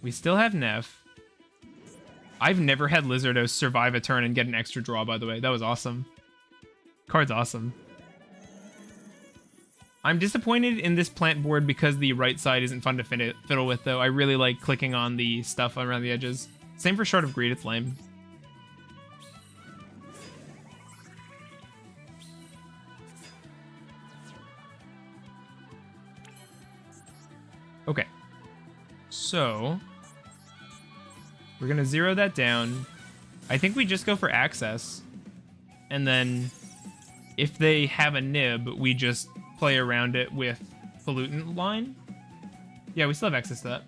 We still have Neff. I've never had Lizardos survive a turn and get an extra draw, by the way. That was awesome. Card's awesome. I'm disappointed in this plant board because the right side isn't fun to fiddle with, though. I really like clicking on the stuff around the edges. Same for Shard of Greed, it's lame. Okay. So we're going to zero that down. I think we just go for access. And then if they have a nib, we just play around it with pollutant line. Yeah, we still have access to that.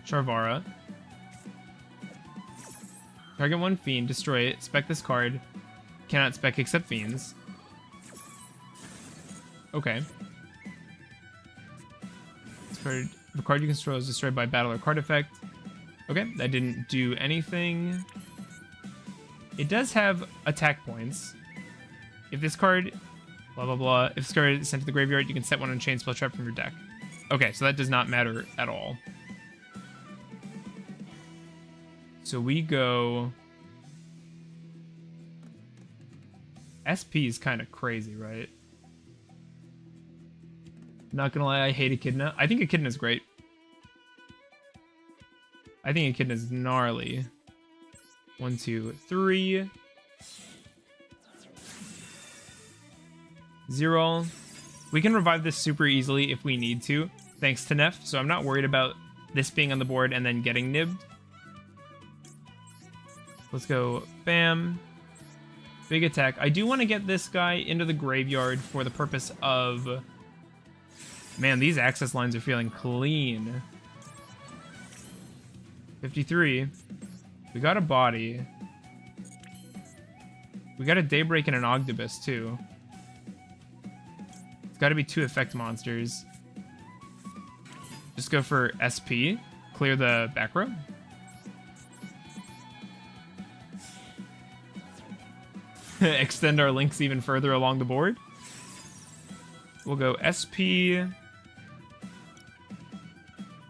Charvara. Target one fiend, destroy it, spec this card. Cannot spec except fiends. Okay. The card you control is destroyed by battle or card effect. Okay, that didn't do anything. It does have attack points. If this card, blah, blah, blah. If this card is sent to the graveyard, you can set one Unchained spell trap from your deck. Okay, so that does not matter at all. So we go... SP is kind of crazy, right? Not gonna lie, I hate Echidna. I think Echidna is great. I think Echidna is gnarly. 1, 2, 3. 0. We can revive this super easily if we need to, thanks to Neff, so I'm not worried about this being on the board and then getting nibbed. Let's go bam. Big attack. I do want to get this guy into the graveyard for the purpose of... Man, these access lines are feeling clean. 53. We got a body. We got a Daybreak and an Ogdoadic too. It's got to be 2 effect monsters. Just go for SP. Clear the back row. Extend our links even further along the board. We'll go SP.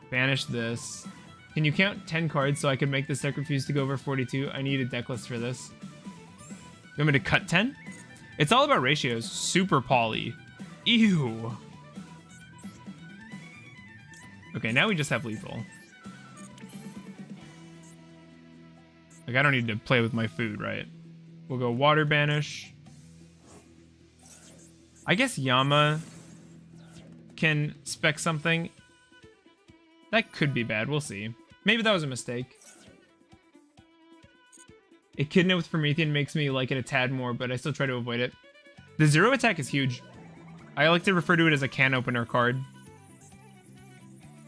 Banish this. Can you count 10 cards so I can make this deck refuse to go over 42? I need a deck list for this. You want me to cut 10? It's all about ratios. Super poly. Ew. Okay, now we just have lethal. Like, I don't need to play with my food, right? We'll go water banish. I guess Yama can spec something. That could be bad. We'll see. Maybe that was a mistake. Echidna with Promethean makes me like it a tad more, but I still try to avoid it. The zero attack is huge. I like to refer to it as a can opener card.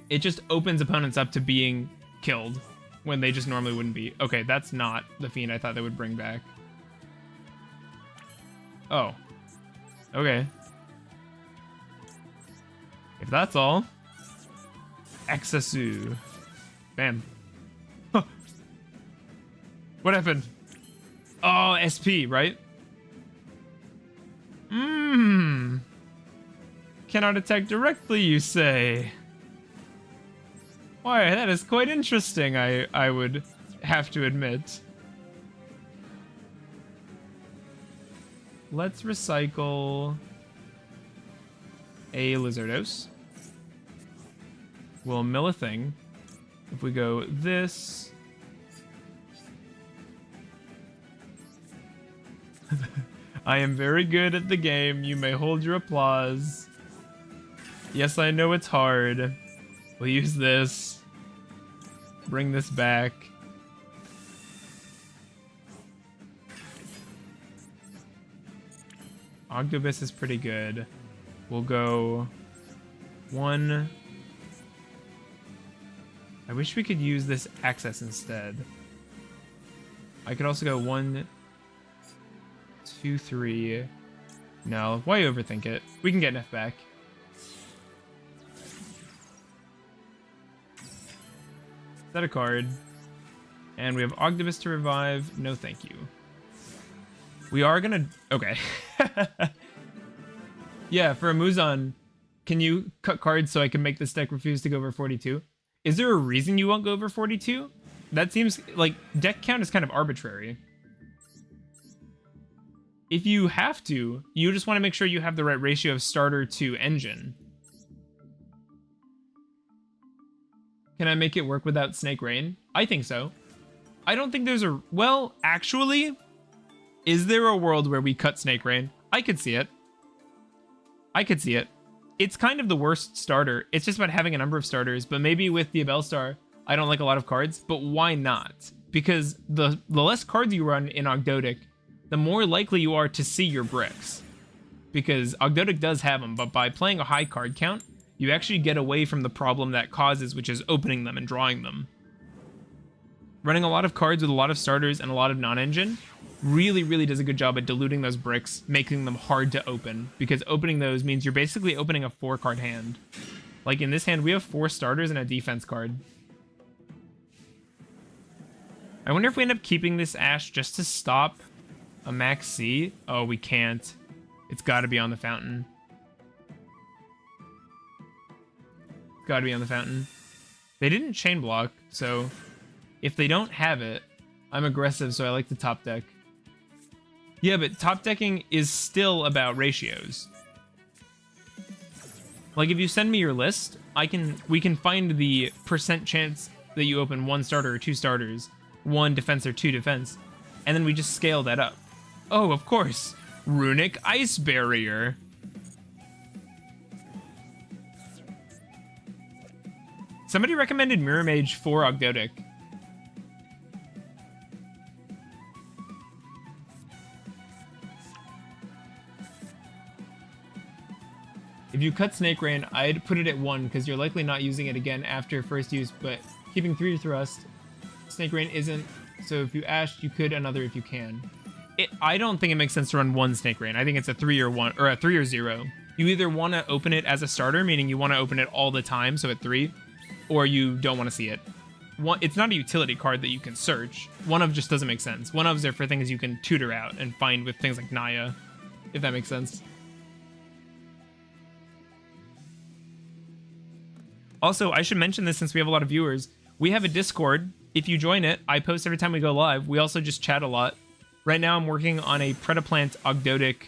It just opens opponents up to being killed when they just normally wouldn't be. Okay, that's not the Fiend I thought they would bring back. Oh. Okay. If that's all. Exasu. Bam. Huh. What happened? Oh, SP, right? Cannot attack directly, you say? Why, that is quite interesting, I would have to admit. Let's recycle a Lizardos. We'll mill a thing. If we go this... I am very good at the game. You may hold your applause. Yes, I know it's hard. We'll use this. Bring this back. Ogdoadic is pretty good. We'll go 1. I wish we could use this access instead. I could also go 1, 2, 3. No, why overthink it? We can get enough back. Set a card. And we have Ogdoadic to revive. No thank you. We are gonna... Okay. Yeah, for a Muzan, can you cut cards so I can make this deck refuse to go over 42? Is there a reason you won't go over 42? That seems like deck count is kind of arbitrary. If you have to, you just want to make sure you have the right ratio of starter to engine. Can I make it work without Snake Rain? I think so. I don't think there's a... Well, actually, is there a world where we cut Snake Rain? I could see it. I could see it. It's kind of the worst starter. It's just about having a number of starters, but maybe with the Abelstar, I don't like a lot of cards, but why not? Because the less cards you run in Ogdoadic, the more likely you are to see your bricks. Because Ogdoadic does have them, but by playing a high card count, you actually get away from the problem that causes, which is opening them and drawing them. Running a lot of cards with a lot of starters and a lot of non-engine really, really does a good job at diluting those bricks, making them hard to open, because opening those means you're basically opening a 4-card hand. Like in this hand, we have 4 starters and a defense card. I wonder if we end up keeping this Ash just to stop a Max C. Oh, we can't. It's got to be on the fountain. Got to be on the fountain. They didn't chain block, so if they don't have it, I'm aggressive, so I like to top deck. Yeah, but top decking is still about ratios. Like if you send me your list, we can find the percent chance that you open 1 starter or 2 starters, 1 defense or 2 defense, and then we just scale that up. Oh, of course, Runic Ice Barrier. Somebody recommended Mirror Mage for Ogdoadic. If you cut Snake Rain, I'd put it at 1 because you're likely not using it again after first use, but keeping 3 thrust, Snake Rain isn't, so if you Ash, you could another if you can. I don't think it makes sense to run 1 Snake Rain. I think it's a 3 or 1, or a 3 or 0. You either want to open it as a starter, meaning you want to open it all the time, so at 3, or you don't want to see it. It's not a utility card that you can search. 1-of just doesn't make sense. 1-ofs are for things you can tutor out and find with things like Naya, if that makes sense. Also, I should mention this since we have a lot of viewers. We have a Discord. If you join it, I post every time we go live. We also just chat a lot. Right now, I'm working on a Predaplant Ogdoadic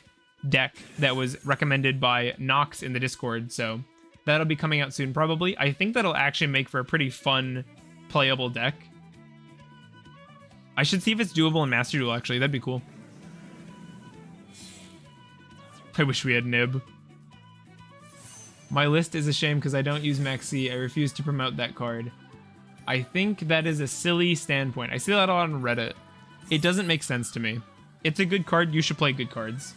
deck that was recommended by Nox in the Discord. So That'll be coming out soon, probably. I think that'll actually make for a pretty fun, playable deck. I should see if it's doable in Master Duel, actually. That'd be cool. I wish we had Nib. My list is a shame because I don't use Maxi. I refuse to promote that card. I think that is a silly standpoint. I see that a lot on Reddit. It doesn't make sense to me. It's a good card. You should play good cards.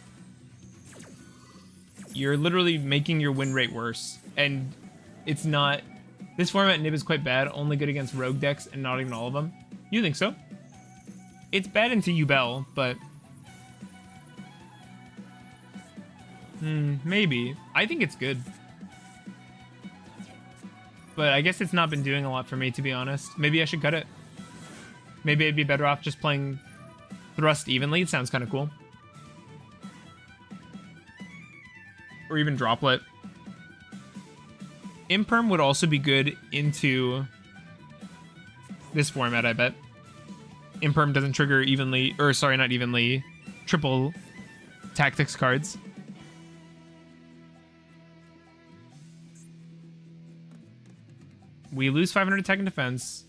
You're literally making your win rate worse. And it's not... This format Nib is quite bad. Only good against rogue decks and not even all of them. You think so? It's bad into Yubel, but... maybe. I think it's good. But I guess it's not been doing a lot for me, to be honest. Maybe I should cut it. Maybe I'd be better off just playing Thrust evenly. It sounds kind of cool. Or even Droplet. Imperm would also be good into this format, I bet. Imperm doesn't trigger evenly, or sorry, not evenly, triple tactics cards. We lose 500 attack and defense,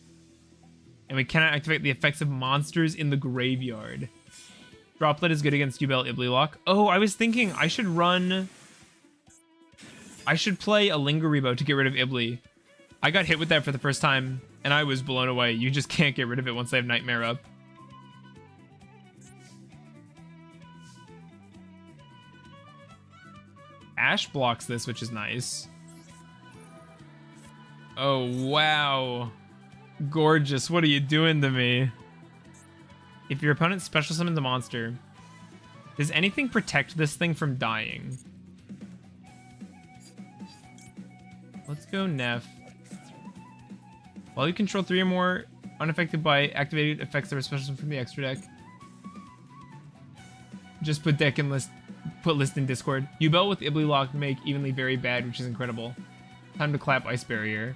and we cannot activate the effects of monsters in the graveyard. Droplet is good against Yubel Iblilock. Oh, I was thinking I should play a Lingaribo to get rid of Ibli. I got hit with that for the first time, and I was blown away. You just can't get rid of it once they have Nightmare up. Ash blocks this, which is nice. Oh, wow. Gorgeous. What are you doing to me? If your opponent special summons a monster, does anything protect this thing from dying? Let's go Neff. While you control 3 or more unaffected by activated effects that are special from the extra deck, just put deck in list. Put list in Discord. Yubel with Iblilock make evenly very bad, which is incredible. Time to clap Ice Barrier.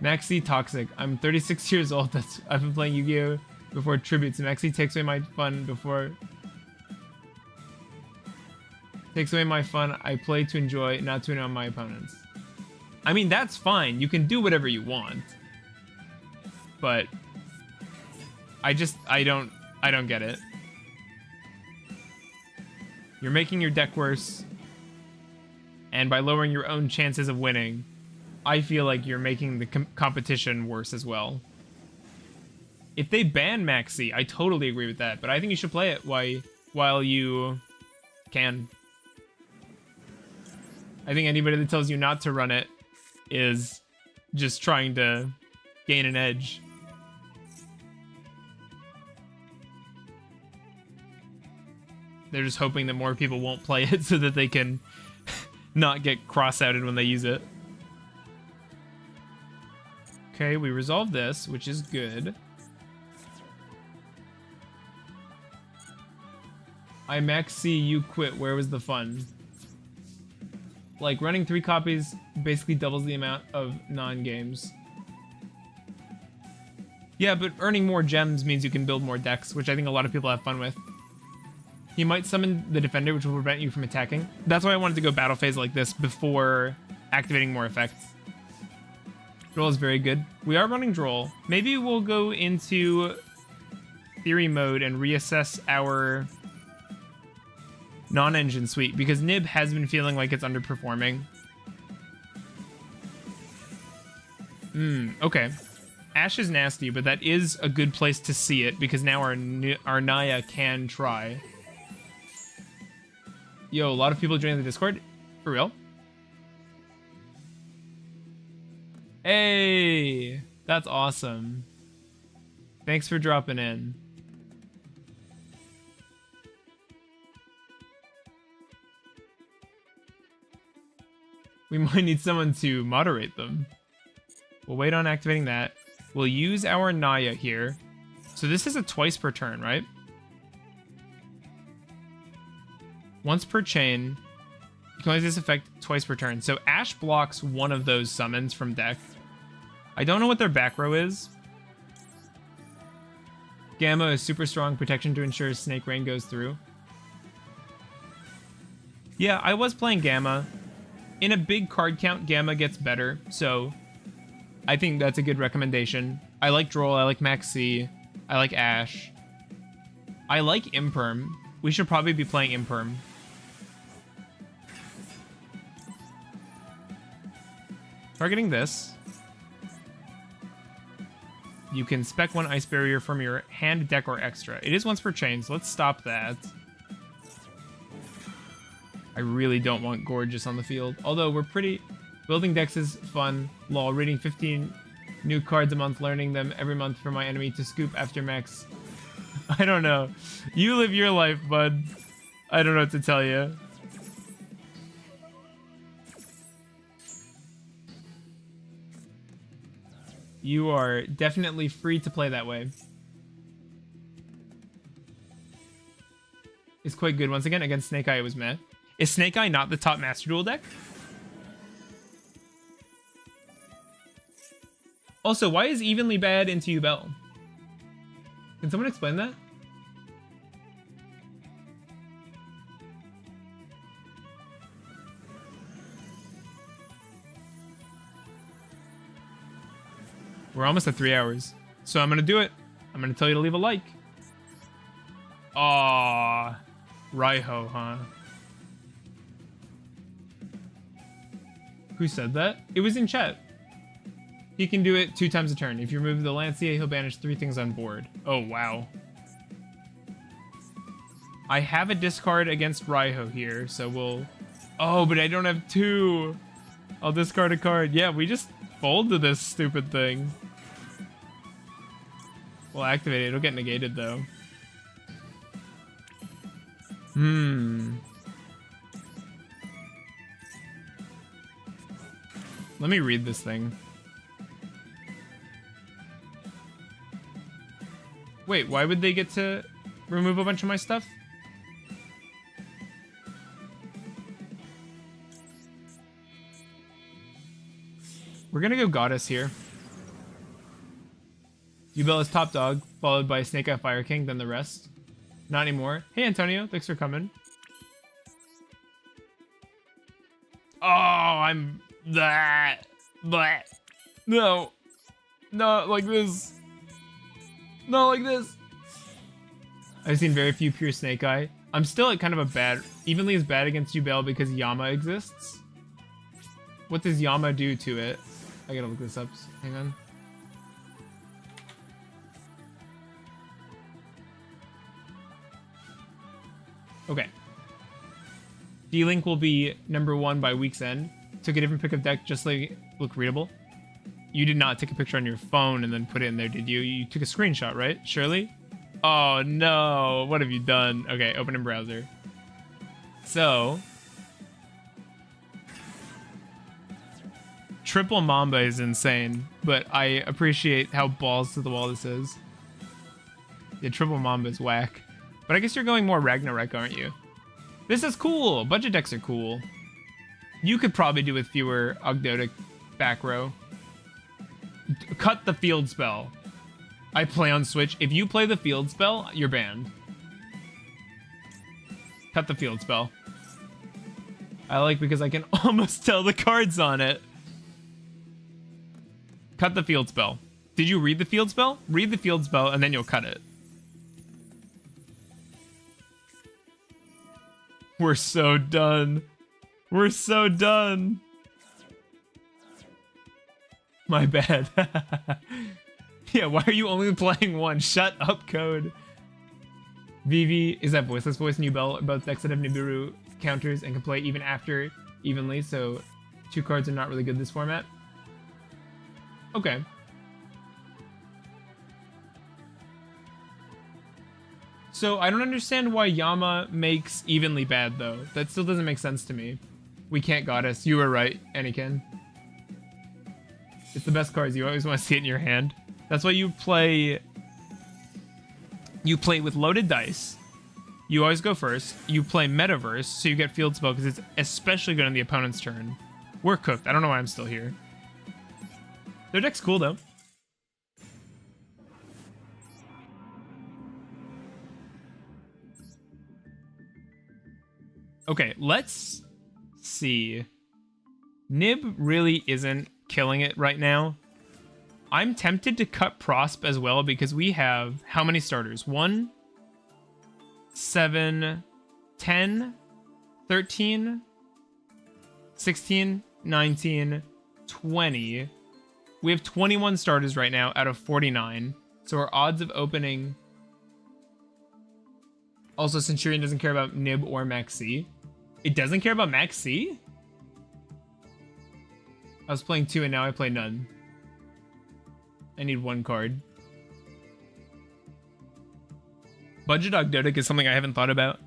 Maxi Toxic. I'm 36 years old. I've been playing Yu-Gi-Oh! Before Tributes. Maxi takes away my fun before... Takes away my fun. I play to enjoy, not to annoy my opponents. I mean, that's fine. You can do whatever you want. But... I don't get it. You're making your deck worse, and by lowering your own chances of winning, I feel like you're making the competition worse as well. If they ban Maxi, I totally agree with that, but I think you should play it while you can. I think anybody that tells you not to run it is just trying to gain an edge. They're just hoping that more people won't play it so that they can not get cross-outed when they use it. Okay, we resolved this, which is good. I Maxi, you quit. Where was the fun? Like, running 3 copies basically doubles the amount of non-games. Yeah, but earning more gems means you can build more decks, which I think a lot of people have fun with. He might summon the defender, which will prevent you from attacking. That's why I wanted to go battle phase like this before activating more effects. Droll is very good. We are running Droll. Maybe we'll go into theory mode and reassess our non-engine suite, because Nib has been feeling like it's underperforming. Okay. Ash is nasty, but that is a good place to see it, because now our Naya can try. Yo, a lot of people joining the Discord. For real? Hey! That's awesome. Thanks for dropping in. We might need someone to moderate them. We'll wait on activating that. We'll use our Naya here. So this is a twice per turn, right? Once per chain. You can only use this effect twice per turn. So Ash blocks one of those summons from deck. I don't know what their back row is. Gamma is super strong protection to ensure Snake Rain goes through. Yeah, I was playing Gamma. In a big card count, Gamma gets better, so I think that's a good recommendation. I like Droll, I like Maxi, I like Ash. I like Imperm. We should probably be playing Imperm. Targeting this. You can spec 1 Ice Barrier from your hand, deck, or extra. It is once per chain, so let's stop that. I really don't want Gorgeous on the field. Although we're pretty... Building decks is fun. Lol, reading 15 new cards a month, learning them every month for my enemy to scoop after max. I don't know. You live your life, bud. I don't know what to tell you. You are definitely free to play that way. It's quite good. Once again, against Snake Eye, it was meh. Is Snake Eye not the top Master Duel deck? Also, why is Evenly bad into Yubel? Can someone explain that? We're almost at 3 hours. So I'm gonna do it. I'm gonna tell you to leave a like. Aww. Raiho, huh? Who said that? It was in chat. He can do it 2 times a turn. If you remove the Lancia, he'll banish 3 things on board. Oh, wow. I have a discard against Raiho here, so we'll... Oh, but I don't have 2. I'll discard a card. Yeah, we just fold to this stupid thing. We'll activate it. It'll get negated, though. Let me read this thing. Wait, why would they get to remove a bunch of my stuff? We're gonna go Goddess here. Yubel is top dog, followed by Snake Eye Fire King, then the rest. Not anymore. Hey Antonio, thanks for coming. Oh, I'm that. But no, not like this. Not like this. I've seen very few pure Snake Eye. I'm still at kind of a bad, evenly as bad against Yubel because Yama exists. What does Yama do to it? I gotta look this up. Hang on. Okay. D-Link will be #1 by week's end. Took a different pick of deck just like look readable. You did not take a picture on your phone and then put it in there, did you? You took a screenshot, right? Shirley? Oh no, what have you done? Okay, open in browser. So, triple Mamba is insane, but I appreciate how balls to the wall this is. Yeah, triple Mamba is whack. But I guess you're going more Ragnarika, aren't you? This is cool. Budget decks are cool. You could probably do with fewer Ogdoadic back row. Cut the field spell. I play on Switch. If you play the field spell, you're banned. Cut the field spell. I like because I can almost tell the cards on it. Cut the field spell. Did you read the field spell? Read the field spell and then you'll cut it. We're so done. We're so done. My bad. Yeah, why are you only playing 1? Shut up, Code. Vivi, is that Voiceless Voice and Yubel are both decks that have Nibiru counters and can play even after evenly, so 2 cards are not really good this format. Okay. So I don't understand why Yama makes evenly bad, though. That still doesn't make sense to me. We can't Goddess. You were right, Anakin. It's the best cards. You always want to see it in your hand. That's why you play... You play with loaded dice. You always go first. You play Metaverse, so you get field spell, because it's especially good on the opponent's turn. We're cooked. I don't know why I'm still here. Their deck's cool, though. Okay, let's see. Nib really isn't killing it right now. I'm tempted to cut Prosp as well because we have how many starters? 1, 7, 10, 13, 16, 19, 20. We have 21 starters right now out of 49. So our odds of opening... Also, Centurion doesn't care about Nib or Max C. It doesn't care about Max C? I was playing 2 and now I play none. I need 1 card. Budget Ogdoadic is something I haven't thought about.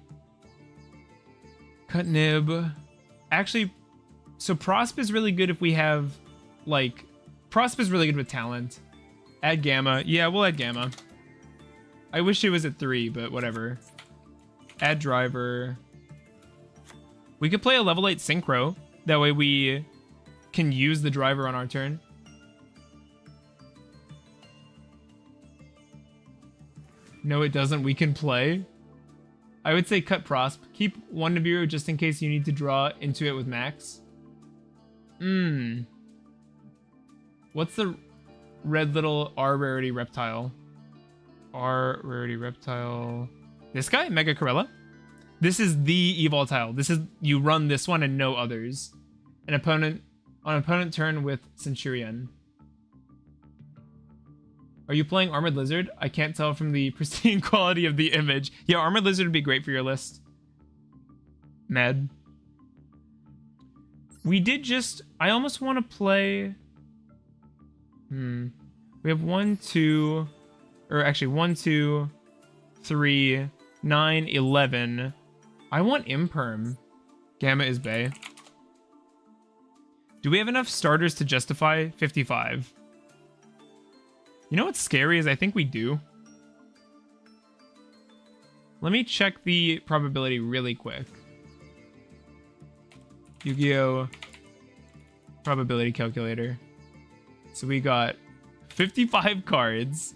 Cut Nib. Actually, so Prosp is really good if we have, like... Prosp is really good with talent. Add Gamma. Yeah, we'll add Gamma. I wish it was at 3, but whatever. Add Driver. We could play a level 8 Synchro. That way we can use the Driver on our turn. No, it doesn't. We can play. I would say cut Prosp. Keep 1 Nibiru just in case you need to draw into it with Max. What's the red little R rarity reptile? R rarity reptile. This guy? Mega Corella? This is the evoltile. This is, you run this one and no others. An opponent, on opponent turn with Centurion. Are you playing Armored Lizard? I can't tell from the pristine quality of the image. Yeah, Armored Lizard would be great for your list. Med. We did just... I almost want to play... We have 1, 2... Or actually, 1, 2, 3, 9, 11. I want Imperm. Gamma is Bay. Do we have enough starters to justify 55? You know what's scary is I think we do. Let me check the probability really quick. Yu-Gi-Oh! Probability calculator. So we got 55 cards,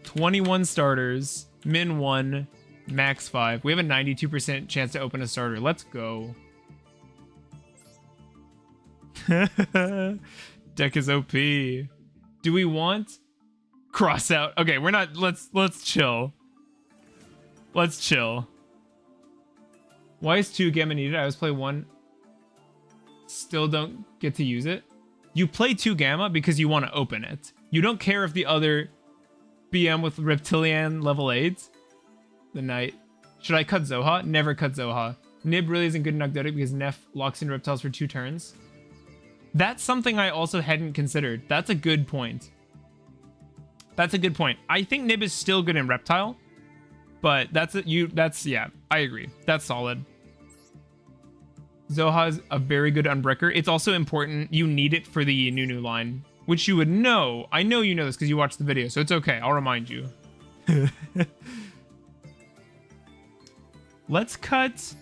21 starters, min 1, max 5. We have a 92% chance to open a starter. Let's go. Deck is OP. Do we want cross out? Okay, we're not. Let's chill. Let's chill. Why is 2 Gamma needed? I always play 1. Still don't get to use it. You play 2 Gamma because you want to open it. You don't care if the other BM with Reptilian level 8. The Knight. Should I cut Zoha? Never cut Zoha. Nib really isn't good in Ogdoadic because Neff locks in reptiles for 2 turns. That's something I also hadn't considered. That's a good point. That's a good point. I think Nib is still good in Reptile, but yeah, I agree. That's solid. Zoha is a very good Unbreaker. It's also important. You need it for the Nunu line, which you would know. I know you know this because you watched the video, so it's okay. I'll remind you. Let's cut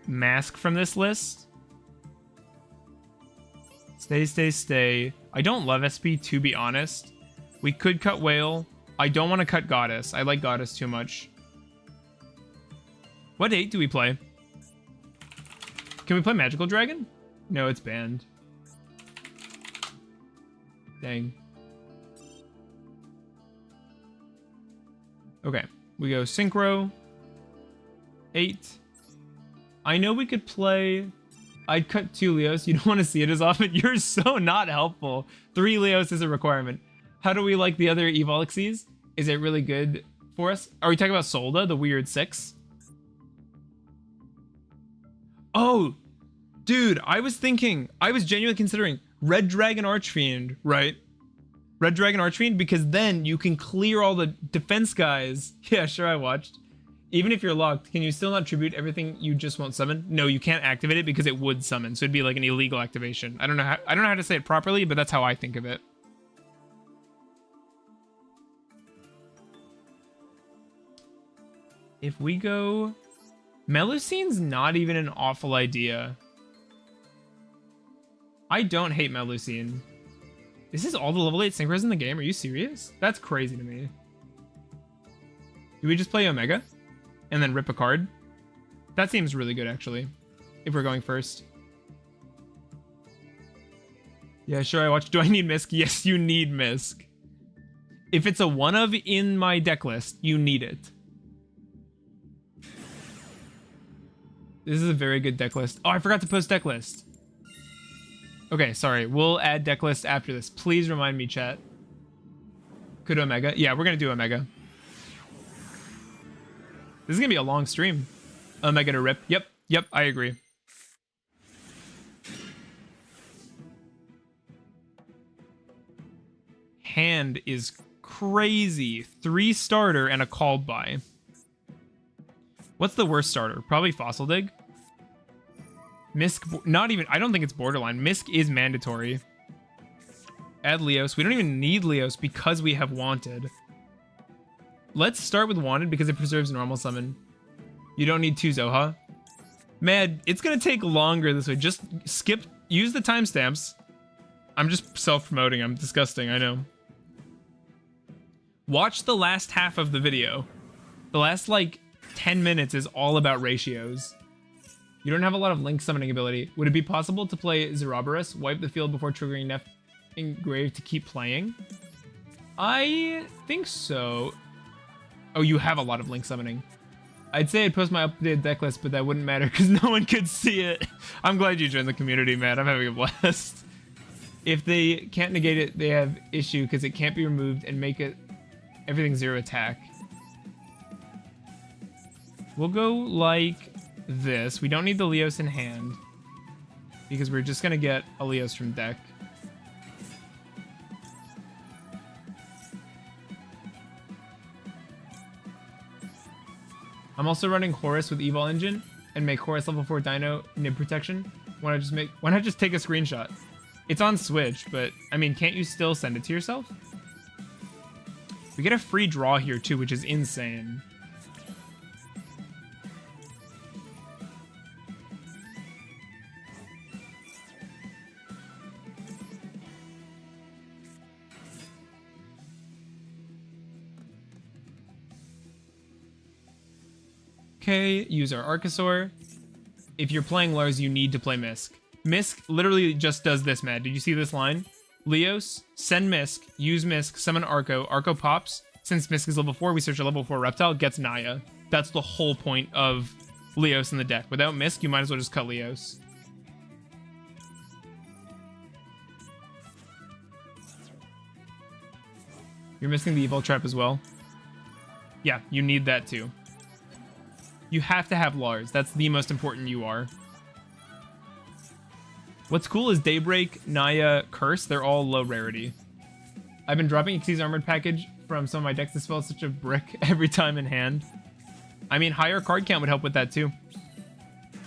Mask from this list. Stay. I don't love SP, to be honest. We could cut Whale. I don't want to cut Goddess. I like Goddess too much. What 8 do we play? Can we play Magical Dragon? No, it's banned. Dang. Okay, we go Synchro. 8. I know we could play... I'd cut 2 Leos. You don't want to see it as often. You're so not helpful. 3 Leos is a requirement. How do we like the other Evoluxies? Is it really good for us? Are we talking about Solda, the weird 6? Oh, dude, I was genuinely considering Red Dragon Archfiend, right? Red Dragon Archfiend, because then you can clear all the defense guys. Yeah, sure, I watched. Even if you're locked, can you still not tribute everything you just won't summon? No, you can't activate it because it would summon, so it'd be like an illegal activation. I don't know how to say it properly, but that's how I think of it. If we go... Melucine's not even an awful idea. I don't hate Melucine. This is all the level 8 synchros in the game? Are you serious? That's crazy to me. Do we just play Omega? And then rip a card? That seems really good, actually. If we're going first. Yeah, sure, I watched. Do I need Misk? Yes, you need Misk. If it's a one of in my deck list, you need it. This is a very good deck list. Oh, I forgot to post deck list. Okay, sorry. We'll add deck list after this. Please remind me, chat. Could Omega? Yeah, we're gonna do Omega. This is gonna be a long stream. Omega to rip. Yep, I agree. Hand is crazy. 3 starter and a called by. What's the worst starter? Probably Fossil Dig. Misk, not even, I don't think it's borderline. Misk is mandatory. Add Leos. We don't even need Leos because we have Wanted. Let's start with Wanted because it preserves normal summon. You don't need 2 Zoha. Man, it's gonna take longer this way. Just skip, use the timestamps. I'm just self-promoting. I'm disgusting, I know. Watch the last half of the video. The last, like, 10 minutes is all about ratios. You don't have a lot of Link summoning ability. Would it be possible to play Zerabarus, wipe the field before triggering Nef Engrave to keep playing? I think so. Oh, you have a lot of Link summoning. I'd say I'd post my updated deck list, but that wouldn't matter because no one could see it. I'm glad you joined the community, man. I'm having a blast. If they can't negate it, they have issue because it can't be removed and make it everything 0 attack. We'll go like this. We don't need the Leos in hand because we're just going to get a Leos from deck. I'm also running Horus with Evil Engine and make Horus level 4 Dino Nib Protection. Why not just take a screenshot? It's on Switch, but I mean, can't you still send it to yourself? We get a free draw here too, which is insane. Okay, use our Archosaur. If you're playing Lars, you need to play Misk. Misk literally just does this, Matt. Did you see this line? Leos, send Misk, use Misk, summon Arco. Arco pops. Since Misk is level 4, we search a level 4 reptile, gets Naya. That's the whole point of Leos in the deck. Without Misk, you might as well just cut Leos. You're missing the Evil Trap as well. Yeah, you need that too. You have to have Lars. That's the most important you are. What's cool is Daybreak, Naya, Curse. They're all low rarity. I've been dropping Xyz's Armored package from some of my decks to spell such a brick every time in hand. I mean, higher card count would help with that too.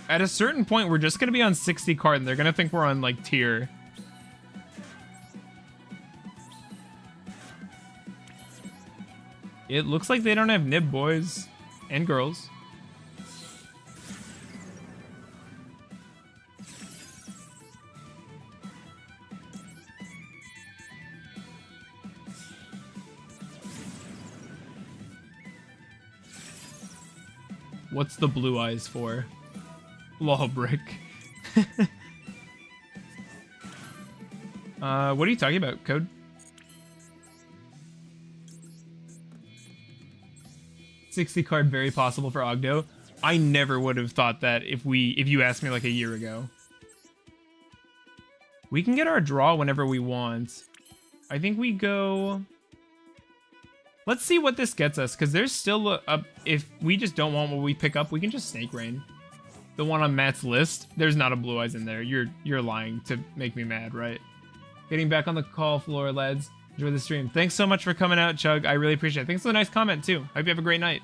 At a certain point, we're just going to be on 60 card and they're going to think we're on like tier. It looks like they don't have Nib, boys and girls. What's the blue eyes for? Law brick. What are you talking about, Code? $60 card very possible for Ogdo. I never would have thought that if you asked me like a year ago. We can get our draw whenever we want. I think we go... Let's see what this gets us, because there's still if we just don't want what we pick up, we can just Snake Rain. The one on Matt's list, there's not a Blue Eyes in there. You're lying to make me mad, right? Getting back on the call floor, lads. Enjoy the stream. Thanks so much for coming out, Chug. I really appreciate it. Thanks for the nice comment, too. Hope you have a great night.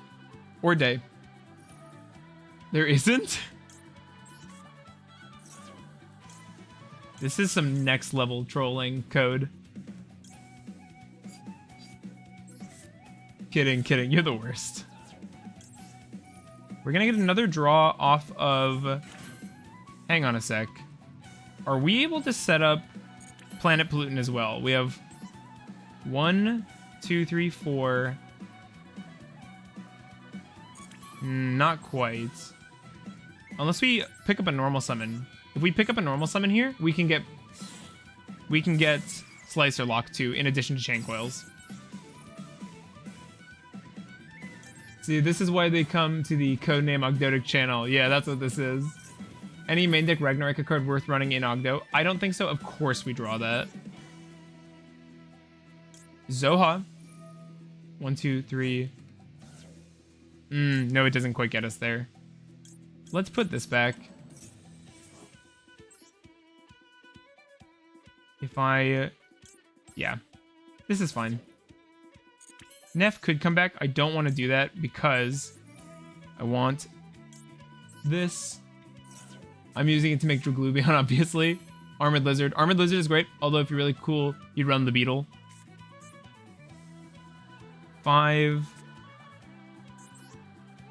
Or day. There isn't? This is some next level trolling, Code. Kidding. You're the worst. We're gonna get another draw off of... Hang on a sec. Are we able to set up Planet Pollutant as well? We have 1, 2, 3, 4. Not quite. Unless we pick up a normal summon. If we pick up a normal summon here, we can get we can get Slicer Lock too, in addition to Chain Coils. See, this is why they come to the codename Ogdoadic channel. Yeah, that's what this is. Any main deck Ragnaraika card worth running in Ogdo? I don't think so. Of course we draw that. Zoha. 1, 2, 3. No, it doesn't quite get us there. Let's put this back. If I... yeah. This is fine. Neff could come back. I don't want to do that because I want this. I'm using it to make Draglubion, obviously. Armored Lizard. Armored Lizard is great, although if you're really cool, you'd run the Beetle. 5.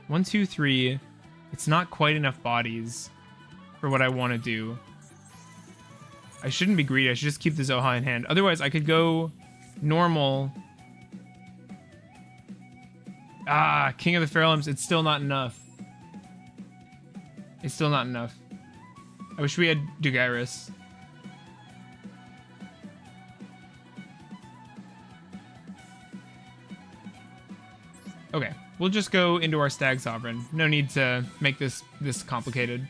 1, 2, 3. It's not quite enough bodies for what I want to do. I shouldn't be greedy. I should just keep the Zoha in hand. Otherwise, I could go normal. Ah, King of the Feral Imps. It's still not enough. It's still not enough. I wish we had Dugaris. Okay, we'll just go into our Stag Sovereign. No need to make this complicated.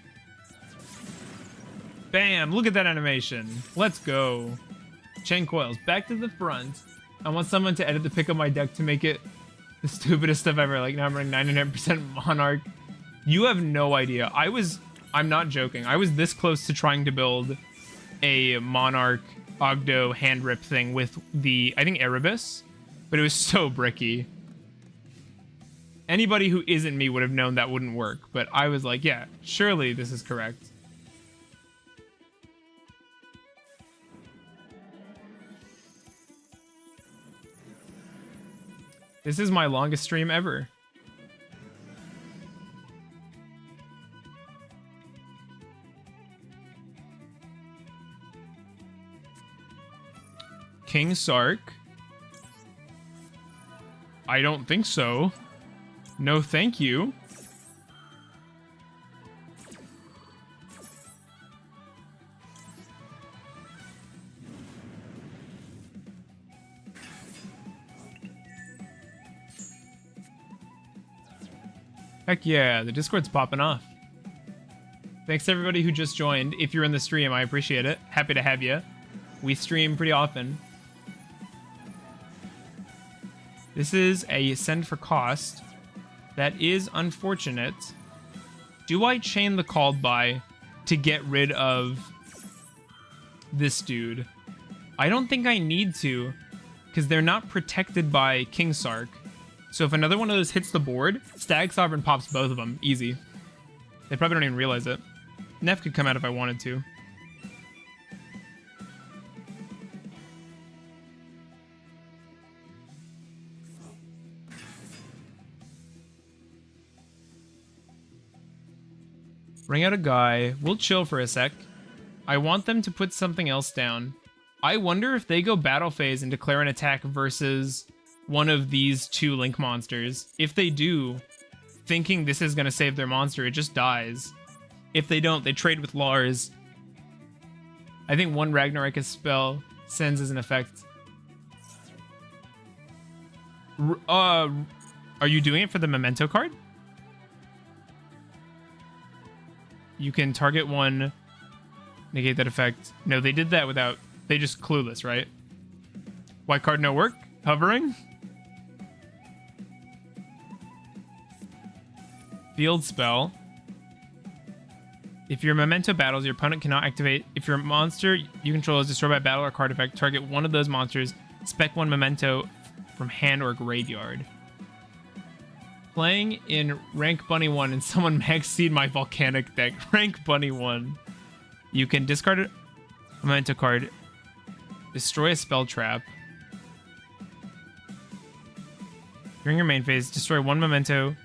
Bam! Look at that animation. Let's go. Chain Coils, back to the front. I want someone to edit the pick of my deck to make it the stupidest stuff ever. Like now I'm running 99% Monarch. You have no idea. I'm not joking. I was this close to trying to build a Monarch Ogdo hand rip thing with the, I think, Erebus, but it was so bricky. Anybody who isn't me would have known that wouldn't work, but I was like, yeah, surely this is correct. This is my longest stream ever. King Sark? I don't think so. No, thank you. Heck yeah, the Discord's popping off. Thanks to everybody who just joined. If you're in the stream, I appreciate it. Happy to have you. We stream pretty often. This is a send for cost. That is unfortunate. Do I chain the Called By to get rid of this dude? I don't think I need to, because they're not protected by King Sark. So if another one of those hits the board, Stag Sovereign pops both of them. Easy. They probably don't even realize it. Neff could come out if I wanted to. Bring out a guy. We'll chill for a sec. I want them to put something else down. I wonder if they go battle phase and declare an attack versus one of these two Link monsters. If they do, thinking this is going to save their monster, it just dies. If they don't, they trade with Lars. I think one Ragnaraika spell sends as an effect. Are you doing it for the Memento card? You can target one, negate that effect. No, they did that without... They just clueless, right? White card no work? Hovering? Field spell. If your Memento battles, your opponent cannot activate. If your monster you control is destroyed by battle or card effect, target one of those monsters. Spec one Memento from hand or graveyard. Playing in Rank Bunny 1 and someone max-seed my Volcanic deck. Rank Bunny 1. You can discard a Memento card. Destroy a spell trap. During your main phase, destroy one Memento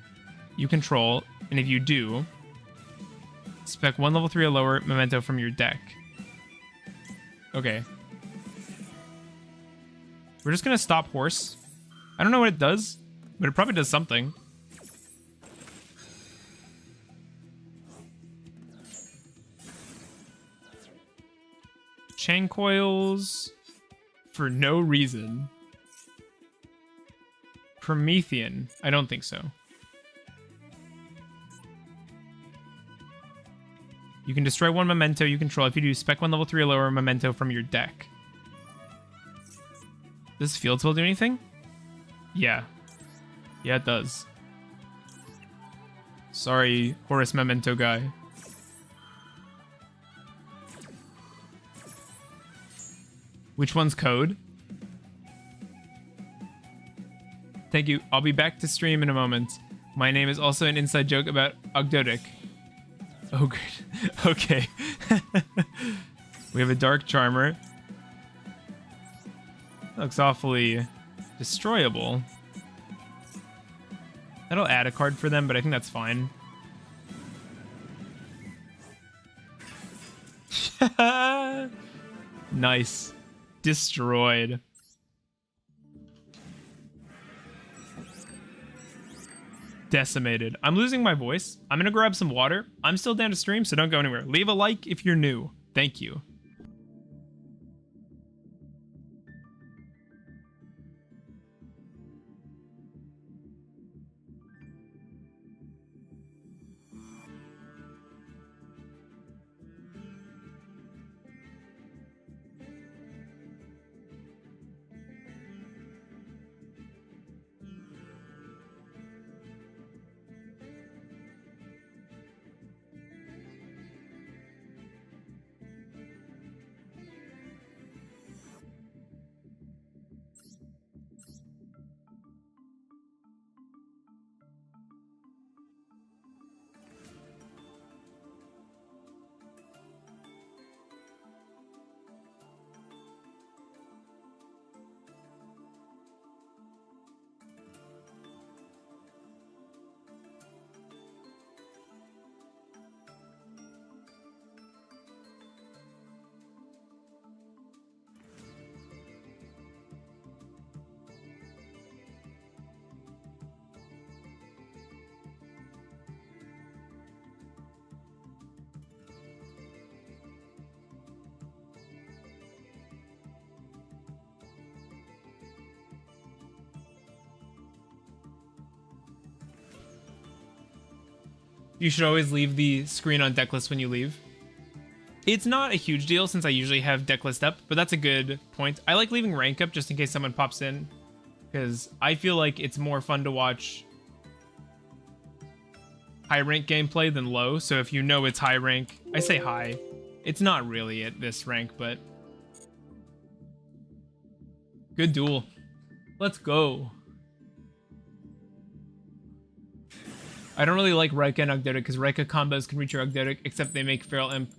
you control. And if you do, spec one level 3 or lower Memento from your deck. Okay. We're just going to stop Horse. I don't know what it does, but it probably does something. Chain coils for no reason. Promethean. I don't think so. You can destroy one memento you control. If you do, spec 1 level 3 or lower memento from your deck. Does Field Spell do anything? Yeah. Yeah, it does. Sorry, Horus Memento guy. Which one's code? Thank you. I'll be back to stream in a moment. My name is also an inside joke about Ogdoadic. Oh, good. Okay. We have a Dark Charmer. Looks awfully destroyable. That'll add a card for them, but I think that's fine. Nice. Destroyed. Decimated. I'm losing my voice. I'm gonna grab some water. I'm still down to stream, so don't go anywhere. Leave a like if you're new. Thank you. You should always leave the screen on decklist when you leave. It's not a huge deal since I usually have decklist up, but that's a good point. I like leaving rank up just in case someone pops in, because I feel like it's more fun to watch high rank gameplay than low. So if you know it's high rank, I say high. It's not really at this rank, but good duel. Let's go. I don't really like Raika and Ogdoadic because Raika combos can reach your Ogdoadic, except they make Feral Imp.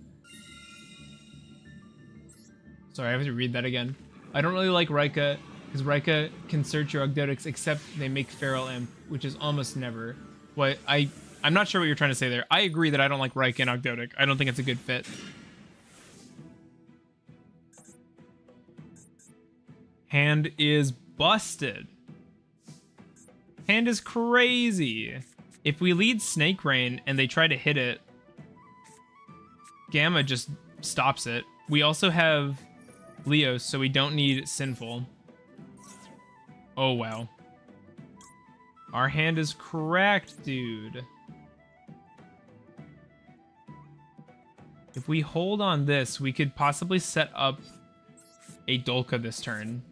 Sorry, I have to read that again. I don't really like Raika because Raika can search your Ogdoadics, except they make Feral Imp, which is almost never. What I'm not sure what you're trying to say there. I agree that I don't like Raika and Ogdoadic. I don't think it's a good fit. Hand is busted. Hand is crazy. If we lead Snake Rain and they try to hit it, Gamma just stops it. We also have Leos, so we don't need Sinful. Oh, wow. Our hand is cracked, dude. If we hold on this, we could possibly set up a Dolka this turn.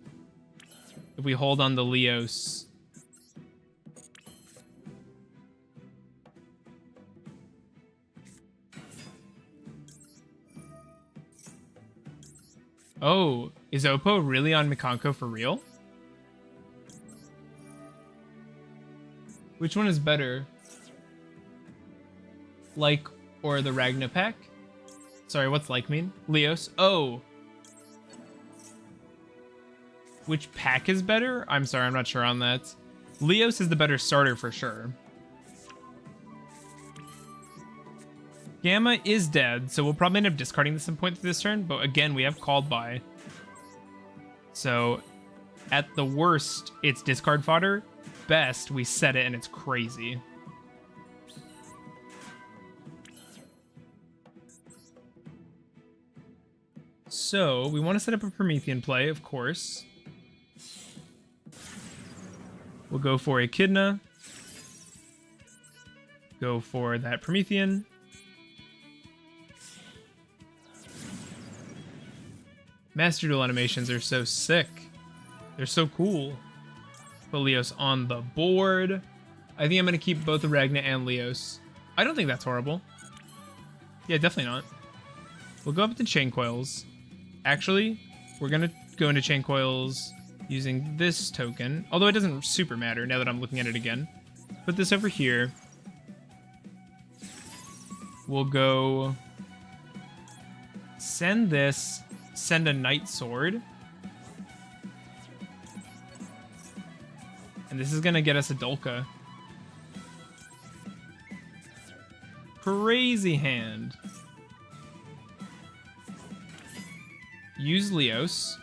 If we hold on the Leos. Oh, is Oppo really on Mikanko for real? Which one is better? Like or the Ragna pack? Sorry, what's like mean? Leos. Oh. Which pack is better? I'm sorry, I'm not sure on that. Leos is the better starter for sure. Gamma is dead, so we'll probably end up discarding this some point through this turn, but again, we have called by. So, at the worst, it's discard fodder. Best, we set it and it's crazy. So we want to set up a Promethean play, of course. We'll go for Echidna. Go for that Promethean. Master Duel animations are so sick. They're so cool. Put Leos on the board. I think I'm going to keep both the Ragna and Leos. I don't think that's horrible. Yeah, definitely not. We'll go up to Chain Coils. Actually, we're going to go into Chain Coils using this token. Although it doesn't super matter now that I'm looking at it again. Put this over here. We'll go... Send this. Send a Knight Sword. And this is going to get us a Dolka. Crazy hand. Use Leos.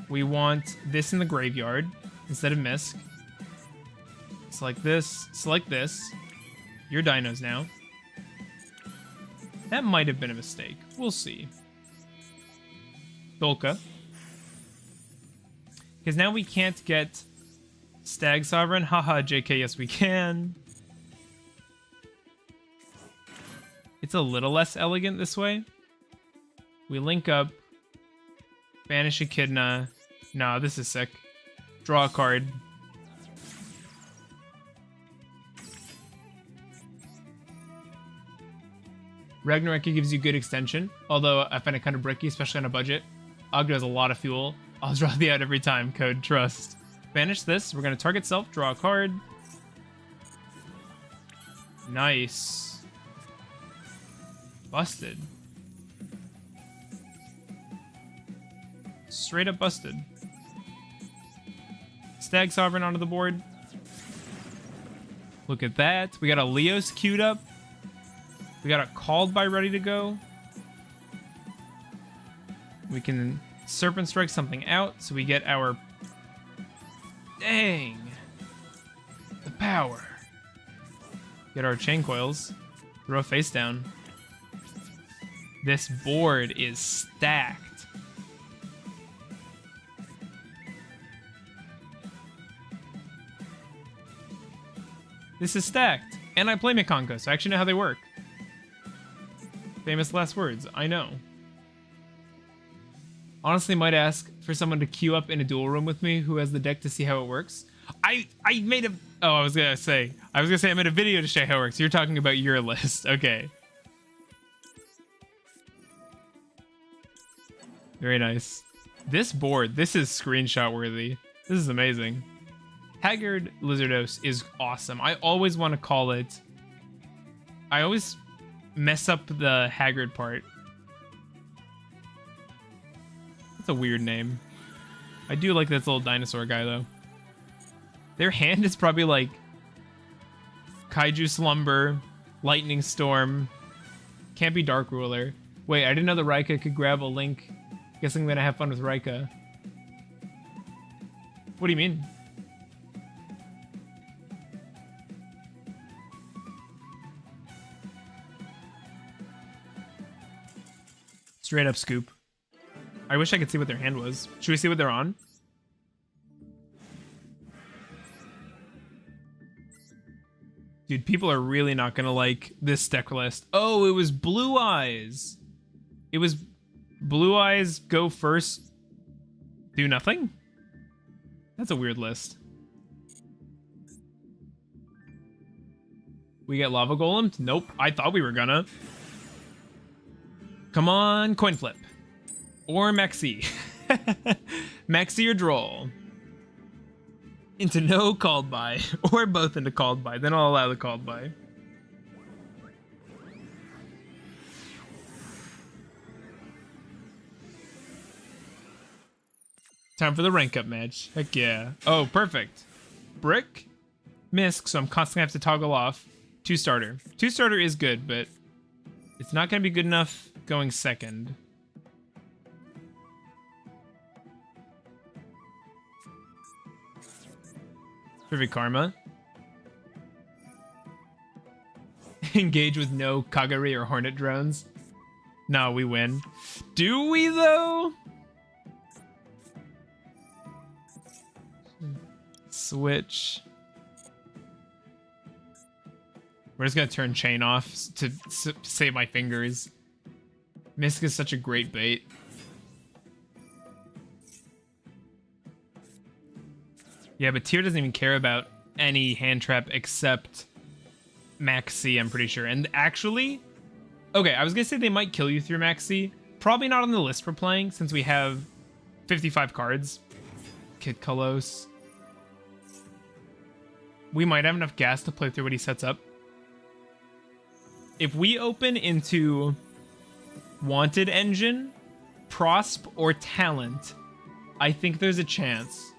We want this in the graveyard instead of Misk. Select this. Select this. Your dinos now. That might have been a mistake. We'll see. Dolka. Because now we can't get Stag Sovereign. Haha, JK, yes we can. It's a little less elegant this way. We link up. Banish Echidna. Nah, this is sick. Draw a card. Ragnaraika gives you good extension, although I find it kind of bricky, especially on a budget. Ogdo has a lot of fuel. I'll draw the out every time, code trust. Banish this. We're going to target self, draw a card. Nice. Busted. Straight up busted. Stag Sovereign onto the board. Look at that. We got a Leos queued up. We got a Called By ready to go. We can Serpent Strike something out, so we get our... Dang! The power. Get our Chain Coils. Throw face down. This board is stacked. This is stacked. And I play Mikanko, so I actually know how they work. Famous last words. I know. Honestly, might ask for someone to queue up in a duel room with me who has the deck to see how it works. I made a... Oh, I was gonna say I made a video to show how it works. You're talking about your list. Okay. Very nice. This board, this is screenshot worthy. This is amazing. Haggard Lizardos is awesome. I always want to call it... I always mess up the Haggard part. That's a weird name. I do like this little dinosaur guy, though. Their hand is probably like... Kaiju Slumber, Lightning Storm. Can't be Dark Ruler. Wait, I didn't know the Raika could grab a Link. Guess I'm gonna have fun with Raika. What do you mean? Straight up scoop. I wish I could see what their hand was. Should we see what they're on? Dude, people are really not gonna like this deck list. Oh, it was Blue Eyes. It was Blue Eyes go first, do nothing? That's a weird list. We get Lava Golem? Nope, I thought we were gonna. Come on, coin flip. Or Maxi. Maxi or Droll. Into no Called By. Or both into Called By. Then I'll allow the Called By. Time for the rank up match. Heck yeah. Oh, perfect. Brick. Misk, so I'm constantly have to toggle off. 2-starter. 2-starter is good, but it's not going to be good enough going second. Perfect Karma. Engage with no Kagari or Hornet drones. No, we win. Do we, though? Switch. We're just gonna turn chain off to save my fingers. Misk is such a great bait. Yeah, but Tyr doesn't even care about any hand trap except Max C, I'm pretty sure. And actually, okay, I was gonna say they might kill you through Max C. Probably not on the list we're playing since we have 55 cards. Kid Kalos. We might have enough gas to play through what he sets up. If we open into Wanted Engine, Prosp, or Talent, I think there's a chance.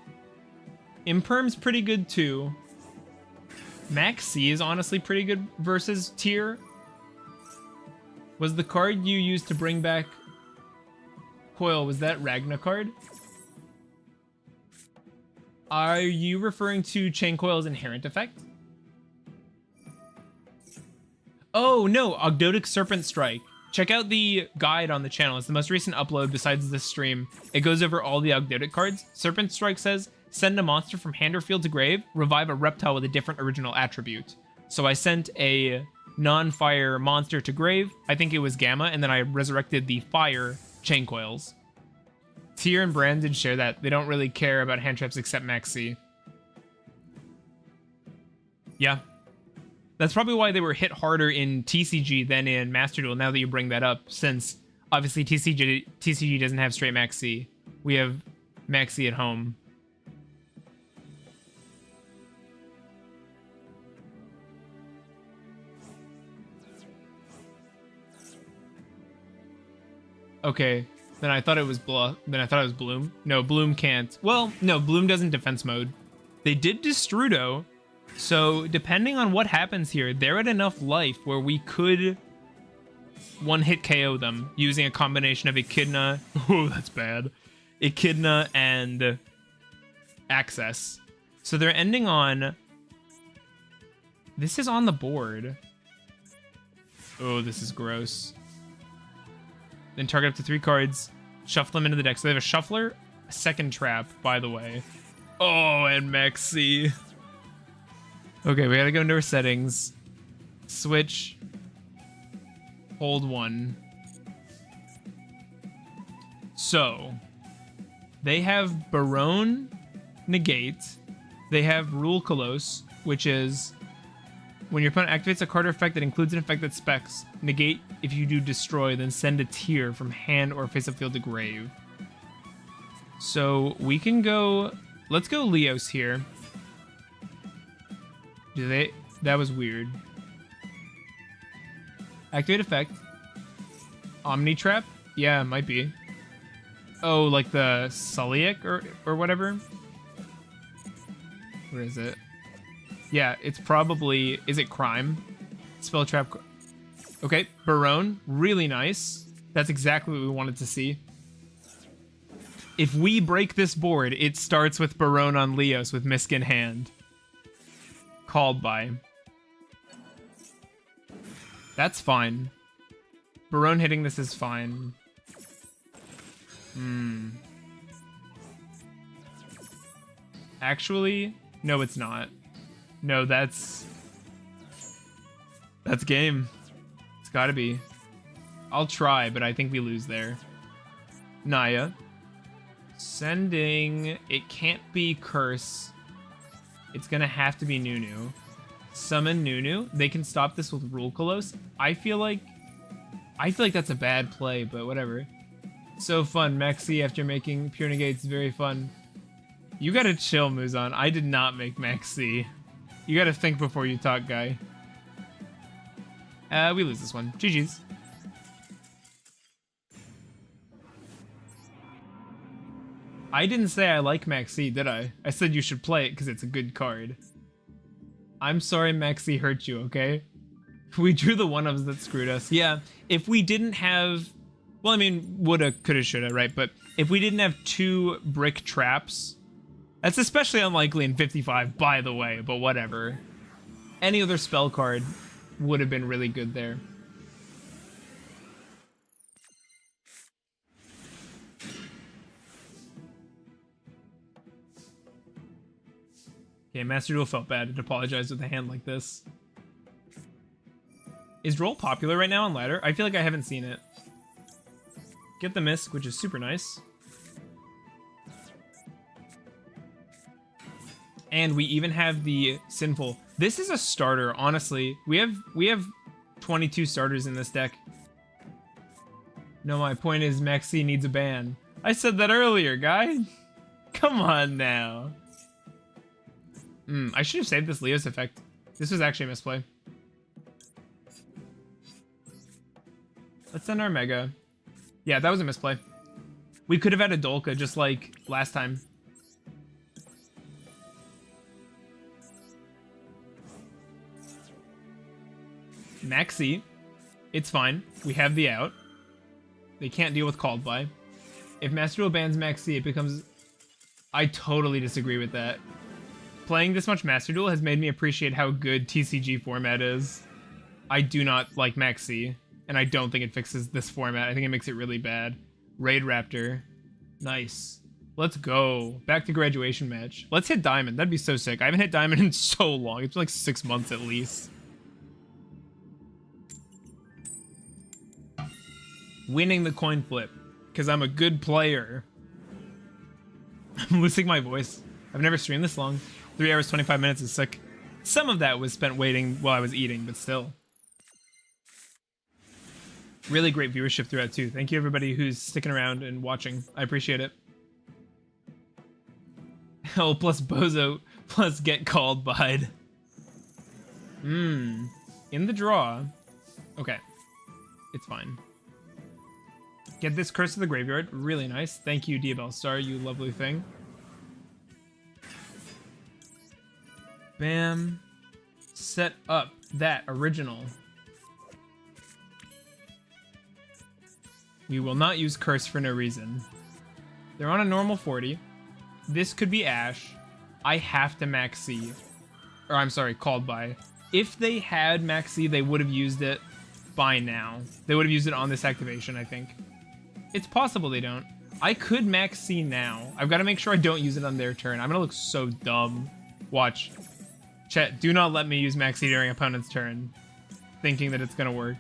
Imperm's pretty good too. Max C is honestly pretty good versus Tyr. Was the card you used to bring back Coil, was that Ragna card? Are you referring to Chain Coil's inherent effect? Oh no, Ogdoadic Serpent Strike. Check out the guide on the channel. It's the most recent upload besides this stream. It goes over all the Ogdoadic cards. Serpent Strike says, send a monster from hand or field to grave, revive a reptile with a different original attribute. So I sent a non-fire monster to grave. I think it was Gamma, and then I resurrected the fire Chain Coils. Tyr and Brandon share that. They don't really care about hand traps except Max C. Yeah. That's probably why they were hit harder in TCG than in Master Duel, now that you bring that up, since obviously TCG doesn't have straight Max C. We have Max C at home. Okay, then I thought it was Bloom. No, Bloom can't. Well, no, Bloom doesn't defense mode. They did Destrudo. So, depending on what happens here, they're at enough life where we could one-hit KO them using a combination of Echidna. Oh, that's bad. Echidna and Access. So they're ending on... This is on the board. Oh, this is gross. Then target up to 3 cards. Shuffle them into the deck. So they have a Shuffler, a second trap, by the way. Oh, and Max C. Okay, we gotta go into our settings. Switch. Hold 1. So, they have Barone Negate. They have Rule Kalos, which is when your opponent activates a card or effect that includes an effect that specs negate if you do destroy, then send a Tyr from hand or face-up field to grave. So we can go. Let's go Leos here. Do they? That was weird. Activate effect. Omni Trap? Yeah, it might be. Oh, like the Sulliek or whatever? Where is it? Yeah, it's probably... Is it Crime? Spell Trap... Okay, Barone. Really nice. That's exactly what we wanted to see. If we break this board, it starts with Barone on Leos with Misk in hand. Called by. That's fine. Barone hitting this is fine. Actually, no, it's not. No, that's game. It's gotta be. I'll try, but I think we lose there. Naya. Sending. It can't be Curse. It's gonna have to be Nunu. Summon Nunu. They can stop this with Rule Kalos. I feel like that's a bad play, but whatever. So fun. Maxi after making Pure Negate's very fun. You gotta chill, Muzan. I did not make Maxi. You gotta think before you talk, guy. We lose this one. GG's. I didn't say I like Maxi, did I? I said you should play it because it's a good card. I'm sorry Maxi hurt you, okay? We drew the one-ups that screwed us. Yeah, if we didn't have... Well, I mean, woulda, coulda, shoulda, right? But if we didn't have 2 brick traps... That's especially unlikely in 55, by the way, but whatever. Any other spell card would have been really good there. Okay, Master Duel felt bad. It apologized with a hand like this. Is Roll popular right now on ladder? I feel like I haven't seen it. Get the Misc, which is super nice. And we even have the Sinful. This is a starter, honestly. We have 22 starters in this deck. No, my point is Maxi needs a ban. I said that earlier, guy. Come on now. I should have saved this Leos effect. This was actually a misplay. Let's send our Mega. Yeah, that was a misplay. We could have had a Dolka just like last time. Maxi. It's fine. We have the out. They can't deal with Called By. If Master Duel bans Maxi, it becomes... I totally disagree with that. Playing this much Master Duel has made me appreciate how good TCG format is. I do not like Maxi, and I don't think it fixes this format. I think it makes it really bad. Raid Raptor. Nice. Let's go. Back to graduation match. Let's hit Diamond. That'd be so sick. I haven't hit Diamond in so long. It's been like 6 months at least. Winning the coin flip. Because I'm a good player. I'm losing my voice. I've never streamed this long. 3 hours, 25 minutes is sick. Some of that was spent waiting while I was eating, but still. Really great viewership throughout too. Thank you everybody who's sticking around and watching. I appreciate it. Hell plus Bozo plus get called by. In the draw. Okay. It's fine. Get this Curse of the Graveyard. Really nice. Thank you, Diabell Star, you lovely thing. Bam. Set up that original. We will not use Curse for no reason. They're on a normal 40. This could be Ash. I have to Maxi. Or I'm sorry, Called By. If they had Maxi, they would have used it by now. They would have used it on this activation, I think. It's possible they don't. I could Maxi now. I've got to make sure I don't use it on their turn. I'm going to look so dumb. Watch. Chat, do not let me use Maxi during opponent's turn, thinking that it's going to work.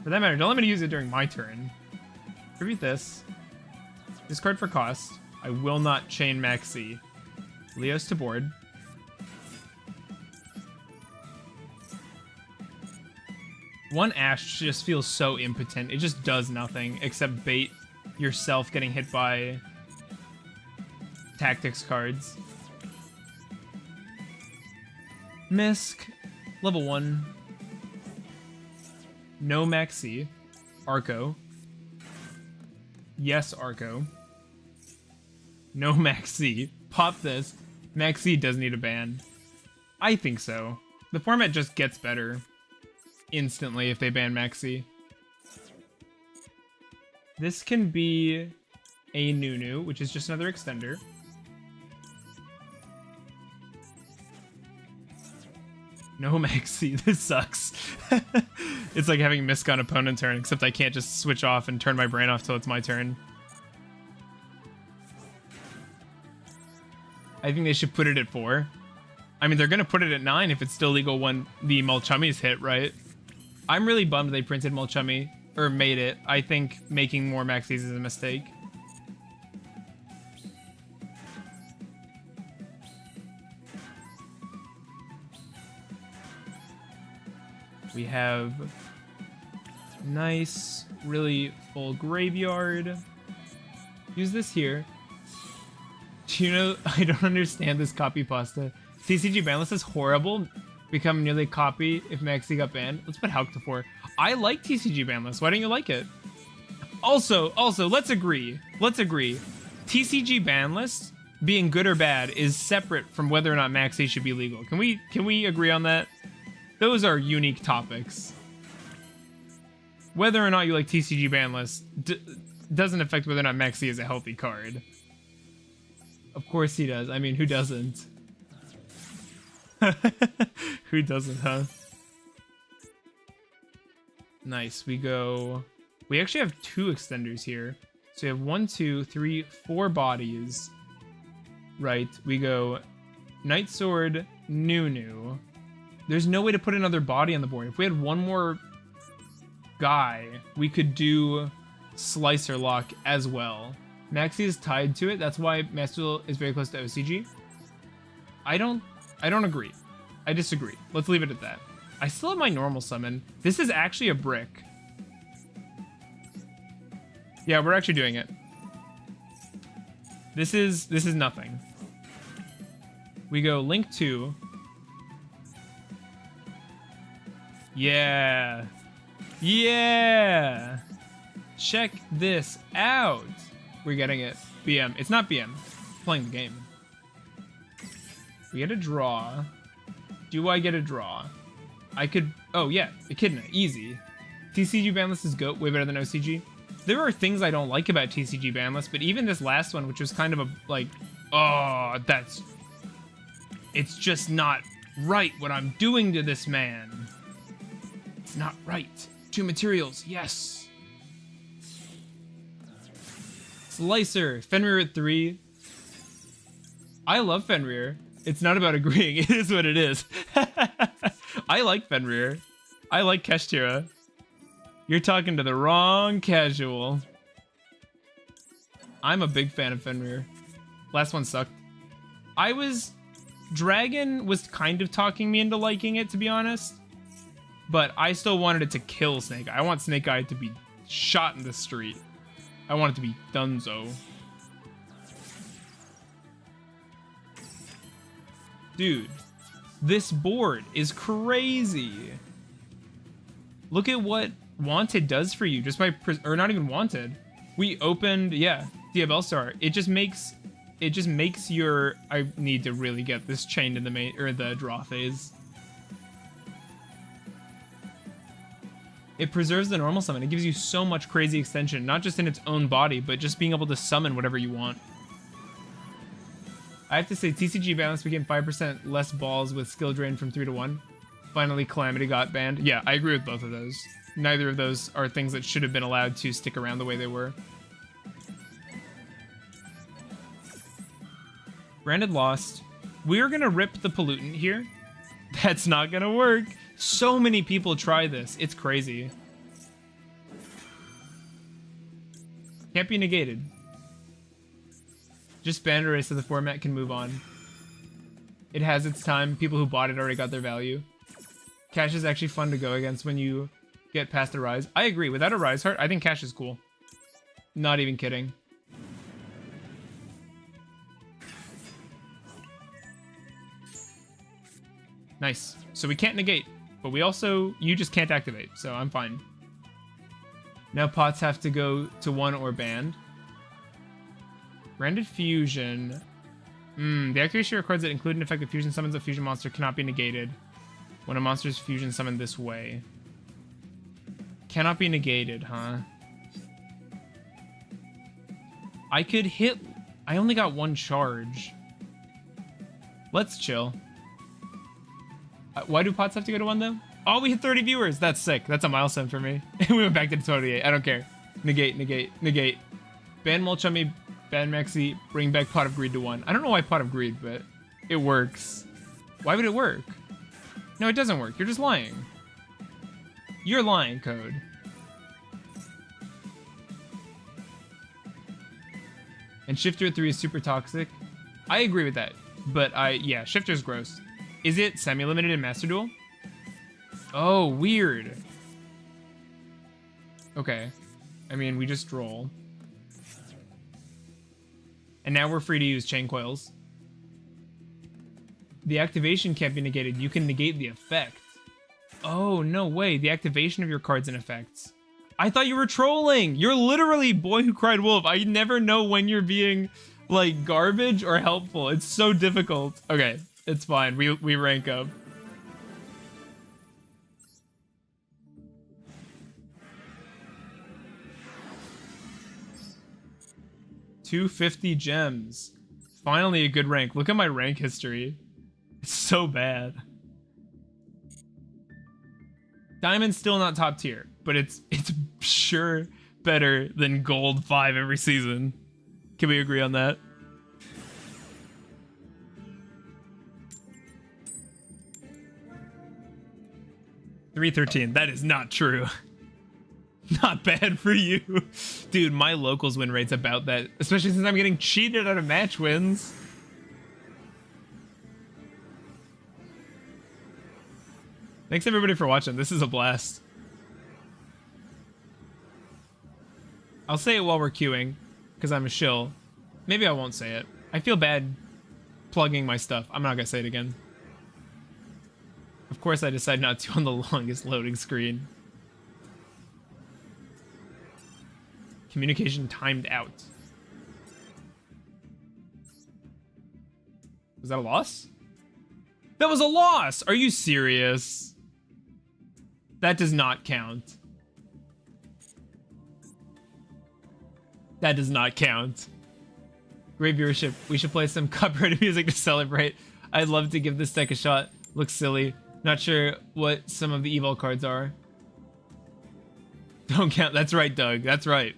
For that matter, don't let me use it during my turn. Tribute this. Discard for cost. I will not chain Maxi. Leos to board. One Ash just feels so impotent. It just does nothing except bait yourself getting hit by tactics cards. Misc. Level 1. No Maxi. Arco. Yes, Arco. No Maxi. Pop this. Maxi does need a ban. I think so. The format just gets better instantly if they ban Maxi. This can be a Nunu, which is just another extender. No Maxi, this sucks. It's like having Misc on opponent turn, except I can't just switch off and turn my brain off till it's my turn. I think they should put it at 4. I mean, they're gonna put it at 9 if it's still legal when the Mulchummies hit, right? I'm really bummed they printed Mulchummy, or made it. I think making more Maxis is a mistake. We have nice, really full graveyard. Use this here. Do you know, I don't understand this copy pasta. TCG banlist is horrible. Become nearly copy if Maxi got banned. Let's put Hulk to 4. I like TCG banlist. Why don't you like it? Also, let's agree. TCG banlist being good or bad is separate from whether or not Maxi should be legal. Can we agree on that? Those are unique topics. Whether or not you like TCG banlist doesn't affect whether or not Maxi is a healthy card. Of course he does. I mean, who doesn't? Who doesn't, huh? Nice. We actually have 2 extenders here. So we have 1, 2, 3, 4 bodies. right, we go Night Sword, Nunu. There's no way to put another body on the board. If we had one more guy, we could do Slicer Lock as well. Maxi is tied to it. That's why Master Duel is very close to OCG. I don't agree. I disagree. Let's leave it at that. I still have my normal summon. This is actually a brick. Yeah, we're actually doing it. This is nothing. We go Link 2. Yeah. Yeah. Check this out. We're getting it. BM. It's not BM. Playing the game. We get a draw. Do I get a draw? I could... Oh, yeah. Echidna. Easy. TCG banlist is GOAT. Way better than OCG. There are things I don't like about TCG banlist, but even this last one, which was kind of a, like... Oh, that's... It's just not right what I'm doing to this man. It's not right. 2 materials. Yes. Slicer. Fenrir at 3. I love Fenrir. It's not about agreeing. It is what it is. I like Fenrir. I like Keshtira. You're talking to the wrong casual. I'm a big fan of Fenrir. Last one sucked. Dragon was kind of talking me into liking it, to be honest. But I still wanted it to kill Snake Eye. I want Snake Eye to be shot in the street. I want it to be donezo. Dude, this board is crazy. Look at what Wanted does for you just by, or not even Wanted. We opened, yeah, Diabell Star. It just makes your, I need to really get this chained in the main, or the draw phase. It preserves the normal summon. It gives you so much crazy extension, not just in its own body, but just being able to summon whatever you want. I have to say, TCG balance became 5% less balls with skill drain from 3 to 1. Finally, Calamity got banned. Yeah, I agree with both of those. Neither of those are things that should have been allowed to stick around the way they were. Branded lost. We're gonna rip the Pollutant here. That's not gonna work. So many people try this. It's crazy. Can't be negated. Just ban erase so the format can move on. It has its time. People who bought it already got their value. Cash is actually fun to go against when you get past a Rise. I agree. Without a Rise Heart, I think Cash is cool. Not even kidding. Nice. So we can't negate, but we also... You just can't activate, so I'm fine. Now pots have to go to 1 or banned. Branded Fusion. The activation of cards that include an effect that fusion summons a fusion monster cannot be negated when a monster's fusion summoned this way. Cannot be negated, huh? I could hit... I only got 1 charge. Let's chill. Why do pots have to go to 1, though? Oh, we hit 30 viewers. That's sick. That's a milestone for me. We went back to 28. I don't care. Negate, negate, negate. Ban Mulch on me. Ban Maxi. Bring back Pot of Greed to 1. I don't know why Pot of Greed, but it works. Why would it work? No, it doesn't work. You're just lying. You're lying, Code. And Shifter at 3 is super toxic. I agree with that. But yeah, Shifter's gross. Is it semi-limited in Master Duel? Oh, weird. Okay. I mean, we just roll. And now we're free to use Chain Coils. The activation can't be negated. You can negate the effect. Oh, no way. The activation of your cards and effects. I thought you were trolling. You're literally Boy Who Cried Wolf. I never know when you're being, like, garbage or helpful. It's so difficult. Okay, it's fine. We rank up. $250 gems. Finally a good rank. Look at my rank history. It's so bad. Diamond's still not top tier, but it's sure better than gold 5 every season. Can we agree on that? 313. That is not true. Not bad for you. Dude, my locals win rate's about that, especially since I'm getting cheated out of match wins. Thanks everybody for watching. This is a blast. I'll say it while we're queuing, because I'm a shill. Maybe I won't say it. I feel bad plugging my stuff. I'm not gonna say it again. Of course I decide not to on the longest loading screen. Communication timed out. Was that a loss? That was a loss! Are you serious? That does not count. That does not count. Great viewership. We should play some copyrighted music to celebrate. I'd love to give this deck a shot. Looks silly. Not sure what some of the evil cards are. Don't count. That's right, Doug. That's right.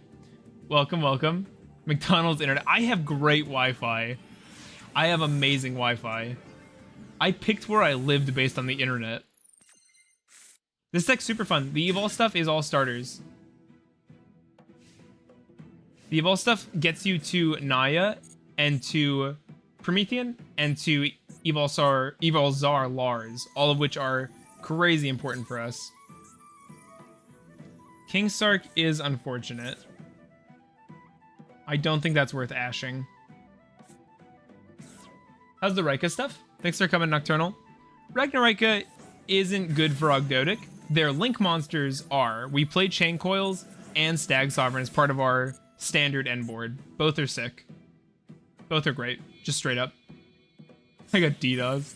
Welcome, welcome. McDonald's internet. I have great Wi-Fi. I have amazing Wi-Fi. I picked where I lived based on the internet. This deck's super fun. The Evolve stuff is all starters. The Evolve stuff gets you to Naya and to Promethean and to Evolzar Lars, all of which are crazy important for us. King Sark is unfortunate. I don't think that's worth ashing. How's the Raika stuff? Thanks for coming, Nocturnal. Ragnaraika isn't good for Ogdoadic. Their link monsters are. We play Chain Coils and Stag Sovereign as part of our standard end board. Both are sick. Both are great. Just straight up. I got D-Dogs.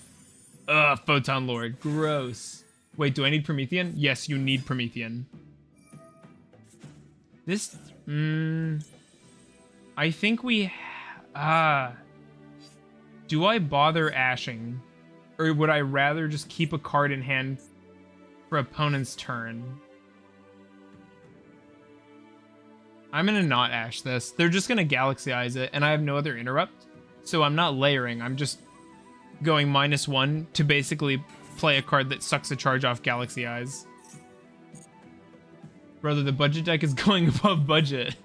Ugh, Photon Lord. Gross. Wait, do I need Promethean? Yes, you need Promethean. This... I think we... do I bother ashing? Or would I rather just keep a card in hand for opponent's turn? I'm gonna not ash this. They're just gonna Galaxy Eyes it, and I have no other interrupt. So I'm not layering. I'm just going -1 to basically play a card that sucks a charge off Galaxy Eyes. Brother, the budget deck is going above budget.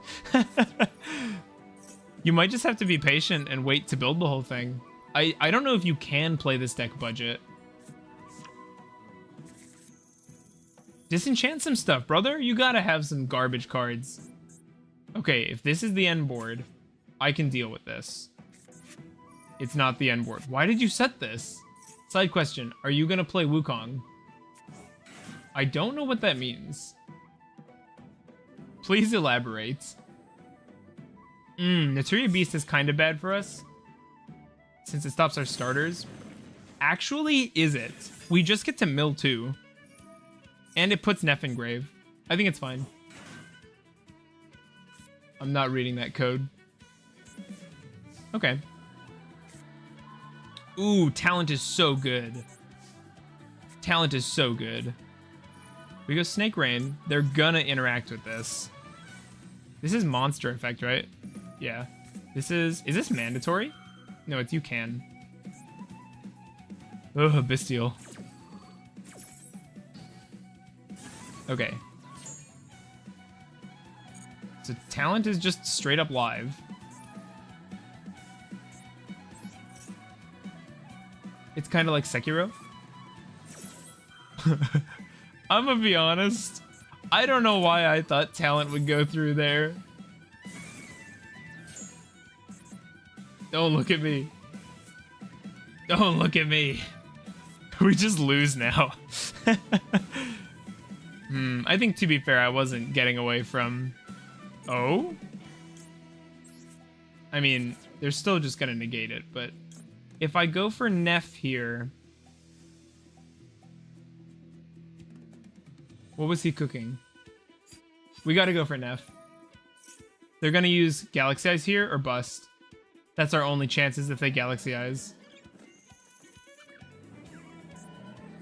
You might just have to be patient and wait to build the whole thing. I don't know if you can play this deck budget. Disenchant some stuff, brother. You gotta have some garbage cards. Okay, if this is the end board, I can deal with this. It's not the end board. Why did you set this? Side question, are you gonna play Wukong? I don't know what that means. Please elaborate. Naturia Beast is kind of bad for us, since it stops our starters. Actually, is it? We just get to mill 2. And it puts Neff in grave. I think it's fine. I'm not reading that code. Okay. Ooh, Talent is so good. Talent is so good. We go Snake Rain. They're gonna interact with this. This is monster effect, right? Yeah. Is this mandatory? No, it's you can. Ugh, Bestial. Okay. So Talent is just straight up live. It's kind of like Sekiro. I'm gonna be honest. I don't know why I thought Talent would go through there. Don't look at me. Don't look at me. We just lose now. I think, to be fair, I wasn't getting away from... Oh? I mean, they're still just gonna negate it, but... If I go for Neff here... What was he cooking? We gotta go for Neff. They're gonna use Galaxy Eyes here or bust. That's our only chances if they Galaxy Eyes.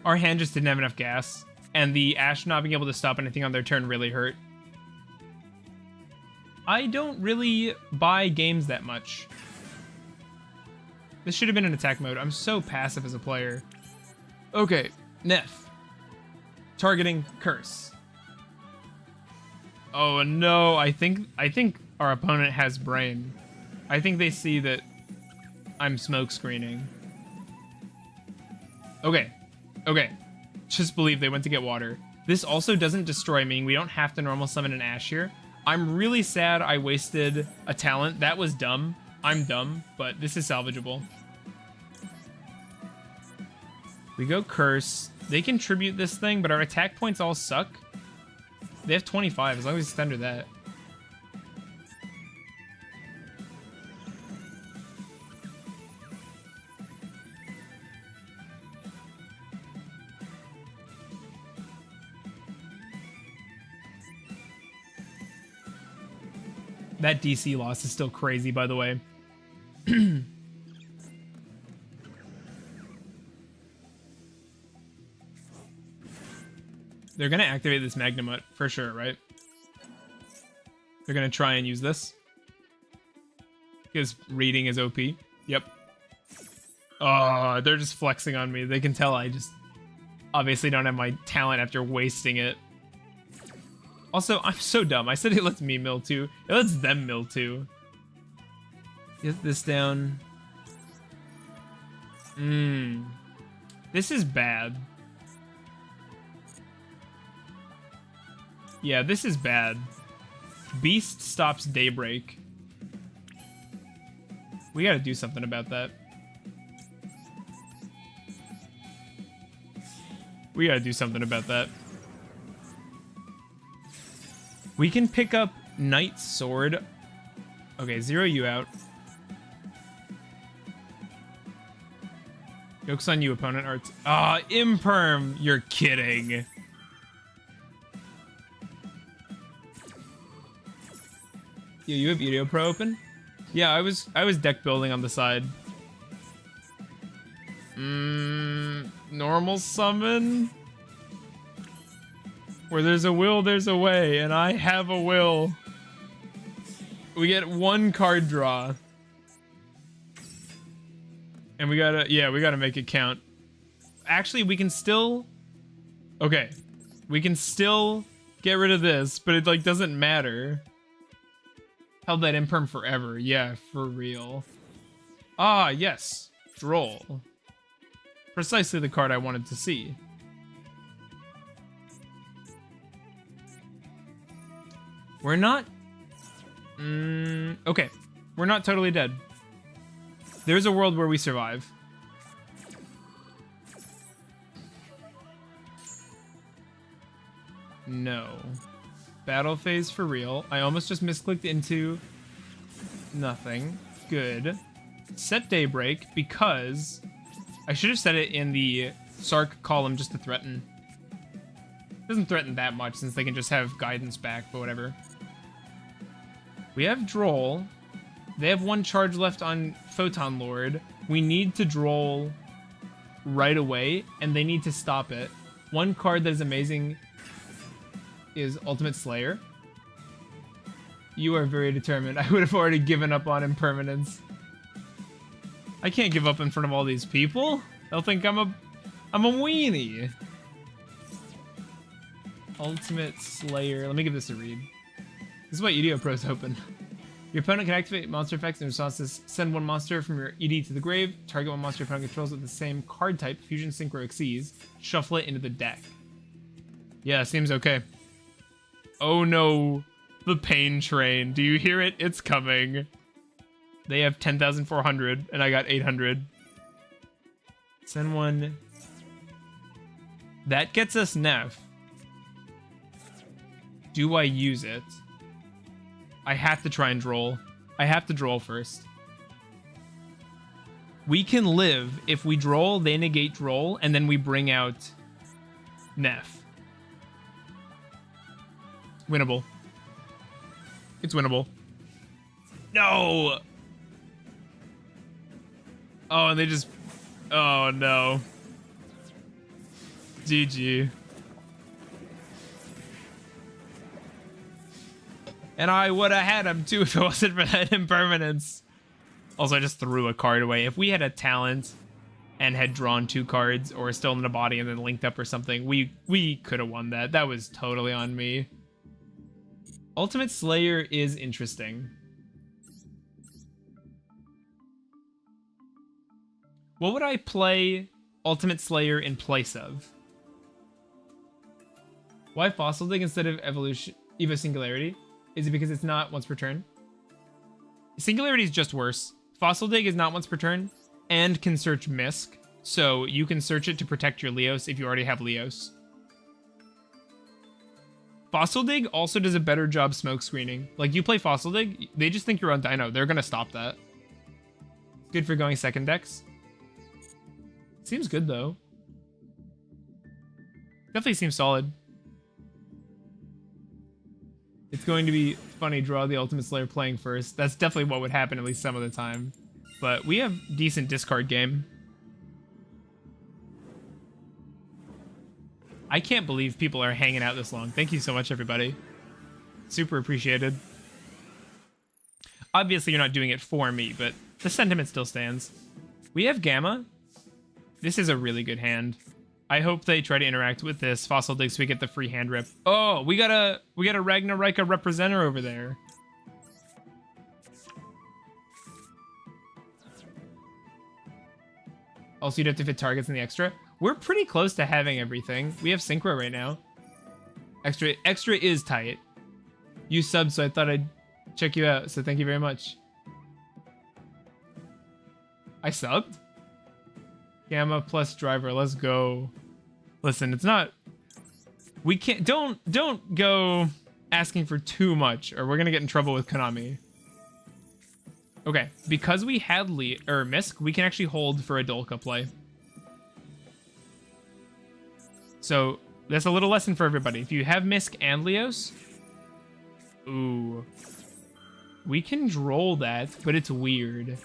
Our hand just didn't have enough gas, and the Ash not being able to stop anything on their turn really hurt. I don't really buy games that much. This should have been in attack mode. I'm so passive as a player. Okay, Neff. Targeting Curse. Oh no, I think our opponent has brain. I think they see that I'm smoke screening. Okay. Okay. Just believe they went to get water. This also doesn't destroy me. We don't have to normal summon an Ash here. I'm really sad I wasted a talent. That was dumb. I'm dumb, but this is salvageable. We go Curse. They contribute this thing, but our attack points all suck. They have 25, as long as it's under that. That DC loss is still crazy, by the way. They're gonna activate this Magnamut for sure, right? They're gonna try and use this. Because reading is OP. Yep. Oh, they're just flexing on me. They can tell I just obviously don't have my talent after wasting it. Also, I'm so dumb. I said it lets me mill too. It lets them mill too. Get this down. This is bad. Yeah, this is bad. Beast stops Daybreak. We gotta do something about that. We gotta do something about that. We can pick up Knight's Sword. Okay, zero you out. Joke's on you, opponent arts. Ah, Imperm! You're kidding. Yo, you have Yugioh Pro open? Yeah, I was deck building on the side. Normal summon? Where there's a will, there's a way, and I have a will. We get one card draw. And we gotta make it count. Actually, we can still... Okay. We can still get rid of this, but it, like, doesn't matter. Held that Imperm forever. Yeah, for real. Ah, yes. Droll. Precisely the card I wanted to see. We're not... okay. We're not totally dead. There's a world where we survive. No. Battle phase for real. I almost just misclicked into nothing. Good. Set Daybreak because I should have set it in the Sark column just to threaten. Doesn't threaten that much since they can just have guidance back, but whatever. We have Droll. They have one charge left on Photon Lord. We need to Droll right away, and they need to stop it. One card that is amazing is Ultimate Slayer. You are very determined. I would have already given up on Impermanence. I can't give up in front of all these people. They'll think I'm a weenie. Ultimate Slayer. Let me give this a read. This is what Yugioh Pro's open. Your opponent can activate monster effects in response to send one monster from your ED to the grave, target one monster your opponent controls with the same card type, Fusion, Synchro, Xyz, shuffle it into the deck. Yeah, seems okay. Oh no, the pain train. Do you hear it? It's coming. They have 10,400 and I got 800. Send one. That gets us Neff. Do I use it? I have to try and Droll. I have to Droll first. We can live. If we Droll, they negate Droll, and then we bring out Neff. Winnable. It's winnable. No! Oh, and they just... Oh, no. GG. And I would have had him too if it wasn't for that Impermanence. Also, I just threw a card away. If we had a talent, and had drawn 2 cards or still in the body and then linked up or something, we could have won that. That was totally on me. Ultimate Slayer is interesting. What would I play Ultimate Slayer in place of? Why Fossil Dig instead of Evo Singularity? Is it because it's not once per turn? Singularity is just worse. Fossil Dig is not once per turn and can search Misk, so you can search it to protect your Leos if you already have Leos. Fossil Dig also does a better job smoke screening. Like, you play Fossil Dig, they just think you're on Dino. They're gonna stop that. Good for going second decks. Seems good, though. Definitely seems solid. It's going to be funny, draw the Ultimate Slayer playing first. That's definitely what would happen at least some of the time. But we have decent discard game. I can't believe people are hanging out this long. Thank you so much, everybody. Super appreciated. Obviously, you're not doing it for me, but the sentiment still stands. We have Gamma. This is a really good hand. I hope they try to interact with this Fossil Dig so we get the free hand rip. Oh, we got a Ragnaraika representer over there. Also, you'd have to fit targets in the extra. We're pretty close to having everything. We have Synchro right now. Extra is tight. You subbed, so I thought I'd check you out. So thank you very much. I subbed? Gamma plus driver, let's go. Listen, it's not... We can't... Don't go asking for too much, or we're gonna get in trouble with Konami. Okay, because we had Misk, we can actually hold for a Dolka play. So, that's a little lesson for everybody. If you have Misk and Leos... Ooh. We can droll that, but it's weird.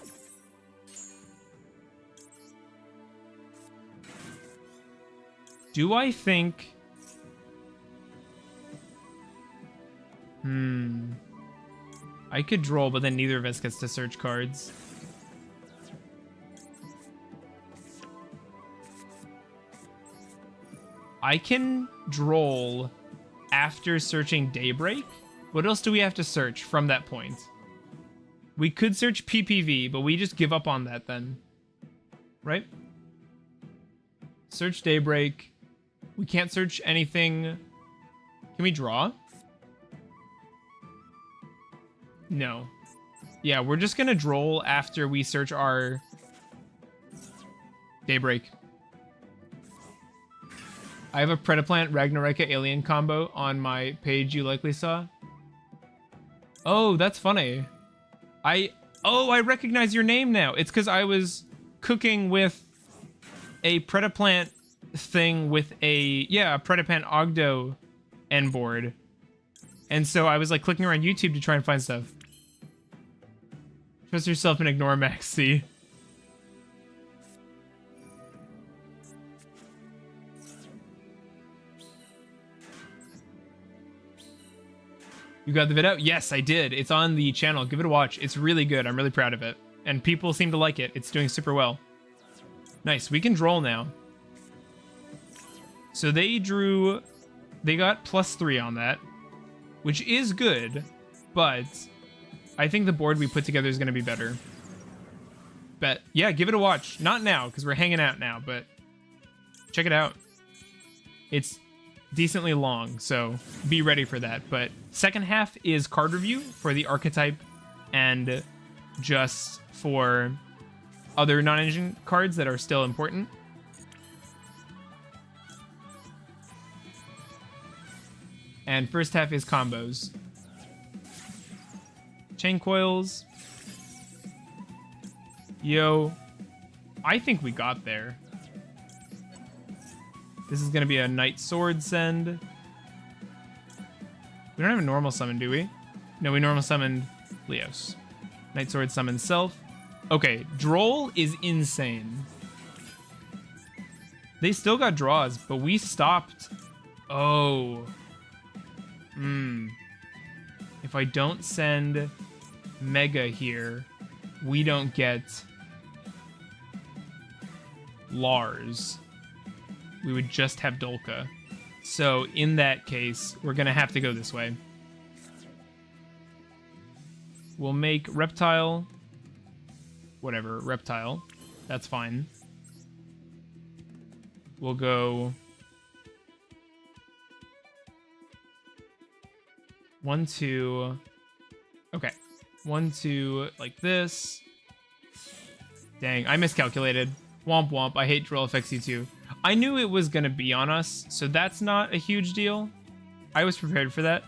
Do I think... I could droll, but then neither of us gets to search cards. I can droll after searching Daybreak. What else do we have to search from that point? We could search PPV, but we just give up on that then. Right? Search Daybreak. We can't search anything. Can we draw? No. Yeah, we're just gonna droll after we search our Daybreak. I have a Predaplant Ragnarika alien combo on my page you likely saw. Oh, that's funny. I recognize your name now. It's because I was cooking with a Predaplant thing with a Predaplant Ogdo end board. And so I was like clicking around YouTube to try and find stuff. Trust yourself and ignore Maxi. You got the vid out? Yes, I did. It's on the channel. Give it a watch. It's really good. I'm really proud of it. And people seem to like it. It's doing super well. Nice. We can droll now. So they got +3 on that, which is good, but I think the board we put together is going to be better. But yeah, give it a watch. Not now, because we're hanging out now, but check it out. It's decently long, so be ready for that. But second half is card review for the archetype and just for other non-engine cards that are still important. And first half is combos. Chain coils. Yo. I think we got there. This is going to be a Knight Sword send. We don't have a normal summon, do we? No, we normal summoned Leos. Knight Sword summons self. Okay, Droll is insane. They still got draws, but we stopped. Oh. If I don't send Mega here, we don't get Lars, we would just have Dolka. So in that case, we're going to have to go this way. We'll make Reptile, whatever, Reptile. That's fine. We'll go 1, 2. Okay. 1, 2, like this. Dang, I miscalculated. Womp womp, I hate Duel effects C2. I knew it was gonna be on us, so that's not a huge deal. I was prepared for that.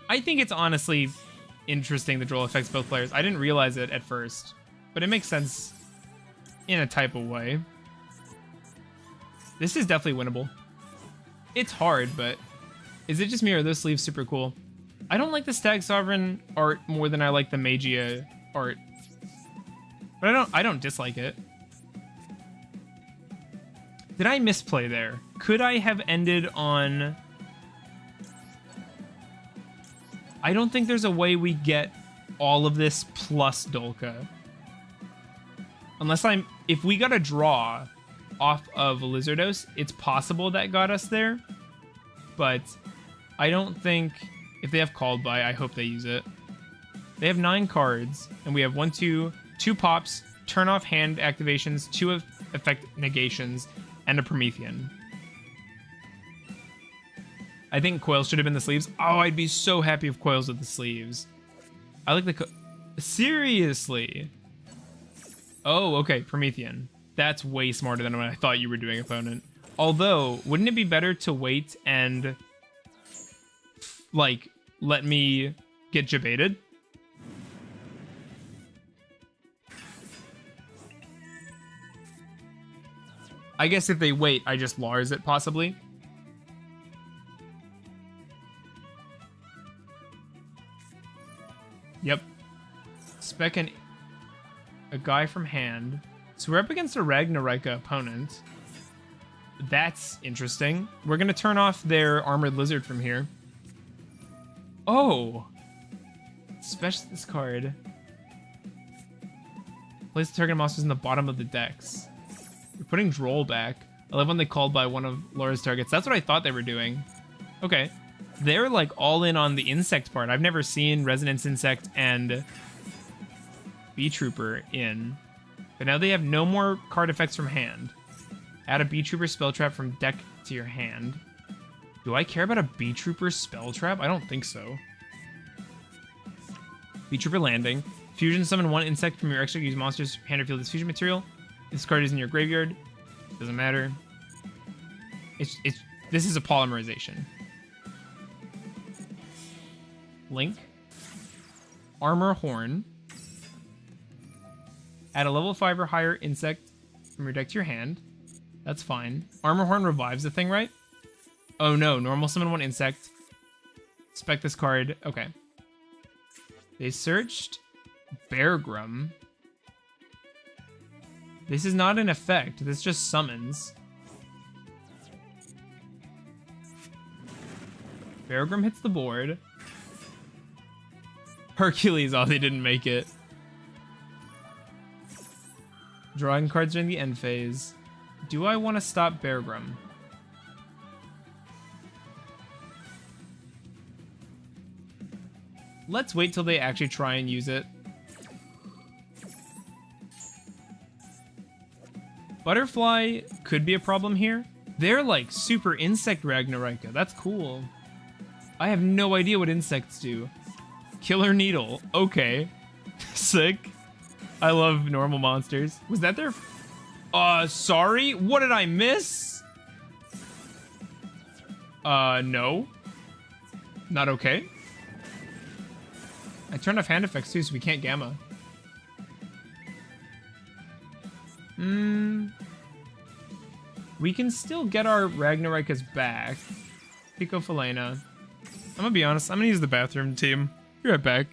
I think it's honestly interesting the Duel affects both players. I didn't realize it at first, but it makes sense in a type of way. This is definitely winnable. It's hard, but is it just me or are those sleeves super cool? I don't like the Stag Sovereign art more than I like the Magia art. But I don't dislike it. Did I misplay there? Could I have ended on... I don't think there's a way we get all of this plus Dolka. Unless if we got a draw off of Lizardos, it's possible that got us there. But I don't think... If they have Called By, I hope they use it. They have 9 cards, and we have 1, 2 pops, turn off hand activations, 2 effect negations, and a Promethean. I think Coils should have been the sleeves. Oh, I'd be so happy if Coils with the sleeves. I like the... Seriously? Oh, okay, Promethean. That's way smarter than what I thought you were doing, opponent. Although, wouldn't it be better to wait and... like, let me get jebaited? I guess if they wait, I just Lars it, possibly. Yep. Spec a guy from hand. So we're up against a Ragnaraika opponent. That's interesting. We're going to turn off their Armored Lizard from here. Oh! Special this card. Place the target monsters in the bottom of the decks. You're putting Droll back. I love when they called by one of Laura's targets. That's what I thought they were doing. Okay. They're like all in on the insect part. I've never seen Resonance Insect and Bee Trooper in. But now they have no more card effects from hand. Add a Bee Trooper spell trap from deck to your hand. Do I care about a Bee Trooper spell trap? I don't think so. Bee Trooper landing. Fusion summon 1 insect from your extra. Use monsters hand or field as fusion material. This card is in your graveyard. Doesn't matter. This is a polymerization. Link. Armor Horn. Add a level 5 or higher insect from your deck to your hand. That's fine. Armor Horn revives the thing, right? Oh no, normal summon 1 insect. Spec this card. Okay. They searched Beargrum. This is not an effect. This just summons. Beargrum hits the board. Hercules, oh, they didn't make it. Drawing cards during the end phase. Do I want to stop Beargrum? Let's wait till they actually try and use it. Butterfly could be a problem here. They're like super insect Ragnaraika. That's cool. I have no idea what insects do. Killer Needle. Okay. Sick. I love normal monsters. Was that their... sorry? What did I miss? No. Not okay. I turned off hand effects too, so we can't gamma. We can still get our Ragnaraikas back. Pico Falena. I'm gonna be honest, I'm gonna use the bathroom team. Be right back.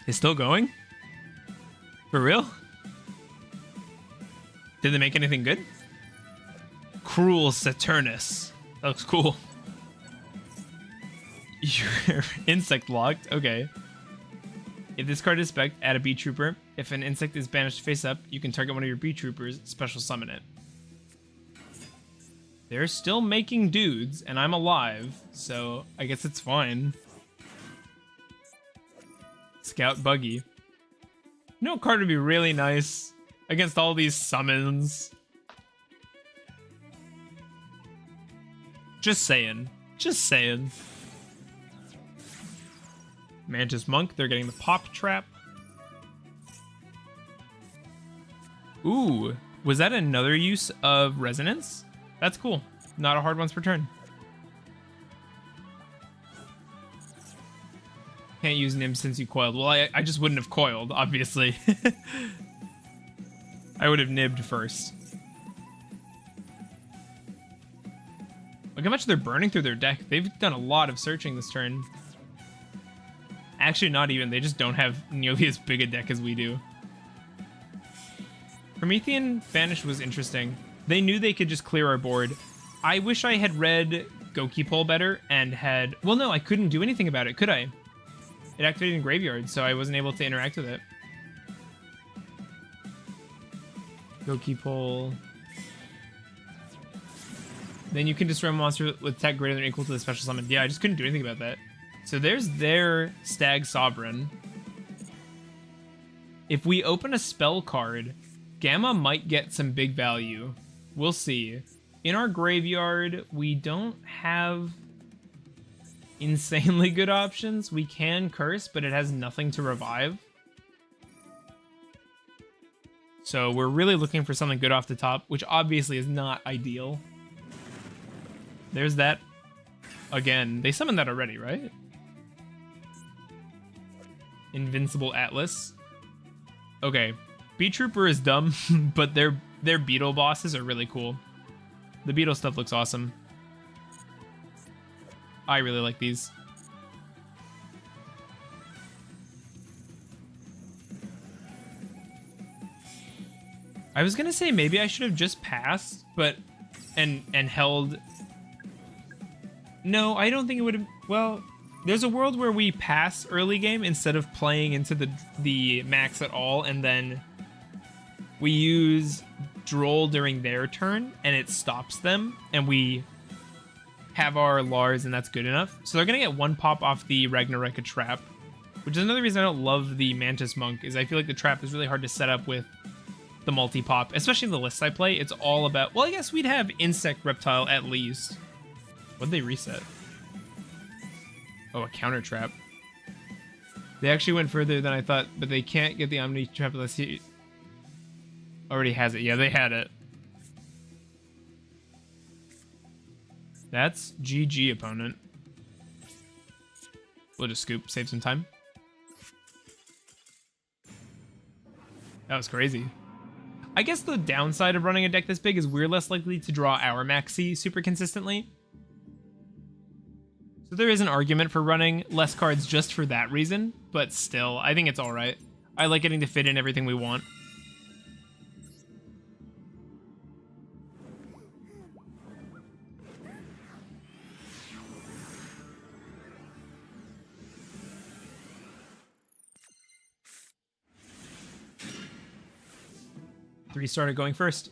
It's still going? For real? Did they make anything good? Cruel Saturnus. That looks cool. You're insect locked. Okay. If this card is spec, add a bee trooper. If an insect is banished face up, you can target one of your bee troopers, special summon it. They're still making dudes, and I'm alive, so I guess it's fine. Scout Buggy. You know what card would be really nice against all these summons? Just saying. Just saying. Mantis Monk, they're getting the Pop Trap. Ooh, was that another use of Resonance? That's cool. Not a hard once per turn. Can't use Nim since you coiled. Well, I just wouldn't have coiled, obviously. I would have nibbed first. Look how much they're burning through their deck. They've done a lot of searching this turn. Actually, not even. They just don't have nearly as big a deck as we do. Promethean Banish was interesting. They knew they could just clear our board. I wish I had read Goki Pole better and had... Well, no, I couldn't do anything about it, could I? It activated in Graveyard, so I wasn't able to interact with it. Goki Pole... Then you can destroy a monster with attack greater than or equal to the special summon. Yeah, I just couldn't do anything about that. So there's their Stag Sovereign. If we open a spell card, Gamma might get some big value. We'll see. In our graveyard, we don't have insanely good options. We can curse, but it has nothing to revive. So we're really looking for something good off the top, which obviously is not ideal. There's that. Again, they summoned that already, right? Invincible Atlas. Okay. Beat Trooper is dumb, but their beetle bosses are really cool. The beetle stuff looks awesome. I really like these. I was gonna say maybe I should have just passed, but and held. No, I don't think it would have. Well, there's a world where we pass early game instead of playing into the max at all, and then we use Droll during their turn, and it stops them, and we have our Lars, and that's good enough. So they're gonna get one pop off the Ragnaraika trap, which is another reason I don't love the Mantis Monk, is I feel like the trap is really hard to set up with the multi-pop, especially in the lists I play. It's all about, well, I guess we'd have Insect Reptile at least. What'd they reset? Oh, a counter trap. They actually went further than I thought, but they can't get the Omni trap unless he already has it. Yeah, they had it. That's GG, opponent. We'll just scoop, save some time. That was crazy. I guess the downside of running a deck this big is we're less likely to draw our Maxi super consistently. So there is an argument for running less cards just for that reason, but still, I think it's alright. I like getting to fit in everything we want. Three starter going first.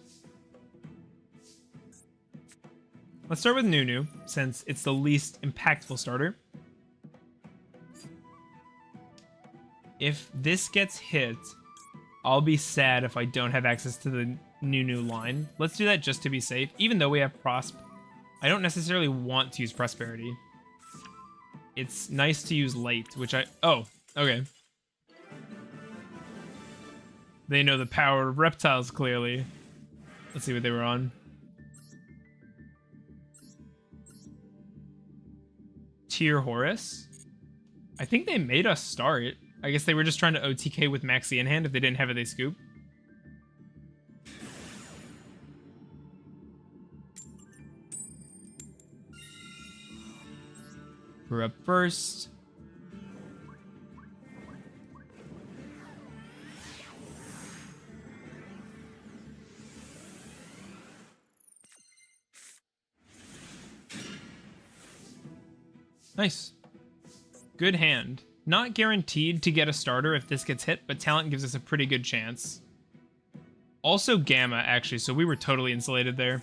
Let's start with Nunu, since it's the least impactful starter. If this gets hit, I'll be sad if I don't have access to the Nunu line. Let's do that just to be safe. Even though we have Prosp, I don't necessarily want to use Prosperity. It's nice to use late, which I... Oh, okay. They know the power of reptiles, clearly. Let's see what they were on. Tier Horus. I think they made us start. I guess they were just trying to OTK with Maxi in hand. If they didn't have it, they scoop. We're up first. Nice. Good hand. Not guaranteed to get a starter if this gets hit, but talent gives us a pretty good chance. Also Gamma, actually, so we were totally insulated there.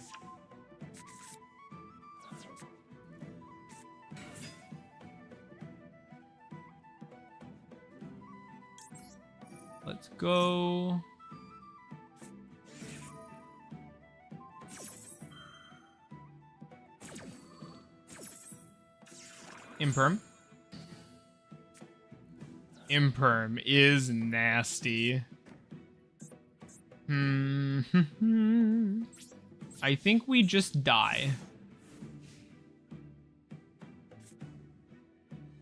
Let's go. Imperm. Imperm is nasty. I think we just die.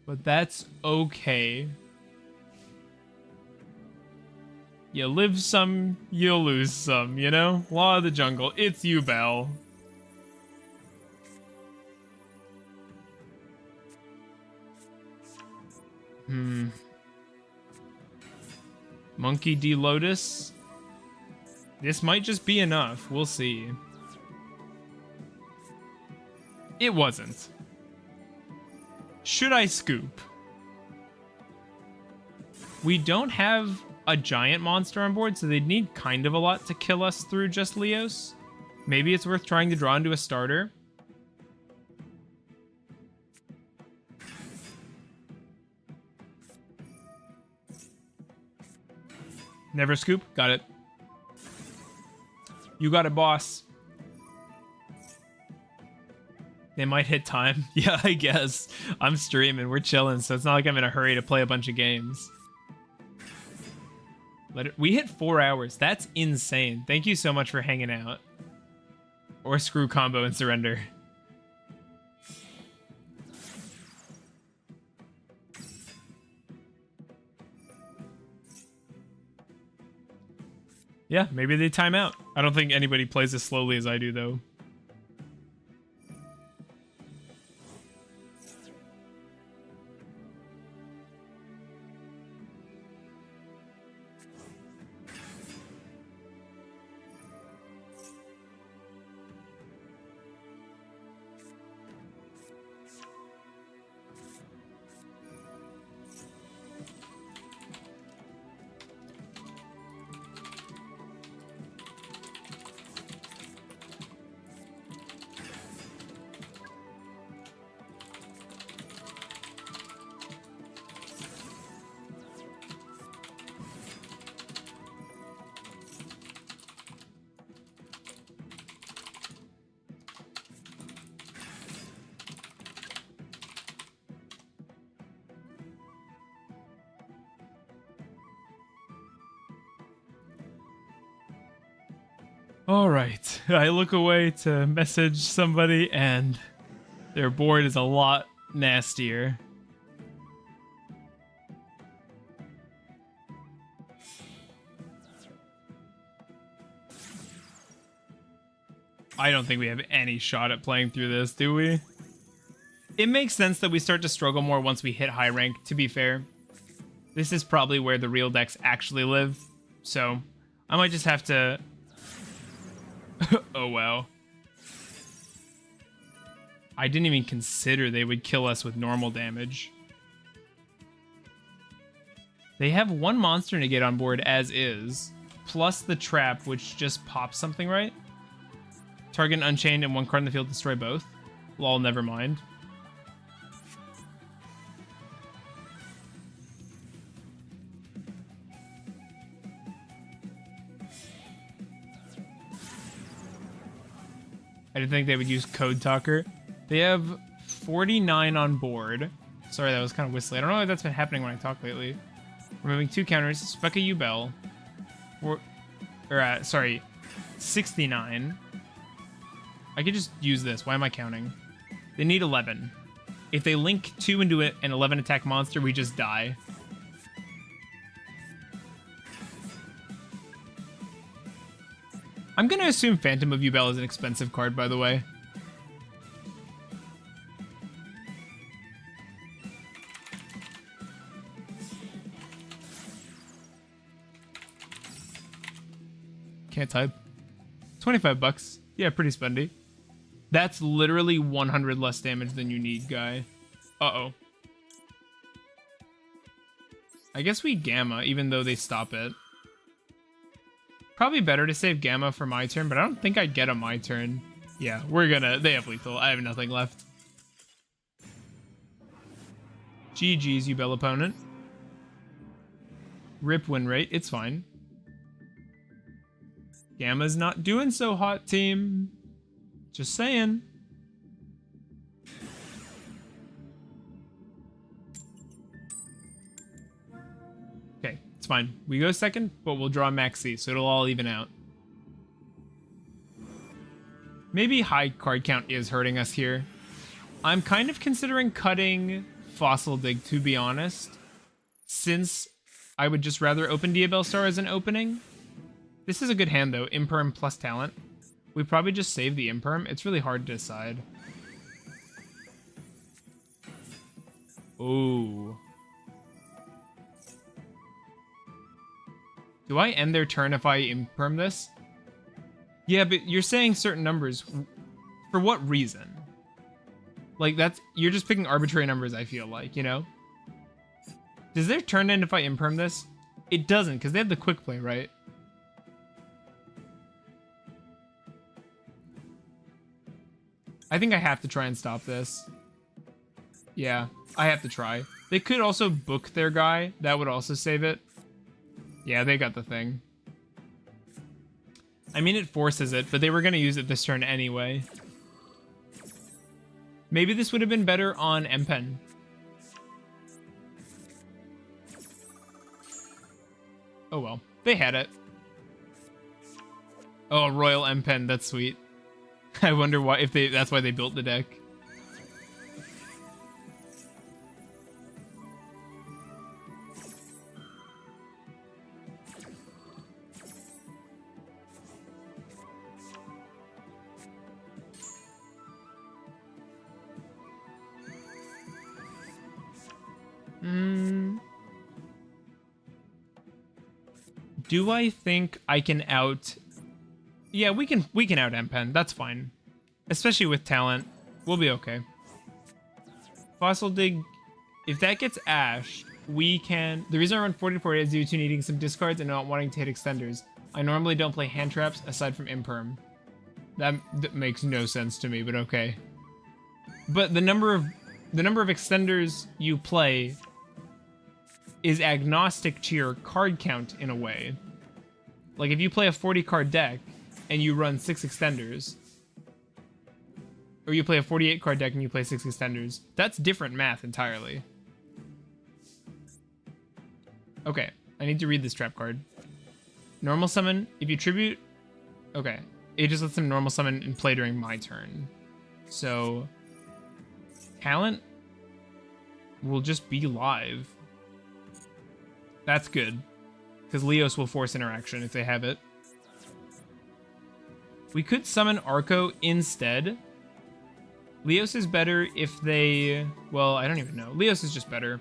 But that's okay. You live some, you lose some, you know? Law of the jungle. It's you, Belle. Monkey D. Lotus. This might just be enough. We'll see. It wasn't. Should I scoop? We don't have a giant monster on board, so they'd need kind of a lot to kill us through just Leos. Maybe it's worth trying to draw into a starter. Never scoop. Got it. You got it, boss. They might hit time. Yeah, I guess. I'm streaming. We're chilling, so it's not like I'm in a hurry to play a bunch of games. We hit 4 hours. That's insane. Thank you so much for hanging out. Or screw combo and surrender. Yeah, maybe they time out. I don't think anybody plays as slowly as I do, though. All right, I look away to message somebody and their board is a lot nastier. I don't think we have any shot at playing through this, do we? It makes sense that we start to struggle more once we hit high rank, to be fair. This is probably where the real decks actually live, so I might just have to... Oh, wow. I didn't even consider they would kill us with normal damage. They have one monster to get on board as is, plus the trap, which just pops something, right? Target Unchained and one card in the field destroy both. Lol, never mind. I didn't think they would use Code Talker. They have 49 on board. Sorry, that was kind of whistly. I don't know if that's been happening when I talk lately. Removing 2 counters. Spec a U-Bell. Sorry, 69. I could just use this. Why am I counting? They need 11. If they link 2 into an 11 attack monster, we just die. I'm gonna assume Phantom of Yubel is an expensive card, by the way. Can't type. 25 bucks. Yeah, pretty spendy. That's literally 100 less damage than you need, guy. Uh-oh. I guess we Gamma, even though they stop it. Probably better to save Gamma for my turn, but I don't think I'd get a my turn. Yeah, we're gonna... They have lethal. I have nothing left. GG's, you Bell opponent. Rip win rate. It's fine. Gamma's not doing so hot, team. Just saying. Okay, it's fine. We go second, but we'll draw Maxi, so it'll all even out. Maybe high card count is hurting us here. I'm kind of considering cutting Fossil Dig, to be honest, since I would just rather open Diabell Star as an opening. This is a good hand, though. Imperm plus talent. We probably just save the Imperm. It's really hard to decide. Ooh. Do I end their turn if I Imperm this? Yeah, but you're saying certain numbers. For what reason? Like, that's... You're just picking arbitrary numbers, I feel like, you know? Does their turn end if I Imperm this? It doesn't, because they have the quick play, right? I think I have to try and stop this. Yeah, I have to try. They could also book their guy. That would also save it. Yeah, they got the thing. I mean, it forces it, but they were going to use it this turn anyway. Maybe this would have been better on Empen. Oh well, they had it. Oh, Royal Empen, that's sweet. I wonder why, if they, that's why they built the deck. Do I think I can out... Yeah, we can out Empen. That's fine. Especially with talent. We'll be okay. Fossil Dig, if that gets Ash, we can... The reason I run 44 is due to needing some discards and not wanting to hit extenders. I normally don't play hand traps aside from Imperm. That makes no sense to me, but okay. But the number of extenders you play is agnostic to your card count in a way. Like if you play a 40 card deck and you run 6 extenders, or you play a 48 card deck and you play 6 extenders, that's different math entirely. Okay, I need to read this trap card. Normal summon, if you tribute... Okay, it just lets him normal summon and play during my turn. So, talent will just be live. That's good, because Leos will force interaction if they have it. We could summon Arco instead. Leos is better if they... Well, I don't even know. Leos is just better.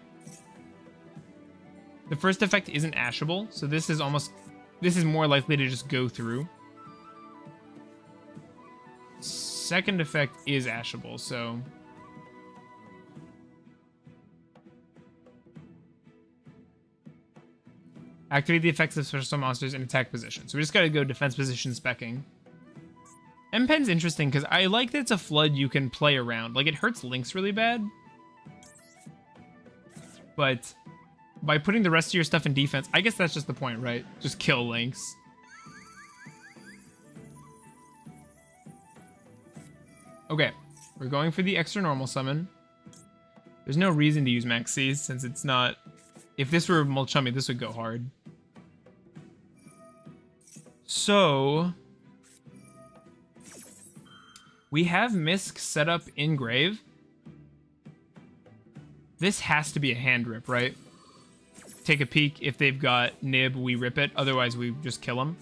The first effect isn't ashable, so this is almost... This is more likely to just go through. Second effect is ashable, so... Activate the effects of special monsters in attack position. So we just gotta go defense position specking. Empen's interesting because I like that it's a flood you can play around. Like, it hurts Lynx really bad. But by putting the rest of your stuff in defense, I guess that's just the point, right? Just kill Lynx. Okay, we're going for the extra normal summon. There's no reason to use Maxi since it's not... If this were Mulchummy, this would go hard. So... We have Misk set up in grave. This has to be a hand rip, right? Take a peek. If they've got Nib, we rip it. Otherwise, we just kill them.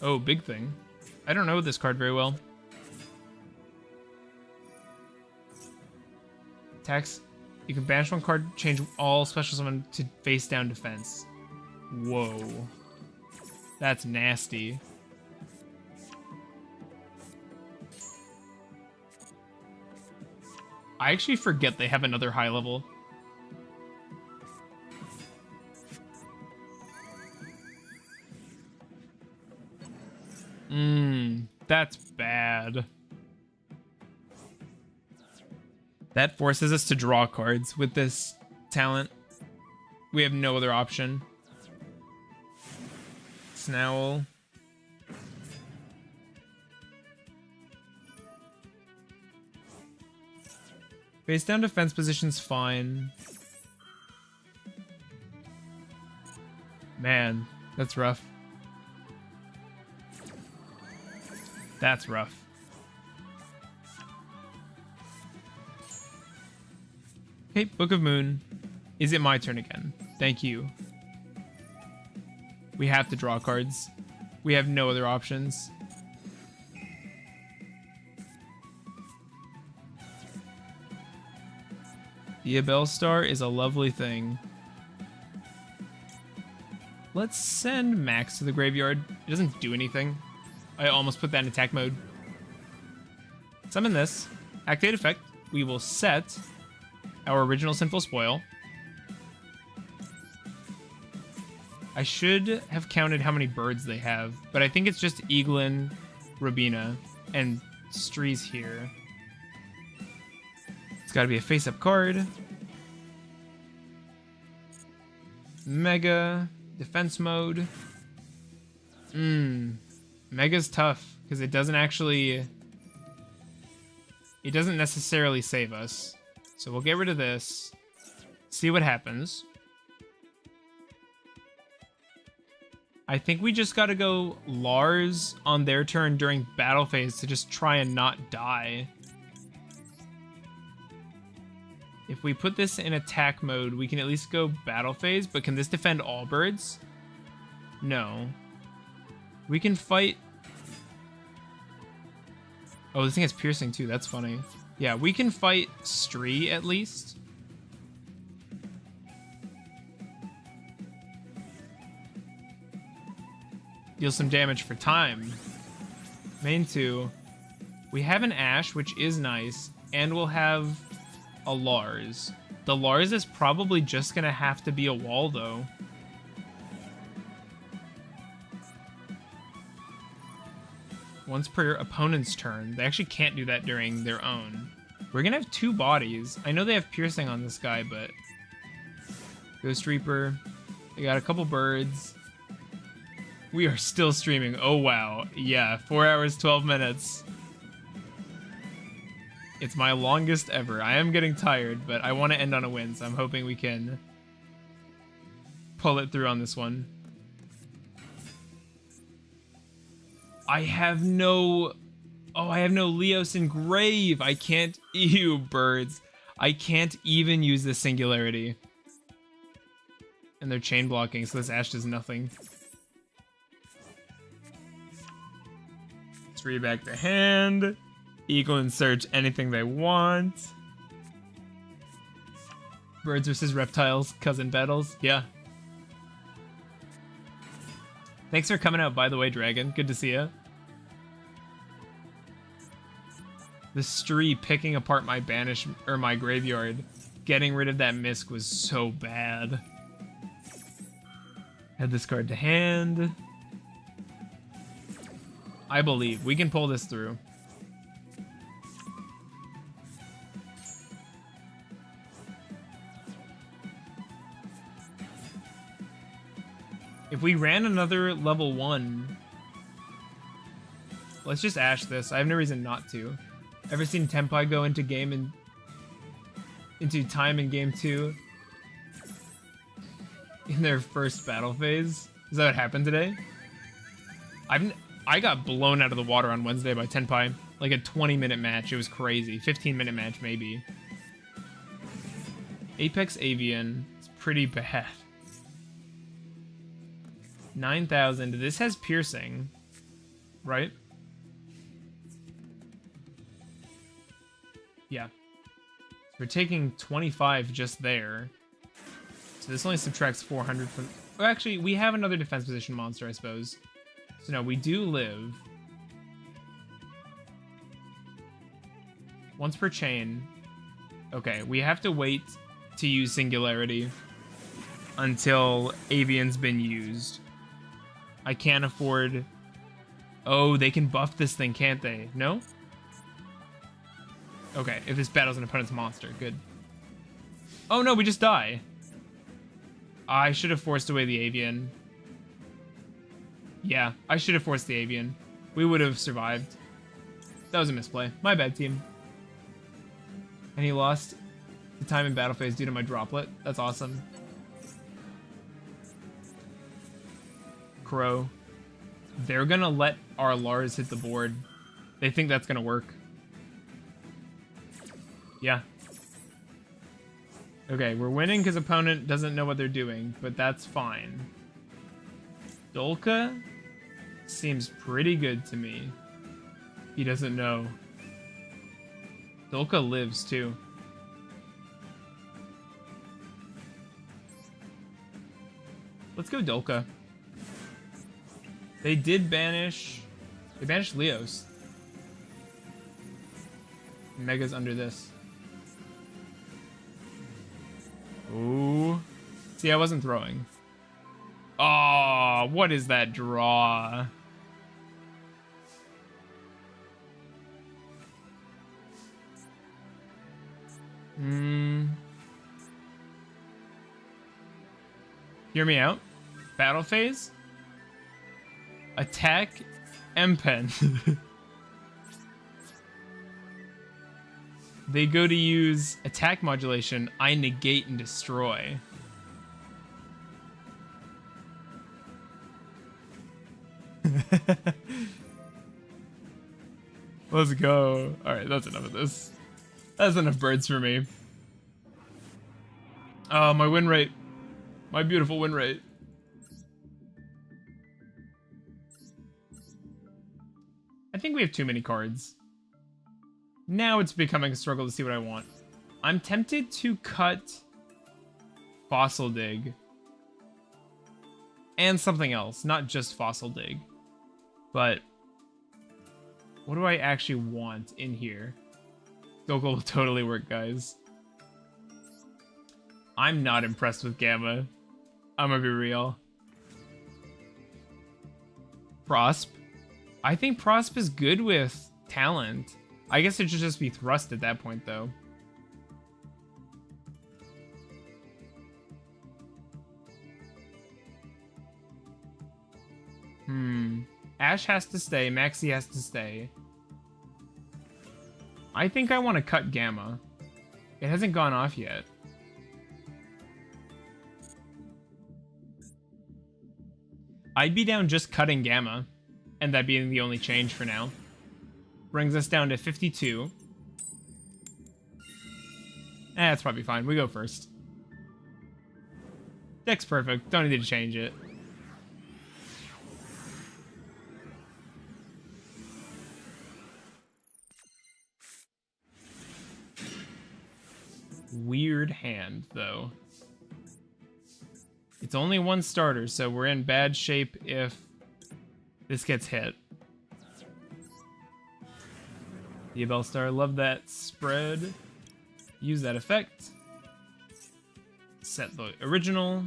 Oh, big thing. I don't know this card very well. Attacks. You can banish one card, change all special summon to face down defense. Whoa. That's nasty. I actually forget they have another high level. That's bad. That forces us to draw cards with this talent. We have no other option. Snowl. Face down defense position's fine. Man, that's rough. That's rough. Okay, Book of Moon. Is it my turn again? Thank you. We have to draw cards. We have no other options. The Abel Star is a lovely thing. Let's send Max to the graveyard. It doesn't do anything. I almost put that in attack mode. Summon this. Activate effect. We will set our original Sinful Spoil. I should have counted how many birds they have, but I think it's just Eaglin, Robina, and Strees here. It's got to be a face-up card. Mega. Defense mode. Mega's tough, because it doesn't actually... It doesn't necessarily save us. So we'll get rid of this. See what happens. I think we just gotta go Lars on their turn during battle phase to just try and not die. If we put this in attack mode, we can at least go battle phase, but can this defend all birds? No. We can fight... Oh, this thing has piercing too, that's funny. Yeah, we can fight Stree at least. Deal some damage for time. Main 2. We have an Ash, which is nice, and we'll have a Lars. The Lars is probably just gonna have to be a wall, though. Once per opponent's turn. They actually can't do that during their own. We're gonna have 2 bodies. I know they have piercing on this guy, but... Ghost Reaper. They got a couple birds. We are still streaming. Oh, wow. Yeah, 4 hours, 12 minutes. It's my longest ever. I am getting tired, but I want to end on a win, so I'm hoping we can pull it through on this one. I have no... Oh, I have no Leos in Grave. I can't... Ew, birds. I can't even use the Singularity. And they're chain blocking, so this Ash does nothing. Let's read back to hand. Eagle and search anything they want. Birds versus reptiles, cousin battles. Yeah. Thanks for coming out, by the way, Dragon. Good to see ya. The Stree picking apart my banish or my graveyard, getting rid of that Misk was so bad. Add this card to hand. I believe we can pull this through. If we ran another level 1, let's just Ash this. I have no reason not to. Ever seen Tenpai go into time in game 2 in their first battle phase? Is that what happened today? I got blown out of the water on Wednesday by Tenpai. Like a 20-minute match. It was crazy. 15-minute match, maybe. Apex Avian. It's pretty bad. 9,000. This has piercing, right? Yeah. So we're taking 25 just there. So this only subtracts 400 from... Oh, actually, we have another defense position monster, I suppose. So no, we do live. Once per chain. Okay, we have to wait to use Singularity until Avian's been used. I can't afford... Oh, they can buff this thing, can't they? No? Okay, if this battles an opponent's monster, good. Oh no, we just die. I should have forced away the Avian. Yeah, I should have forced the Avian. We would have survived. That was a misplay. My bad, team. And he lost the time in battle phase due to my droplet. That's awesome. Crow. They're gonna let our Lars hit the board. They think that's gonna work. Yeah. Okay, we're winning because opponent doesn't know what they're doing, but that's fine. Dolka seems pretty good to me. He doesn't know. Dolka lives too. Let's go Dolka. They did banish... They banished Leos. Mega's under this. Ooh. See, I wasn't throwing. Oh, what is that draw? Hear me out. Battle phase. Attack M-Pen. They go to use attack modulation. I negate and destroy. Let's go. Alright, that's enough of this. That's enough birds for me. Oh, my win rate. My beautiful win rate. I think we have too many cards. Now it's becoming a struggle to see what I want. I'm tempted to cut Fossil Dig. And something else, not just Fossil Dig. But what do I actually want in here? Gogol will totally work, guys. I'm not impressed with Gamma. I'm gonna be real. Prosp. I think Prosp is good with talent. I guess it should just be thrust at that point, though. Ash has to stay. Maxi has to stay. I think I want to cut Gamma. It hasn't gone off yet. I'd be down just cutting Gamma, and that being the only change for now. Brings us down to 52. That's probably fine. We go first. Deck's perfect. Don't need to change it. Weird hand, though. It's only one starter, so we're in bad shape if this gets hit. The Bellstar, love that spread. Use that effect. Set the original.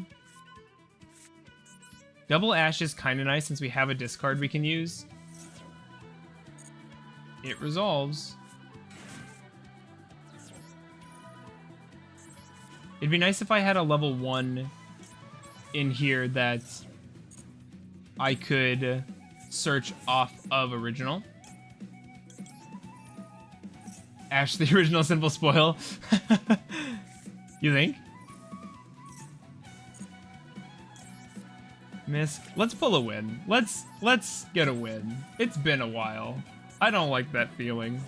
Double Ash is kind of nice since we have a discard we can use. It resolves. It'd be nice if I had a level 1 in here that I could search off of original. Ash, the original Simple Spoil. You think? Miss. Let's pull a win. Let's get a win. It's been a while. I don't like that feeling.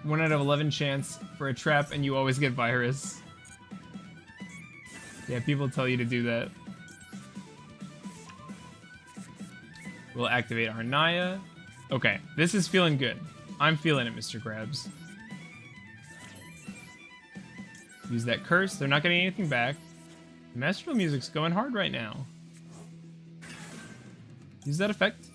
One out of 11 chance for a trap, and you always get virus. Yeah, people tell you to do that. We'll activate our Naya. Okay, this is feeling good. I'm feeling it, Mr. Krabs. Use that curse. They're not getting anything back. The Masterful Music's going hard right now. Use that effect.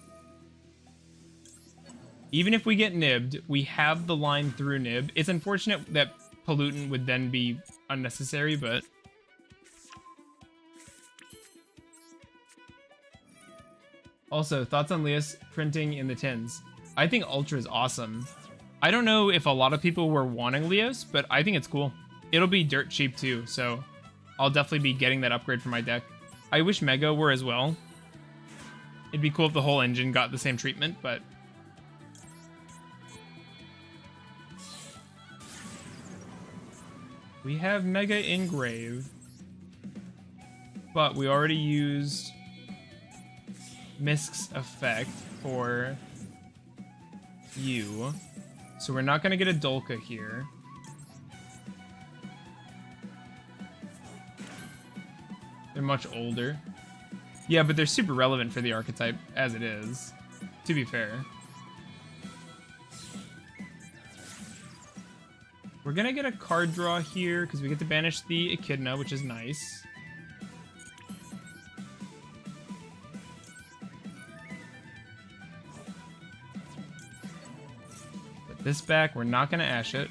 Even if we get nibbed, we have the line through nib. It's unfortunate that pollutant would then be unnecessary, but... Also, thoughts on Leos printing in the tins? I think Ultra is awesome. I don't know if a lot of people were wanting Leos, but I think it's cool. It'll be dirt cheap too, so I'll definitely be getting that upgrade for my deck. I wish Mega were as well. It'd be cool if the whole engine got the same treatment, but... We have Mega Engrave, but we already used Misk's effect for you, so we're not going to get a Dolka here. They're much older. Yeah, but they're super relevant for the archetype as it is, to be fair. We're gonna get a card draw here because we get to banish the Echidna, which is nice. Put this back. We're not gonna Ash it.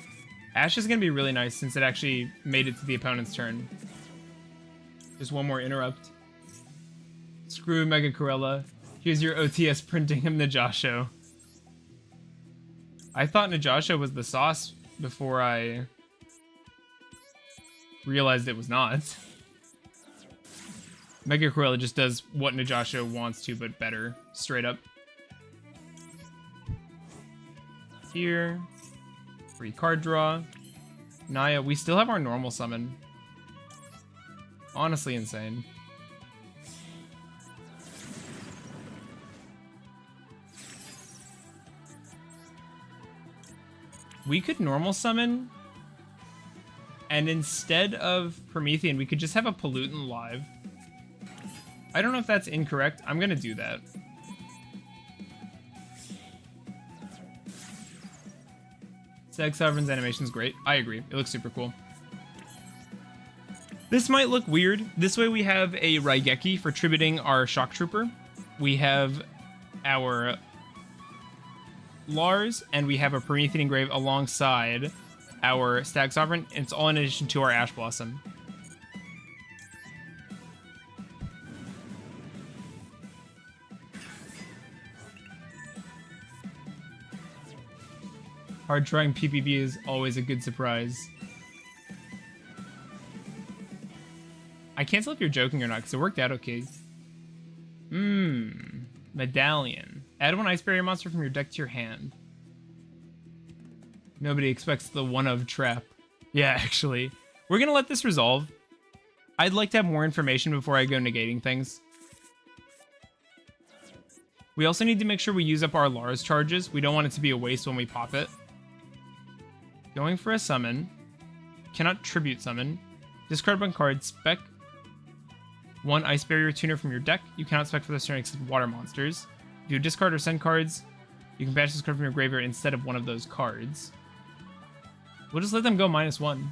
Ash is gonna be really nice since it actually made it to the opponent's turn. Just one more interrupt. Screw Mega Corella. Here's your OTS printing him Najasho. I thought Najasho was the sauce before I realized it was not. Mega Corella just does what Najasho wants to, but better. Straight up. Here. Free card draw. Naya, we still have our normal summon. Honestly insane. We could normal summon, and instead of Promethean, we could just have a Pollutant live. I don't know if that's incorrect. I'm gonna do that. Stag Sovereign's animation's great. I agree. It looks super cool. This might look weird. This way we have a Raigeki for tributing our Shock Trooper. We have our Lars, and we have a Promethean Engrave alongside our Stag Sovereign. And it's all in addition to our Ash Blossom. Hard trying PPV is always a good surprise. I can't tell if you're joking or not, because it worked out okay. Medallion. Add one Ice Barrier monster from your deck to your hand. Nobody expects the one-of trap. Yeah, actually. We're going to let this resolve. I'd like to have more information before I go negating things. We also need to make sure we use up our Lars charges. We don't want it to be a waste when we pop it. Going for a summon. Cannot tribute summon. Discard one card. Spec one Ice Barrier tuner from your deck. You cannot spec for this turn except water monsters. If you discard or send cards, you can banish this card from your graveyard instead of one of those cards. We'll just let them go -1.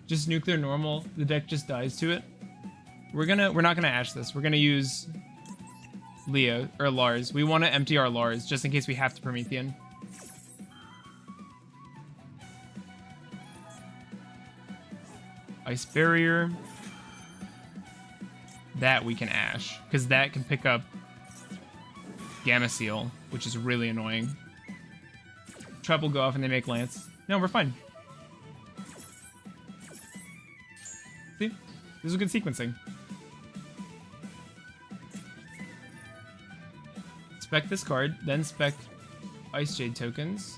Just nuke their normal. The deck just dies to it. We're not gonna Ash this. We're gonna use Leo or Lars. We want to empty our Lars just in case we have to Promethean. Ice Barrier. That we can Ash, because that can pick up Gamma Seal, which is really annoying. Trap will go off and they make Lance. No, we're fine. See? This is good sequencing. Spec this card, then spec Ice Jade tokens.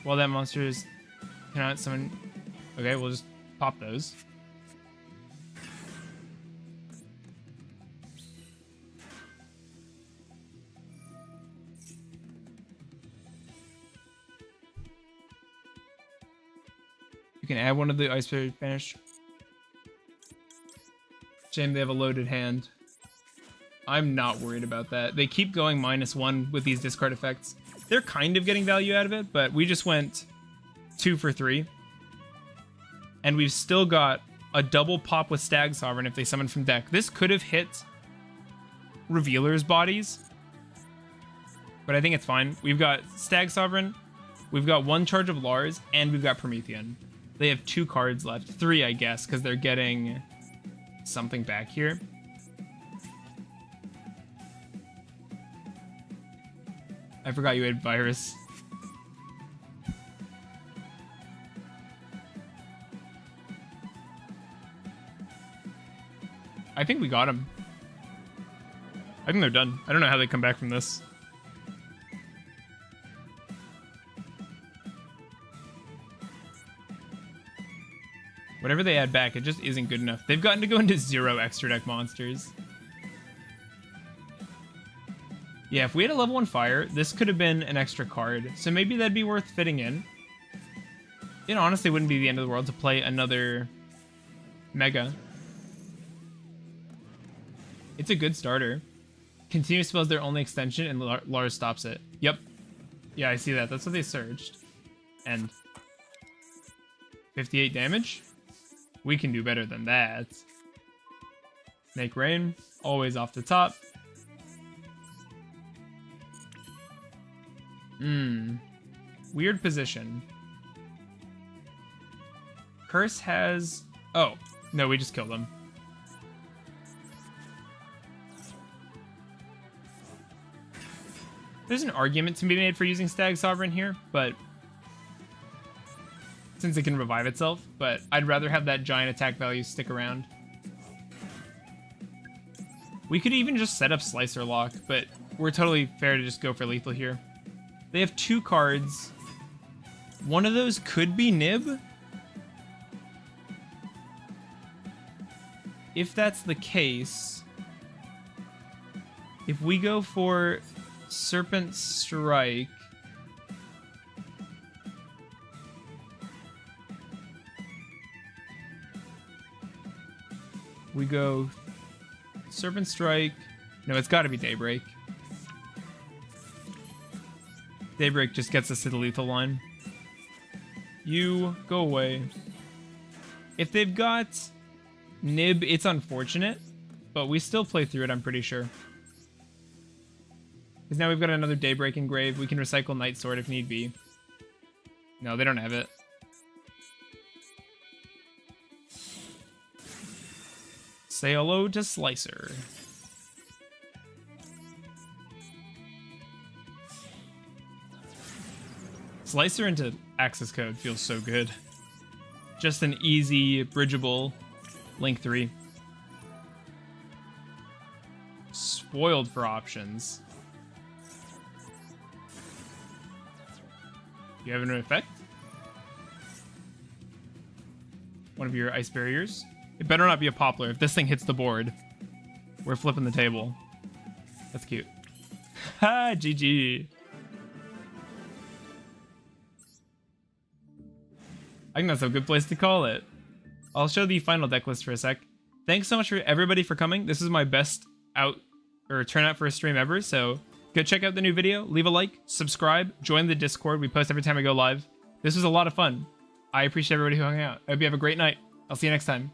While that monster is cannot summon... Okay, we'll just pop those. You can add one of the Ice Barrier banish. Shame they have a loaded hand. I'm not worried about that. They keep going -1 with these discard effects. They're kind of getting value out of it, but we just went 2 for 3. And we've still got a double pop with Stag Sovereign if they summon from deck. This could have hit Revealer's Bodies, But I think it's fine. We've got Stag Sovereign, we've got 1 charge of Lars, and we've got Promethean. They have 2 cards left. 3, I guess, because they're getting something back here. I forgot you had Virus. I think we got him. I think they're done. I don't know how they come back from this. Whatever they add back, it just isn't good enough. They've gotten to go into 0 extra deck monsters. Yeah, if we had a level 1 fire, this could have been an extra card. So maybe that'd be worth fitting in. It honestly wouldn't be the end of the world to play another Mega. It's a good starter. Continuous spells their only extension, and Lars stops it. Yep. Yeah, I see that. That's what they surged. And 58 damage? We can do better than that. Make rain. Always off the top. Weird position. Curse has... Oh, no, we just killed him. There's an argument to be made for using Stag Sovereign here, but... since it can revive itself, but I'd rather have that giant attack value stick around. We could even just set up Slicer Lock, but we're totally fair to just go for lethal here. They have 2 cards. One of those could be Nib. If that's the case, if we go for Serpent Strike, we go Serpent Strike. No, it's got to be Daybreak. Daybreak just gets us to the lethal line. You go away. If they've got Nib, it's unfortunate, but we still play through it, I'm pretty sure. Because now we've got another Daybreak Engrave. We can recycle Night Sword if need be. No, they don't have it. Say hello to Slicer. Slicer into Access Code feels so good. Just an easy, bridgeable Link 3. Spoiled for options. You have an effect? One of your ice barriers? It better not be a Poplar. If this thing hits the board, we're flipping the table. That's cute. Ha! GG. I think that's a good place to call it. I'll show the final deck list for a sec. Thanks so much for everybody for coming. This is my best turnout for a stream ever, so go check out the new video, leave a like, subscribe, join the Discord. We post every time we go live. This was a lot of fun. I appreciate everybody who hung out. I hope you have a great night. I'll see you next time.